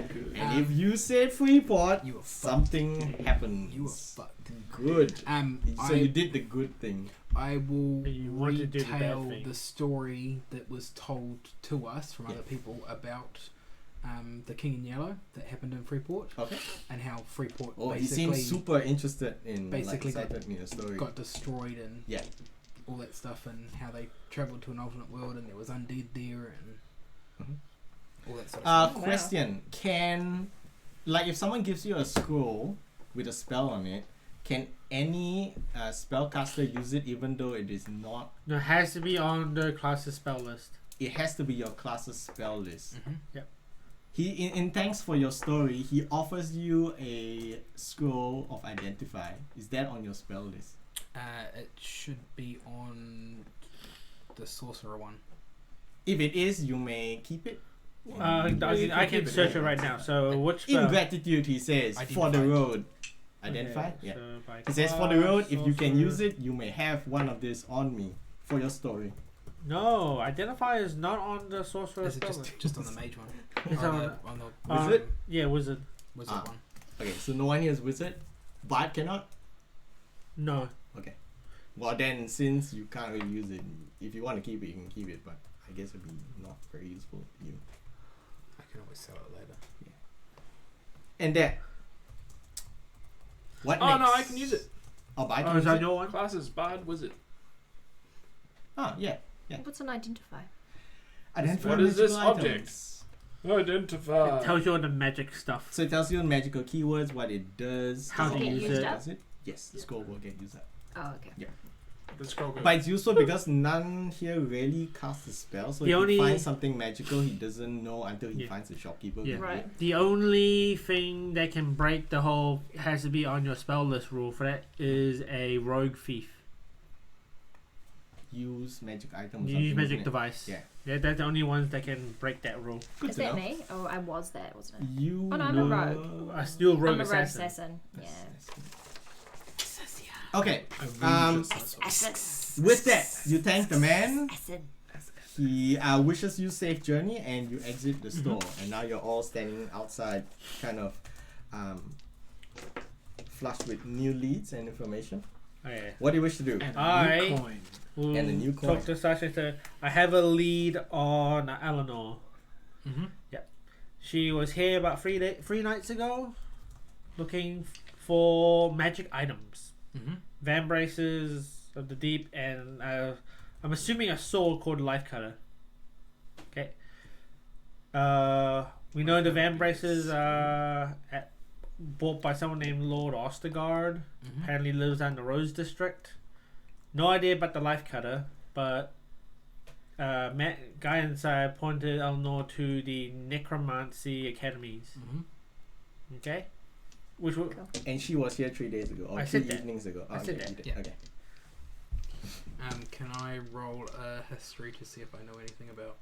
good. And if you said Freeport, You were fucked. something happens. You were fucked. Good. So you I, did the good thing. I will You want to do the bad retell thing. the story that was told to us from other people about the King in Yellow that happened in Freeport Okay. and how Freeport Oh, he basically seems super interested in basically like, cited me a story. got destroyed and Yeah. all that stuff, and how they travelled to an alternate world and there was undead there and Mhm. all that sort of stuff. Question: Can, like, if someone gives you a scroll with a spell on it, can any spellcaster use it even though it is not? No, it has to be on the class's spell list. It has to be your class's spell list. Mm-hmm. He, in thanks for your story, he offers you a scroll of identify. Is that on your spell list? It should be on the sorcerer one. If it is, you may keep it. I can search it right now. So which spell? In gratitude, he says, for the Identify. road. Identify? Okay, Yeah. so by He says, for the class, road, if you can sorcerer. use it, you may have one of this on me for your story. No, identify is not on the sorcerer Is it spell list. just on the mage one? It's on on- the Wizard? Yeah, wizard. wizard Ah. one. Okay, so no one here is wizard. Bard cannot? No. Okay. Well then, since you can't really use it, if you want to keep it, you can keep it, but I guess it'd be not very useful to you. I can always sell it later. And that. What Oh next? no, I can use it. Oh, but I Oh, can is use that it? your one? Classes Bard Wizard. Oh, yeah. What's an identify? Identify What is this magical object? items. Identify. It tells you all the magic stuff. So it tells you magical keywords, what it does, How to use it. does it. Yes, the scroll will get used up. Oh, okay. The scroll goes. But it's useful because none here really cast a spell, so The if only- he finds something magical, he doesn't know until he Yeah. finds the shopkeeper. Yeah. with it. Right. The only thing that can break the whole has to be on your spell list rule for that is a rogue thief. Use magic item. Or You use something, magic isn't it? device. Yeah. Yeah, that's the only ones that can break that rule. Good Is to that know. me? Oh, I was that, wasn't it? You Oh, no, I'm a were- rogue. A still rogue I'm a rogue assassin. assassin. Yeah. Okay. Assassin. With that, you thank the man. Assassin. He wishes you safe journey, and you exit the store. And now you're all standing outside, kind of flushed with new leads and information. Okay. What do you wish to do? And I- a new coin. We'll And a new coin. talk to Sasha. I have a lead on Eleanor. Mm-hmm. She was here about three nights ago, looking for magic items, Mm-hmm. van braces of the deep, and I'm assuming a sword called Life Cutter. Okay. We know the van braces are bought by someone named Lord Ostergard. Mm-hmm. Apparently lives down the Rose District. No idea about the Life Cutter, but Matt Guy inside pointed Eleanor to the Necromancy Academies. Mm-hmm. Okay? Which will, And she was here 3 days ago, or I 3 said that. evenings ago. I said okay, that. you did. Yeah. Okay. Can I roll a history to see if I know anything about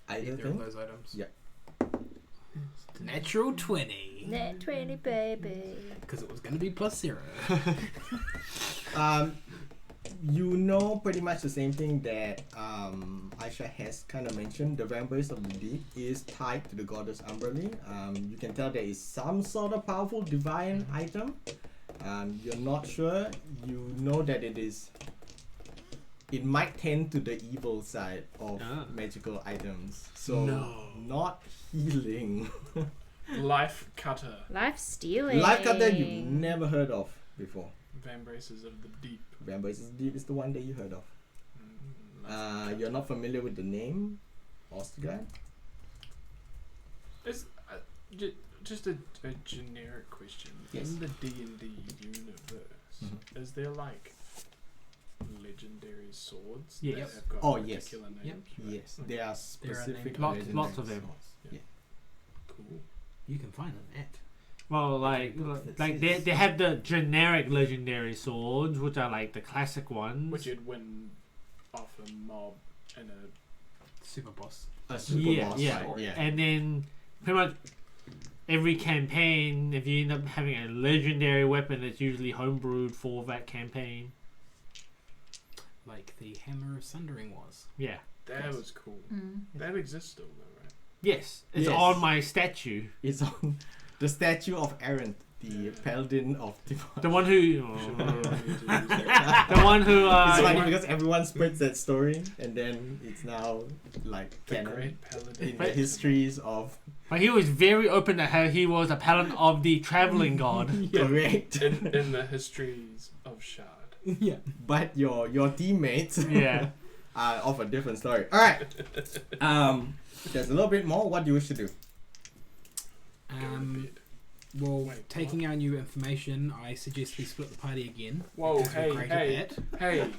Either either thing? of those items? Yeah. Natural 20. Net 20, baby. Because it was going to be +0. You know pretty much the same thing that Aisha has kind of mentioned. The Vampires of the Deep is tied to the goddess Umberly. You can tell there is some sort of powerful divine item. You're not sure. You know that it might tend to the evil side of Ah. magical items. So No. not healing. Life Cutter. Life stealing. Life cutter you've never heard of before. Van Braces of the Deep. Vampires of the Deep is the one that you heard of. You're not familiar with the name Ostergard? It's just a generic question. Yes. In the D&D universe, is there like legendary swords Yes. that Yep. have got Oh, yes. particular names? Yep. right? Yes, Okay. there are named specific lots legendary of them. swords. Cool. You can find them at. well, like they have the generic legendary swords, which are like the classic ones. Which you'd win off a mob in a Super Boss. A super Yeah, boss yeah. fight, yeah. And then pretty much every campaign, if you end up having a legendary weapon, it's usually homebrewed for that campaign. Like the Hammer of Sundering was. Yeah. that Yes. was cool. Mm. That exists still though, right? Yes, it's Yes. on my statue. It's on the statue of Arendt. the paladin of Timor. The one who. Should be able to use it. The one who. It's funny because everyone spreads that story, and then it's now like The canon great paladin. in the histories of But he was very open to how he was a paladin of the traveling god. correct. in the histories of Shard. Yeah. But your teammates Yeah. are of a different story. All right. There's a little bit more. What do you wish to do? Well, Wait, taking our new information, I suggest we split the party again. Whoa, because we're hey, great hey. at that. Hey,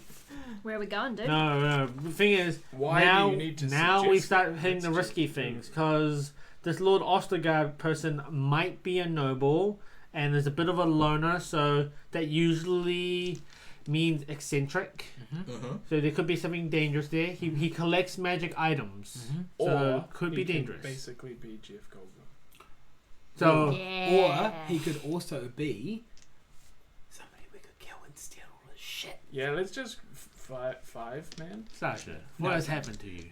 Where are we going, dude? No. The thing is, why now, do you need to now we suggest start that? hitting the Let's risky just do things it. because this Lord Ostergard person might be a noble and there's a bit of a loner, so that usually means eccentric. Mm-hmm. So there could be something dangerous there. He collects magic items, so Or could be he can dangerous. basically be Jeff Goldblum. So Yeah. Or he could also be somebody we could kill and steal all his shit. Yeah, let's just five man. Sasha, what has happened to you?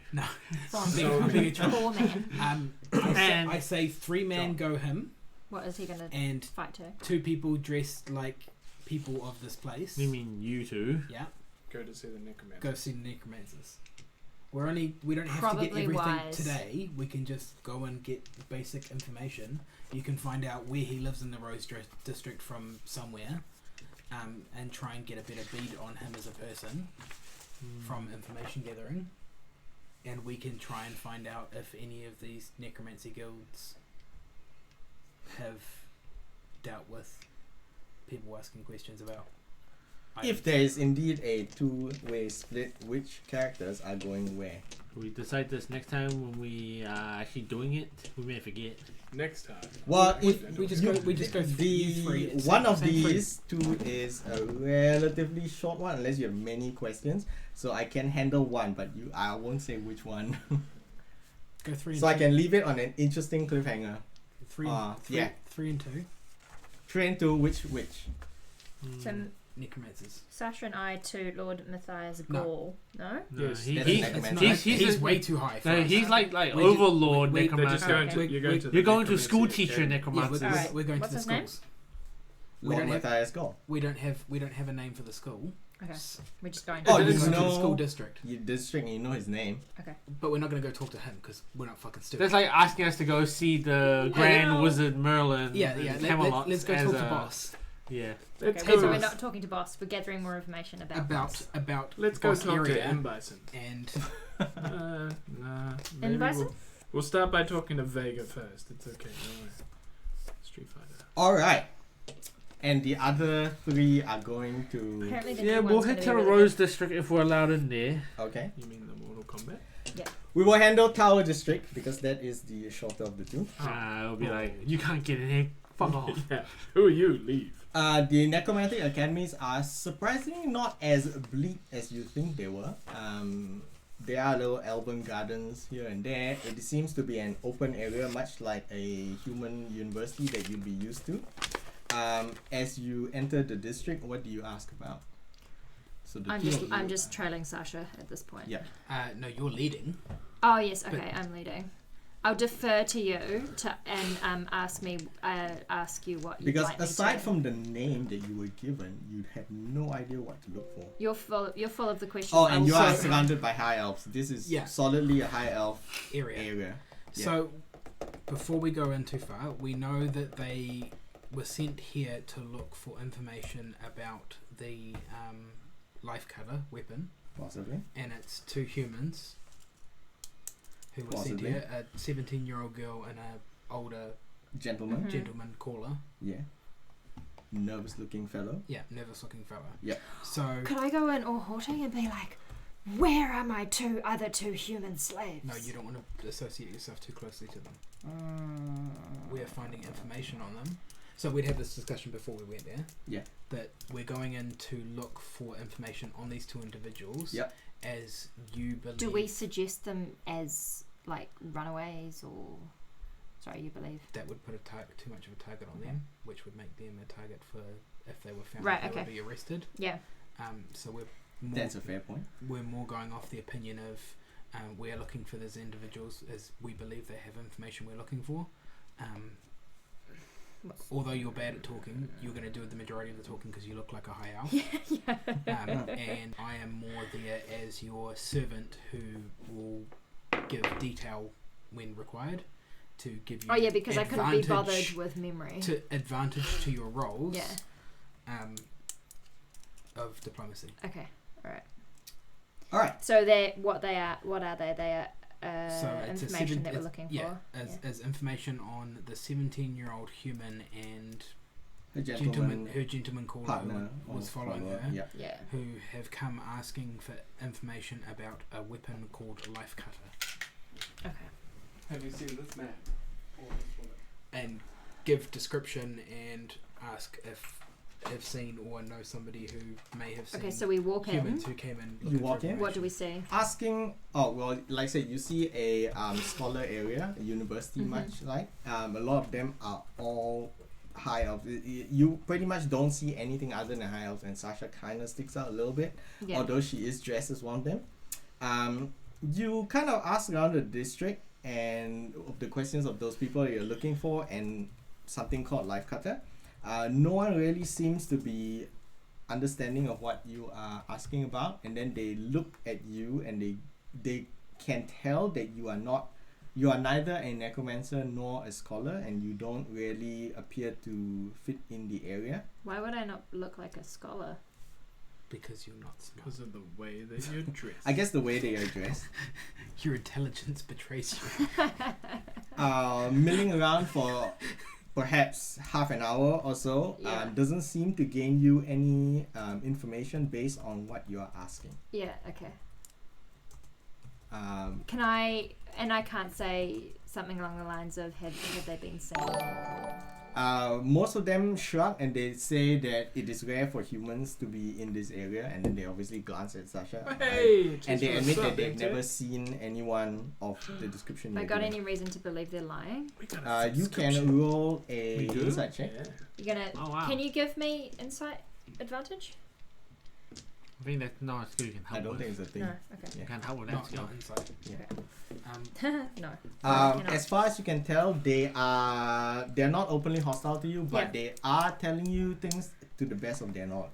From Being a child. poor man. And- I say 3-man go him, What is he gonna and fight to? 2 people dressed like people of this place. You mean you two? Yeah, Go to see the necromancer. go see the necromancers. We don't have to Probably get everything wise. today. We can just go and get basic information. You can find out where he lives in the Rose District from somewhere, and try and get a better bead on him as a person from information gathering. And we can try and find out if any of these necromancy guilds have dealt with people asking questions about If there is indeed a two-way split, which characters are going where? We decide this next time when we are actually doing it. We may forget. Next time. Well, if we just go through you three. the It's one of same three. these two is a relatively short one, unless you have many questions. So I can handle one, but I won't say which one. Go 3 and So I 2. can leave it on an interesting cliffhanger. 3 yeah. 3 and 2 Train to which? So necromancers. Sasha and I to Lord Matthias No. Gaul. No? No, Yes, he, that's he's, a necromancer. Not, he's way too high. For no, us. he's like We're ju- overlord we- They're just necromancer. going to. Okay. You're going to. You're the going to necromancy school teacher academy. Yeah, necromancer. Alright. we're going What's to the his name? schools. Lord don't have- Matthias Gaul. We don't have a name for the school. Okay. We're just going. Oh, We're you going to know- the school district, You district, you know his name. but we're not going to go talk to him because we're not fucking stupid. That's like asking us to go see the Grand Well- Wizard Merlin. yeah. in Camelot Let's go as talk to a- boss Yeah. Let's Okay, go. so we're not talking to boss. We're gathering more information about about Let's go boss talk to area M Bison. and Nah. M Maybe Bison. we'll start by talking to Vega first. It's okay. Don't worry. Street Fighter. Alright. And the other three are going to... Apparently the Yeah, new we'll one's head gonna to be the really Rose District if we're allowed in there. Okay. You mean the Mortal Kombat? We will handle Tower District because that is the shorter of the two. It'll be like, you can't get in here. Fuck off. Yeah. Who are you? Leave. The necromantic academies are surprisingly not as bleak as you think they were. There are little elven gardens here and there. It seems to be an open area, much like a human university that you'd be used to. As you enter the district, what do you ask about? So the two of you I'm just are- trailing Sasha at this point. Yeah. no, you're leading. Oh yes, But- okay, I'm leading. I'll defer to you and ask you what you Because like me aside to. from the name that you were given, you'd have no idea what to look for. You're full of the questions. Oh, and you are Also- surrounded by high elves. This is Yeah. solidly a high elf Area. area. Yeah. So, before we go in too far, we know that they were sent here to look for information about the life cutter weapon, Possibly. and it's 2 humans who were sent Possibly. here, a 17-year-old girl and a older Gentleman. Mhm. gentleman caller. Yeah. Nervous looking fellow. Yeah, nervous-looking fella. Yeah. So, Could I go in all haughty and be like, "Where are my other two human slaves?" no, you don't want to associate yourself too closely to them. Mm. We're finding information on them. So we'd had this discussion before we went there. Yeah. That we're going in to look for information on these 2 individuals. Yep. As you believe. Do we suggest them as like runaways or? Sorry, you believe. That would put too much of a target on them, which would make them a target for if they were found. Right, They okay. would be arrested. Yeah. So we're more, That's a fair point. we're more going off the opinion of we're looking for these individuals as we believe they have information we're looking for. although you're bad at talking, you're going to do the majority of the talking because you look like a high elf. And I am more there as your servant who will give detail when required to give you. Oh yeah, because I couldn't be bothered advantage with memory. to advantage to your roles. Yeah. Of diplomacy. Okay. All Alright. So what are they? They are So it's information that we're looking for. As information on the 17-year-old human and Her her gentleman caller partner who was or following follower, her, Yeah. who have come asking for information about a weapon called Life Cutter, Okay. Have you seen this map? and give description and ask if have seen or know somebody who may have seen Okay, so we walk in. humans who came in. You looking walk for in? What do we information. see? Asking, like I said, you see a scholar area, a university Mhm. much like. A lot of them are all high elves. You pretty much don't see anything other than high elves, and Sasha kind of sticks out a little bit, Yeah. although she is dressed as one of them. You kind of ask around the district and the questions of those people you're looking for, and something called Life Cutter. No one really seems to be understanding of what you are asking about, and then they look at you and they can tell that you are neither a necromancer nor a scholar, and you don't really appear to fit in the area. Why would I not look like a scholar? Because you're not smart. Because of the way that you're dressed. I guess the way they are dressed. Your intelligence betrays you. Milling around for perhaps half an hour or so Yeah. doesn't seem to gain you any information based on what you are asking. Yeah. Okay. Um, Can I? And I can't say something along the lines of have they been seen? Most of them shrug and they say that it is rare for humans to be in this area, and then they obviously glance at Sasha. Hey, And they admit that they've they've never seen anyone of the description I you're got giving. any reason to believe they're lying? You can roll a We do? insight check. Yeah. You're gonna? Oh, wow. Can you give me insight advantage? I think that's not a skill you can help I don't with. think it's a thing. No. Okay. You can't help with that Not skill. inside. Yeah. No. As far as you can tell, they're not openly hostile to you, but Yeah. they are telling you things to the best of their knowledge.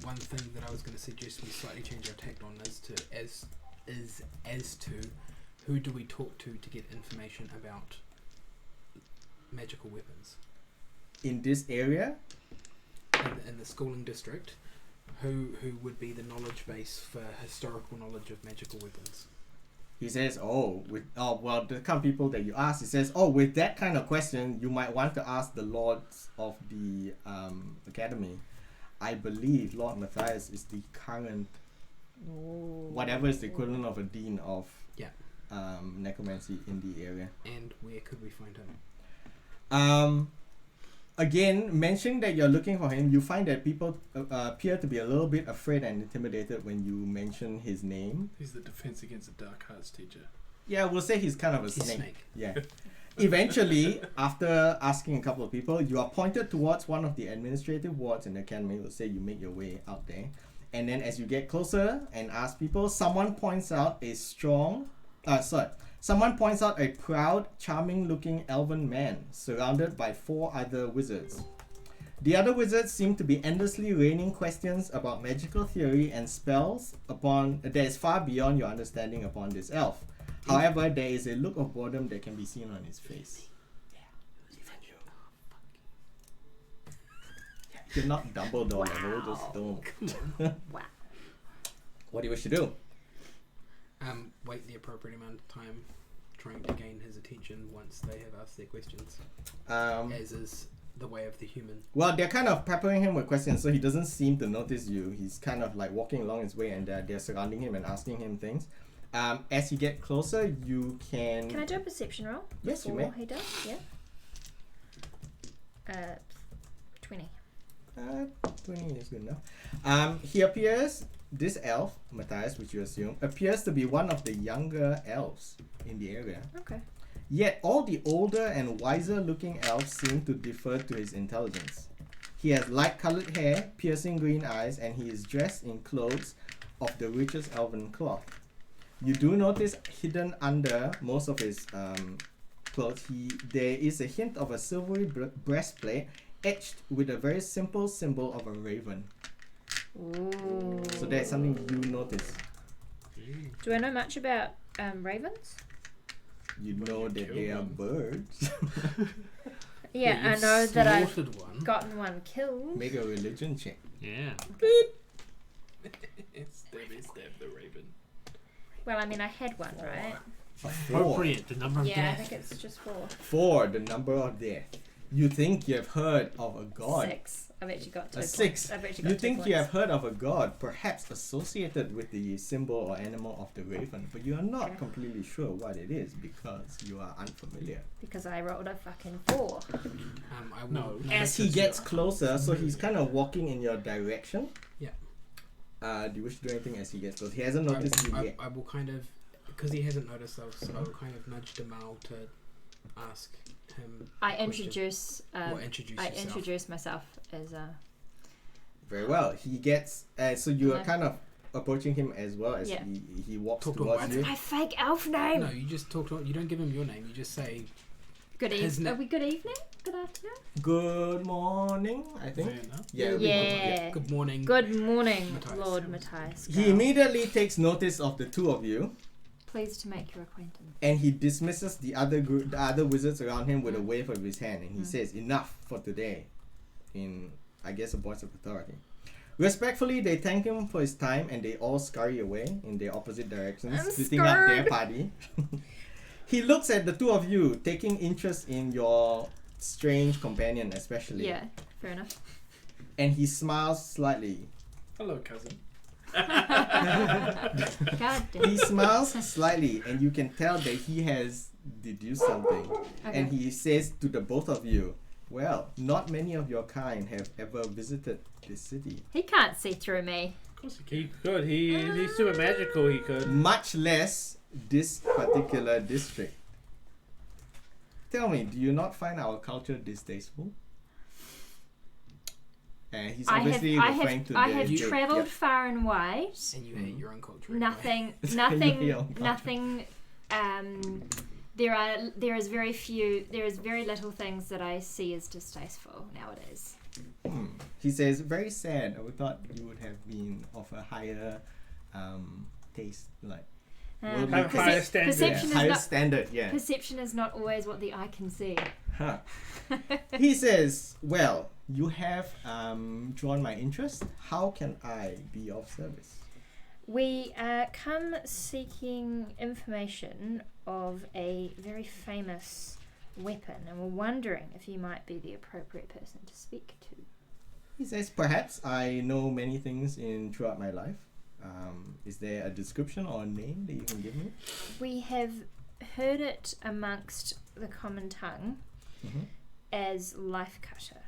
One thing that I was going to suggest we slightly change our tact on is as to who do we talk to get information about magical weapons In this area, in the schooling district. Who would be the knowledge base for historical knowledge of magical weapons? he says, the kind of people that you ask, he says, with that kind of question, you might want to ask the lords of the academy. I believe Lord Matthias is the current, whatever is the equivalent of a dean of necromancy in the area. And where could we find him? Again, mentioning that you're looking for him, you find that people appear to be a little bit afraid and intimidated when you mention his name. He's the defense against the dark arts teacher. Yeah, we'll say he's kind of a He's snake. Yeah. Eventually, after asking a couple of people, you are pointed towards one of the administrative wards in the academy. We'll say you make your way out there. And then as you get closer and ask people, someone points out a proud, charming-looking elven man surrounded by 4 other wizards. The other wizards seem to be endlessly raining questions about magical theory and spells that is far beyond your understanding upon this elf. However, there is a look of boredom that can be seen on his face. You're not Dumbledore level, just don't. Wow. What do you wish to do? Wait the appropriate amount of time, trying to gain his attention once they have asked their questions, as is the way of the human. Well, they're kind of peppering him with questions, so he doesn't seem to notice you. He's kind of like walking along his way, and they're surrounding him and asking him things. As you get closer, you can... Can I do a perception roll? Yes, you before may. he does, yeah. 20. 20 is good enough. He appears... This elf, Matthias, which you assume, appears to be one of the younger elves in the area. Okay. Yet all the older and wiser looking elves seem to defer to his intelligence. He has light colored hair, piercing green eyes, and he is dressed in clothes of the richest elven cloth. You do notice hidden under most of his clothes, there is a hint of a silvery breastplate etched with a very simple symbol of a raven. Ooh. So that's something you notice. Do I know much about ravens? You know that kill they are them. birds. Yeah, I you've know that I've slaughtered one. gotten one killed. Make a religion check. Yeah. Stab the raven. Well, I mean, I had one, right? Appropriate. The number of Yeah, I death. think it's just 4. 4, the number of death. You think you have heard of a god. 6. I've actually got 2 A points. 6. I've actually got You 2 think points. you have heard of a god, perhaps associated with the symbol or animal of the raven, but you are not Okay. completely sure what it is because you are unfamiliar. Because I rolled a fucking 4. I will No. As he notice gets your- closer, so he's kind of walking in your direction. Yeah. Do you wish to do anything as he gets close? He hasn't noticed you yet. I will kind of, because he hasn't noticed us, I will kind of nudge Demal to ask him. I question. introduce. Or introduce I yourself. introduce myself as Very well. He gets. So you are Okay. kind of approaching him as well as Yeah. he walks Talk to him towards by you. my fake elf name. No, you just talk to him. You don't give him your name. You just say, Good His evening. na- Are we good evening? Good afternoon. Good morning, I think. Yeah. Yeah. "Good morning." Good morning, Matthias. Lord Matthias. He immediately takes notice of the two of you, Pleased to make your acquaintance. and he dismisses the other wizards around him with a wave of his hand, and he says, "Enough for today," in I guess a voice of authority. Respectfully, they thank him for his time, and they all scurry away in their opposite directions, I'm splitting up their scared. party. He looks at the two of you, taking interest in your strange companion, especially. Yeah, fair enough. And he smiles slightly. Hello, cousin. God damn. He smiles slightly, and you can tell that he has deduced something. And Okay. he says to the both of you, "Well, not many of your kind have ever visited this city, He can't see through me. Of course you He can. could. He's super magical. He could. much less this particular district. Tell me, do you not find our culture distasteful?" And he's obviously referring to I the have gate, travelled yeah. far and wide. And you hate your own culture. anyway. Nothing. Your Nothing. own culture. Nothing. There is very little things that I see as distasteful nowadays. He says, "Very sad. I would thought you would have been of a higher taste, like worldly Have higher taste. standards. Perception is higher not standard, yeah." perception is not always what the eye can see. Huh. He says, "Well, you have drawn my interest. How can I be of service?" We come seeking information of a very famous weapon, and we're wondering if you might be the appropriate person to speak to. He says, "Perhaps I know many things throughout my life. Is there a description or a name that you can give me?" We have heard it amongst the common tongue Mhm. as life cutter.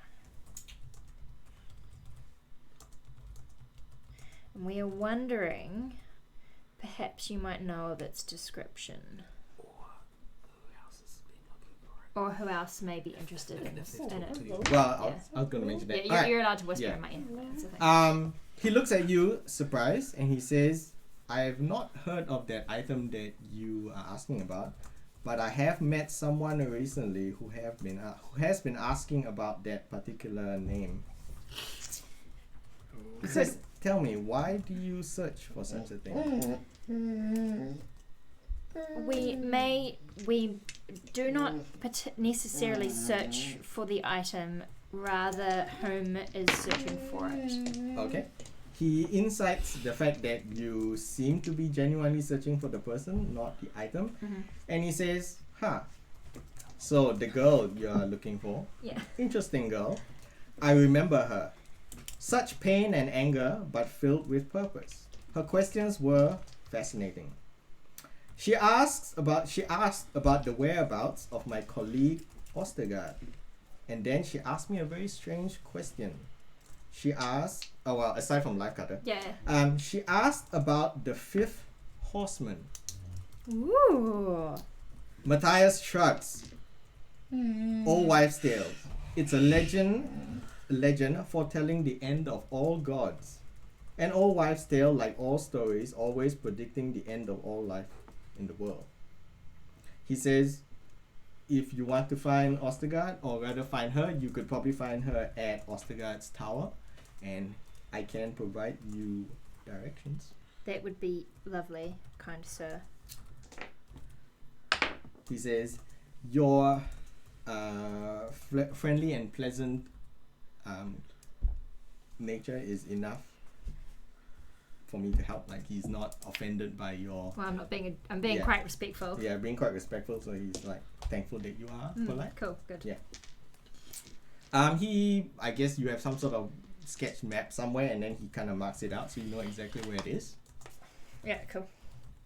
And we are wondering, perhaps you might know of its description. Or who else may be interested in this? In it. Well, I was going to mention Yeah, that. you're, Alright. you're allowed to whisper Yeah. in my ear. That's the thing. He looks at you, surprised, and he says, "I have not heard of that item that you are asking about, but I have met someone recently who has been asking about that particular name." He says, "Tell me, why do you search for such a thing?" We do not necessarily search for the item, rather whom is searching for it. Okay. He incites the fact that you seem to be genuinely searching for the person, not the item. Mhm. And he says, so the girl you are looking for, Yeah. interesting girl. I remember her. Such pain and anger, but filled with purpose. Her questions were fascinating. She asked about the whereabouts of my colleague Ostergard. And then she asked me a very strange question. She asked, aside from life cutter, Yeah. she asked about the fifth horseman. Ooh. Matthias shrugs. Old wives' tales. It's a legend foretelling the end of all gods. An old wives' tale, like all stories, always predicting the end of all life in the world. He says, if you want to find Ostergard, or rather find her, you could probably find her at Ostergard's tower, and I can provide you directions. That would be lovely, kind sir. He says, your friendly and pleasant nature is enough for me to help. Like, he's not offended by your... Well, I'm being Yeah. quite respectful. Yeah, being quite respectful, so he's like thankful that you are polite. Cool, good. Yeah. I guess you have some sort of sketch map somewhere, and then he kind of marks it out so you know exactly where it is. Yeah, cool.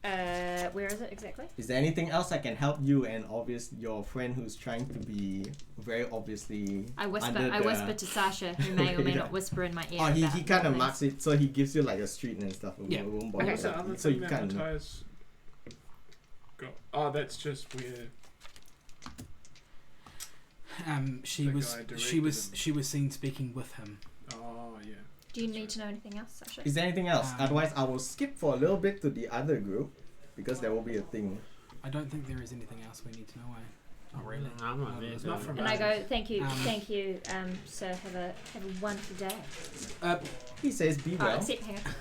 Where is it exactly? Is there anything else I can help you and your friend who's trying to be very obviously I whisper under to Sasha, who may or may Yeah. not whisper in my ear. Oh, he about kind of things. marks it, so he gives you like a street and stuff. Yeah. It won't Okay. bother What's the you. other So thing you that kind of... Matthias got? Oh, that's just where. She The was guy she was directed she was seen speaking with him. Oh yeah. Do you need to know anything else, Sasha? Is there anything else? Um, Otherwise, I will skip for a little bit to the other group, because there will be a thing. I don't think there is anything else we need to know. Not really. I'm not there. It's not from And I go, thank you, Um, sir. Have a wonderful day. He says, be Oh, well. except, hang on.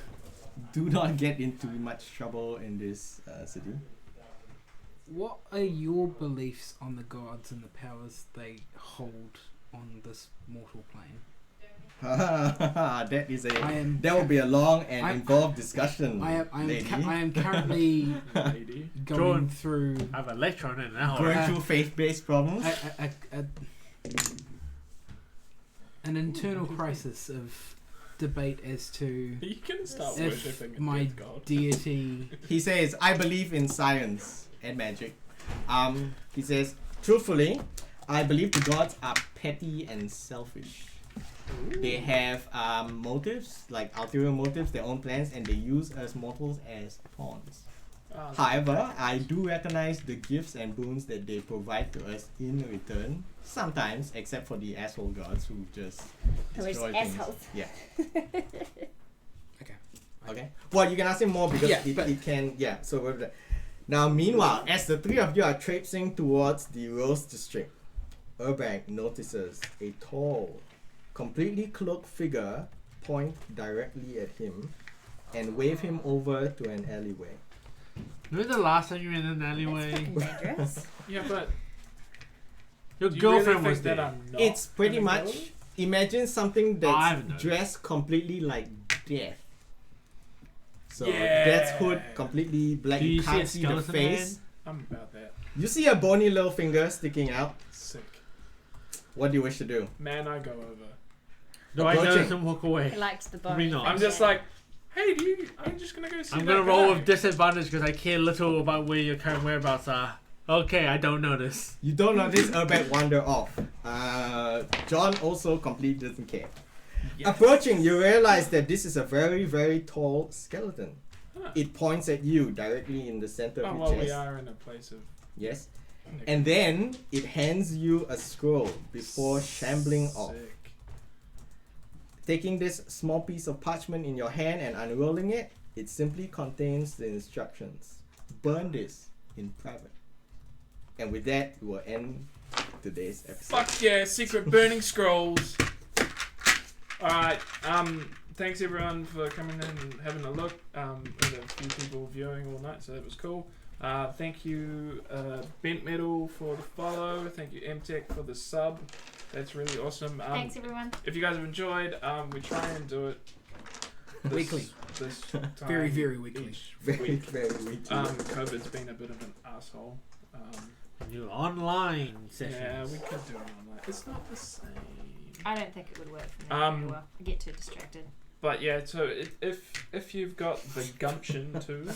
Do not get into much trouble in this city. What are your beliefs on the gods and the powers they hold on this mortal plane? That is that will be a long and I- involved discussion, I lady. am currently Lady. going Jordan. through I have a lecture on it now. Going through faith-based problems. an internal crisis of debate as to You can start if worshipping a my dead god. deity. He says, I believe in science and magic. He says, truthfully, I believe the gods are petty and selfish. They have motives, like ulterior motives, their own plans, and they use us mortals as pawns. Oh, However, I do recognize the gifts and boons that they provide to us in return. Sometimes, except for the asshole gods who just Who are destroy just things. assholes. Yeah. Okay. Okay. Well, you can ask him more because Yeah, it can. Yeah. So with that. Now, meanwhile, as the three of you are traipsing towards the Rose District, Urbag notices a tall, completely cloaked figure point directly at him and wave him over to an alleyway. Remember the last time you were in an That's alleyway? fucking dangerous. Yeah, but Your do you girlfriend really was think there. that I'm not It's pretty gonna much. go? Imagine something that's I've noticed. dressed completely like death. So Yeah. death's hood completely black. Do you see a can't see the skeleton face. I'm about that. You see a bony little finger sticking out. Sick. What do you wish to do? Man, I go over. Do I Approaching. notice him walk away? He likes the Probably bony. not. I'm just like, hey, I'm just gonna go see I'm that gonna roll guy. with disadvantage because I care little about where your current whereabouts are. Okay, I don't notice. You don't notice Urbag wander off. John also completely doesn't care. Yes. Approaching, you realize that this is a very, very tall skeleton. Huh. It points at you directly in the center Oh, of your well, we chest. are in a place of. Yes. And then it hands you a scroll before shambling off. Sick. Taking this small piece of parchment in your hand and unrolling it, it simply contains the instructions. Burn this in private. And with that, we will end today's episode. Fuck yeah, secret burning scrolls. Alright, thanks everyone for coming in and having a look. We had a few people viewing all night, so that was cool. Thank you, Bent Metal for the follow. Thank you, MTech for the sub. That's really awesome. Thanks, everyone. If you guys have enjoyed, we try and do it Weekly. This time Very, very weekly. each Very, week. very weekly. COVID's been a bit of an asshole. New online sessions. Yeah, we could do it online. It's not the same. I don't think it would work for me very well. I get too distracted. But yeah, so if you've got the gumption to,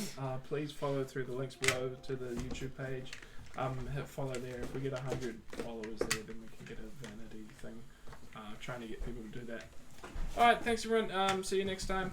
please follow through the links below to the YouTube page. Hit follow there. If we get 100 followers there, then we can get a vanity thing. Trying to get people to do that. All right, thanks everyone. See you next time.